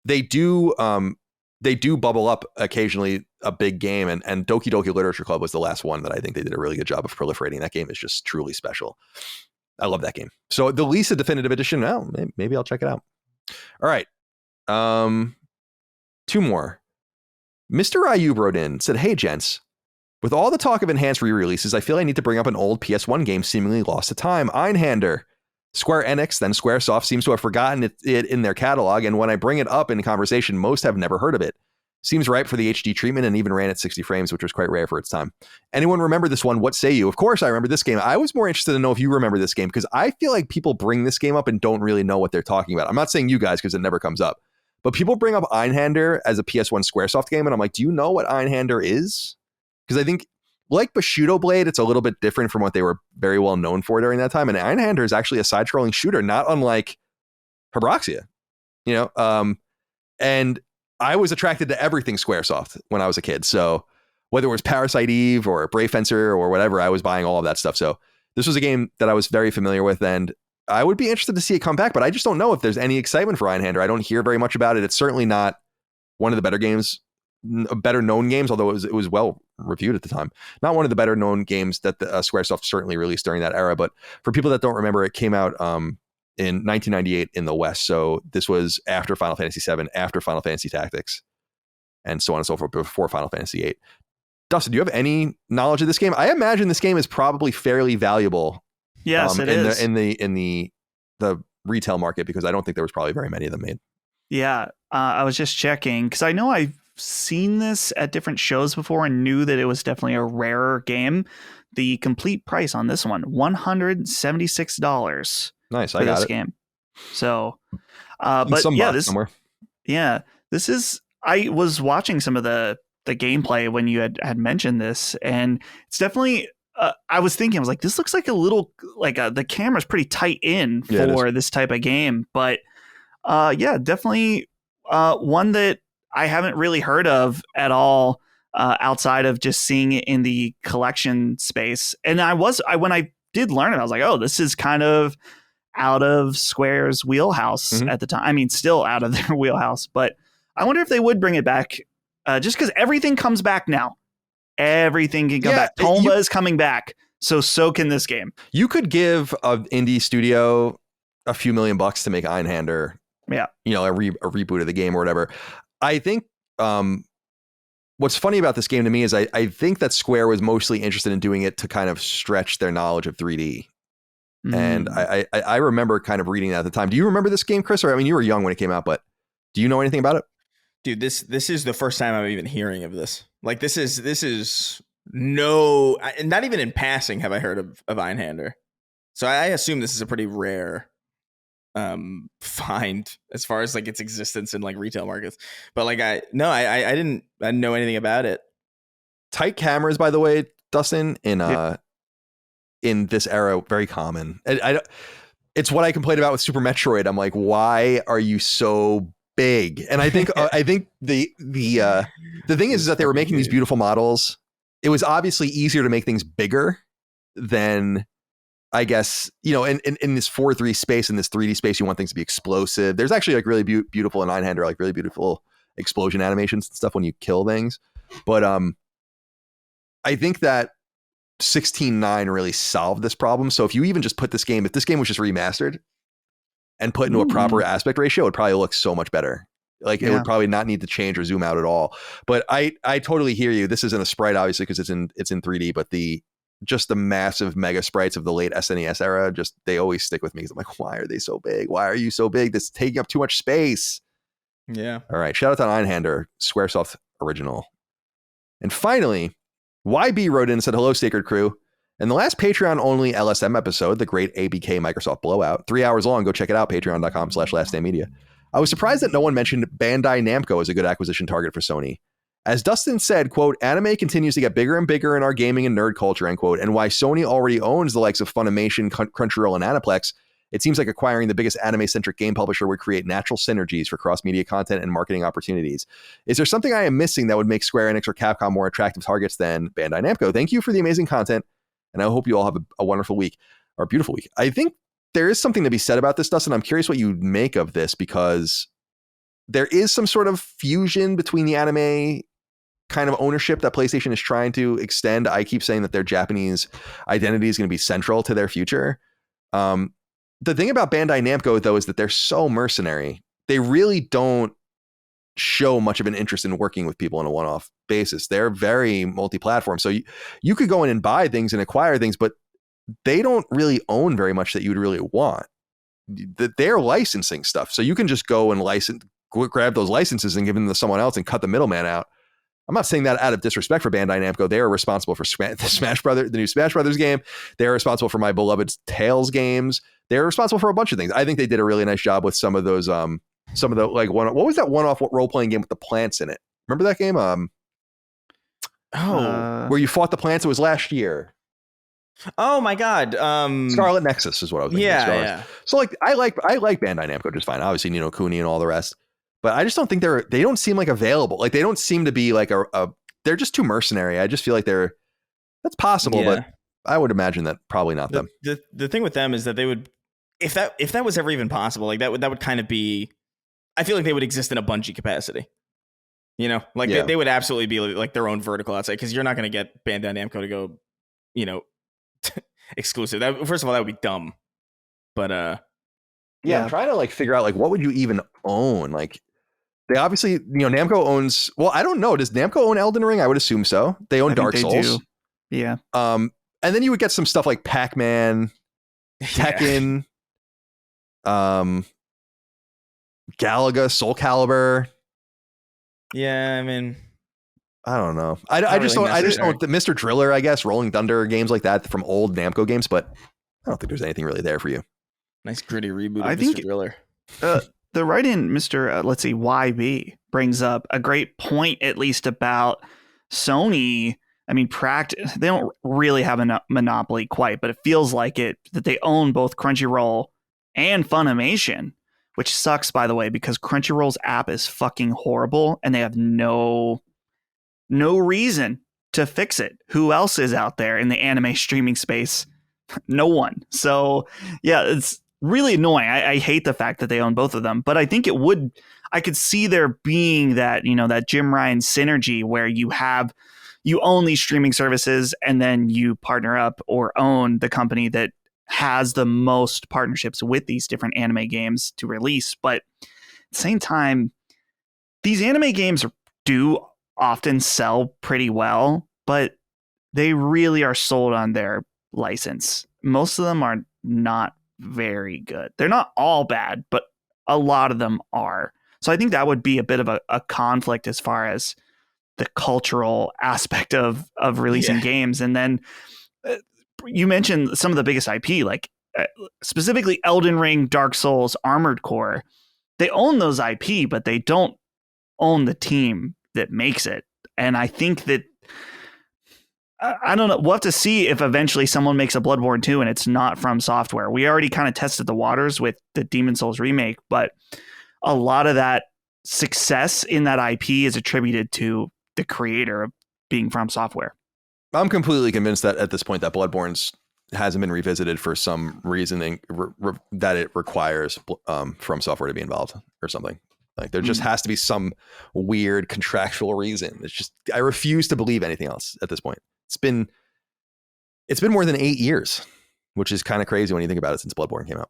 they do bubble up occasionally a big game. And Doki Doki Literature Club was the last one that I think they did a really good job of proliferating. That game is just truly special. I love that game. So the Lisa Definitive Edition, maybe I'll check it out. All right. Two more. Mr. Ayub wrote in, said, "Hey, gents. With all the talk of enhanced re-releases, I feel I need to bring up an old PS1 game seemingly lost to time, Einhander. Square Enix, then Squaresoft, seems to have forgotten it in their catalog, and when I bring it up in conversation, most have never heard of it. Seems ripe for the HD treatment and even ran at 60 frames, which was quite rare for its time. Anyone remember this one? What say you?" Of course I remember this game. I was more interested to know if you remember this game, because I feel like people bring this game up and don't really know what they're talking about. I'm not saying you guys, because it never comes up. But people bring up Einhander as a PS1 Squaresoft game, and I'm like, do you know what Einhander is? Because I think, like Bushido Blade, it's a little bit different from what they were very well known for during that time. And Einhander is actually a side-scrolling shooter, not unlike Hybraxia. And I was attracted to everything Squaresoft when I was a kid. So whether it was Parasite Eve or Brave Fencer or whatever, I was buying all of that stuff. So this was a game that I was very familiar with, and I would be interested to see it come back, but I just don't know if there's any excitement for Einhander. I don't hear very much about it. It's certainly not one of the better known games, although it was well reviewed at the time. Not one of the better known games that the Squaresoft certainly released during that era. But for people that don't remember, it came out in 1998 in the West. So this was after Final Fantasy VII, after Final Fantasy Tactics, and so on and so forth, before Final Fantasy VIII. Dustin, do you have any knowledge of this game? I imagine this game is probably fairly valuable. Yes, it is. In the retail market, because I don't think there was probably very many of them made. Yeah, I was just checking, because I know I've seen this at different shows before and knew that it was definitely a rarer game. the complete price on this one, $176. Nice, for I got this it. game. So, but Some yeah, box somewhere. Yeah, this is. I was watching some of the gameplay when you had mentioned this, and it's definitely. I was thinking, I was like, this looks like a little the camera's pretty tight in for this type of game, but yeah, definitely one that I haven't really heard of at all outside of just seeing it in the collection space. And when I did learn it, I was like, oh, this is kind of out of Square's wheelhouse at the time. I mean, still out of their wheelhouse, but I wonder if they would bring it back just because everything comes back now. Everything can come back. Tomba is coming back. So can this game. You could give an indie studio a few $1,000,000 to make Einhander. Yeah. You know, a reboot of the game or whatever. I think what's funny about this game to me is I think that Square was mostly interested in doing it to kind of stretch their knowledge of 3D. And I remember kind of reading that at the time. Do you remember this game, Chris? Or I mean, you were young when it came out, but do you know anything about it? Dude, this is the first time I'm even hearing of this. Like, this is no, not even in passing have I heard of Einhander. So I assume this is a pretty rare find as far as like its existence in like retail markets. But like I didn't know anything about it. Tight cameras, by the way, Dustin, in this era, very common. It's what I complained about with Super Metroid. I'm like, why are you so big? And I think the thing is that they were making these beautiful models. It was obviously easier to make things bigger than, I guess, you know, in this 4:3 space, in this 3D space, you want things to be explosive. There's actually like really beautiful in Einhander, like really beautiful explosion animations and stuff when you kill things. But I think that 16:9 really solved this problem. So if you even just put if this game was just remastered and put into a proper aspect ratio, it would probably look so much better. Like it would probably not need to change or zoom out at all. But I totally hear you. This isn't a sprite, obviously, because it's in 3D, but the massive mega sprites of the late SNES era, they always stick with me. I'm like, why are they so big? Why are you so big? This is taking up too much space. Yeah. All right. Shout out to Einhander, Squaresoft original. And finally, YB wrote in and said, hello, Sacred Crew. In the last Patreon-only LSM episode, the great ABK Microsoft blowout, 3 hours long, go check it out, patreon.com/laststandmedia. I was surprised that no one mentioned Bandai Namco as a good acquisition target for Sony. As Dustin said, quote, anime continues to get bigger and bigger in our gaming and nerd culture, end quote, and why Sony already owns the likes of Funimation, Crunchyroll, and Aniplex, it seems like acquiring the biggest anime-centric game publisher would create natural synergies for cross-media content and marketing opportunities. Is there something I am missing that would make Square Enix or Capcom more attractive targets than Bandai Namco? Thank you for the amazing content, and I hope you all have a wonderful week, or a beautiful week. I think there is something to be said about this, Dustin. I'm curious what you make of this, because there is some sort of fusion between the anime kind of ownership that PlayStation is trying to extend. I keep saying that their Japanese identity is going to be central to their future. The thing about Bandai Namco, though, is that they're so mercenary. They really don't show much of an interest in working with people on a one-off basis. They're very multi-platform. So you could go in and buy things and acquire things, but they don't really own very much that you would really want. They're licensing stuff. So you can just go and grab those licenses and give them to someone else and cut the middleman out. I'm not saying that out of disrespect for Bandai Namco. They are responsible for the new Smash Brothers game. They're responsible for my beloved Tales games. They're responsible for a bunch of things. I think they did a really nice job with some of those. Some of the what was that one-off role playing game with the plants in it? Remember that game? Where you fought the plants. It was last year. Oh my God. Scarlet Nexus is what I was thinking. Yeah. So like I like Bandai Namco just fine. Obviously Ni no Kuni and all the rest. But I just don't think they don't seem like available. Like they don't seem to be like they're just too mercenary. I just feel like that's possible, but I would imagine that probably not them. The thing with them is that they would, if that was ever even possible, like that would kind of be, I feel like they would exist in a Bungie capacity. You know, like they would absolutely be like their own vertical outside, because you're not going to get Bandai Namco to go, you know, exclusive. First of all, that would be dumb. But I'm trying to like figure out like what would you even own? Like they obviously, Namco owns. Well, I don't know. Does Namco own Elden Ring? I would assume so. They own Dark Souls. Do. Yeah. And then you would get some stuff like Pac-Man, Tekken, Galaga, Soul Calibur. Yeah, I mean, I don't know. I just don't the Mr. Driller, I guess, Rolling Thunder, games like that from old Namco games, but I don't think there's anything really there for you. Nice gritty reboot of Mr. Driller. The write-in, Mr. Let's see, YB brings up a great point, at least about Sony. I mean, they don't really have a monopoly quite, but it feels like it, that they own both Crunchyroll and Funimation, which sucks, by the way, because Crunchyroll's app is fucking horrible and they have no reason to fix it. Who else is out there in the anime streaming space? No one. So yeah, it's really annoying. I hate the fact that they own both of them, but I think I could see there being that, that Jim Ryan synergy where you own these streaming services and then you partner up or own the company that has the most partnerships with these different anime games to release. But at the same time, these anime games do often sell pretty well, but they really are sold on their license. Most of them are not very good. They're not all bad, but a lot of them are. So I think that would be a bit of a conflict as far as the cultural aspect of releasing games. And then you mentioned some of the biggest IP, like specifically Elden Ring, Dark Souls, Armored Core. They own those IP, but they don't own the team that makes it. And I think that, I don't know, we'll have to see if eventually someone makes a Bloodborne 2 and it's not From Software. We already kind of tested the waters with the Demon Souls remake, but a lot of that success in that IP is attributed to the creator of being From Software. I'm completely convinced that at this point that Bloodborne's hasn't been revisited for some reasoning that it requires From Software to be involved or something. Like there just has to be some weird contractual reason. It's just, I refuse to believe anything else at this point. It's been more than 8 years, which is kind of crazy when you think about it since Bloodborne came out.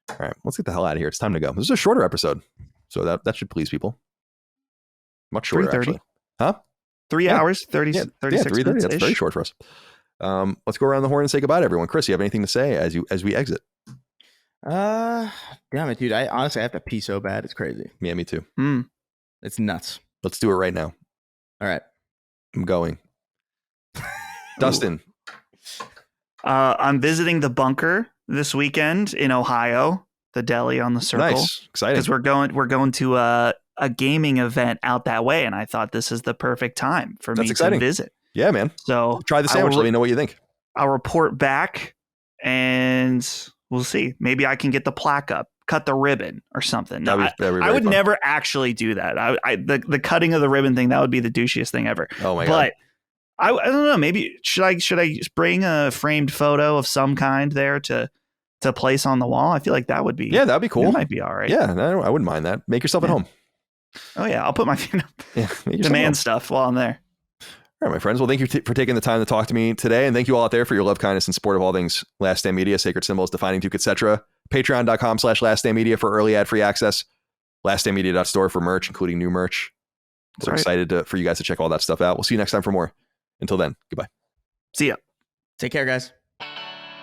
All right, let's get the hell out of here. It's time to go. This is a shorter episode, so that should please people. Much shorter, actually. Huh? 3 hours, 36 minutes. That's very short for us. Let's go around the horn and say goodbye to everyone. Chris, you have anything to say as we exit? Damn it, dude. I honestly have to pee so bad. It's crazy. Yeah, me too. It's nuts. Let's do it right now. All right. I'm going. Dustin. I'm visiting the bunker this weekend in Ohio, the deli on the Circle. Nice. Exciting. Because we're going to a gaming event out that way, and I thought this is the perfect time for me to visit. Yeah, man. So try the sandwich. Let me know what you think. I'll report back, and we'll see. Maybe I can get the plaque up, cut the ribbon or something. No, I would never actually do that. The cutting of the ribbon thing, that would be the douchiest thing ever. Oh my God. But I don't know. Maybe should I bring a framed photo of some kind there to place on the wall? I feel like that would be. Yeah, that'd be cool. It might be all right. Yeah, I wouldn't mind that. Make yourself at home. Oh yeah, I'll put my demand stuff while I'm there. All right, my friends. Well, thank you for taking the time to talk to me today. And thank you all out there for your love, kindness, and support of all things Last Stand Media, Sacred Symbols, Defining Duke, etc. Patreon.com/LastStandMedia for early ad-free access. LastStandMedia.store for merch, including new merch. We're excited for you guys to check all that stuff out. We'll see you next time for more. Until then, goodbye. See ya. Take care, guys.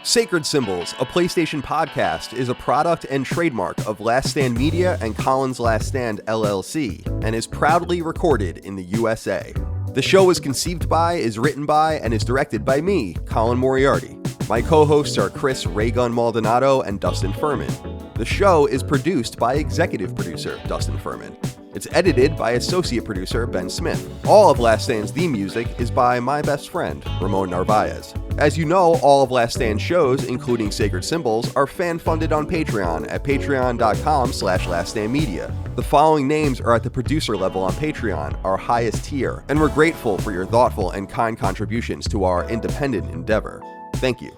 Sacred Symbols, a PlayStation podcast, is a product and trademark of Last Stand Media and Collins Last Stand LLC, and is proudly recorded in the USA. The show is conceived by, is written by, and is directed by me, Colin Moriarty. My co-hosts are Chris Raygun Maldonado and Dustin Furman. The show is produced by executive producer Dustin Furman. It's edited by associate producer Ben Smith. All of Last Stand's theme music is by my best friend, Ramon Narvaez. As you know, all of Last Stand's shows, including Sacred Symbols, are fan-funded on Patreon at patreon.com/laststandmedia. The following names are at the producer level on Patreon, our highest tier, and we're grateful for your thoughtful and kind contributions to our independent endeavor. Thank you.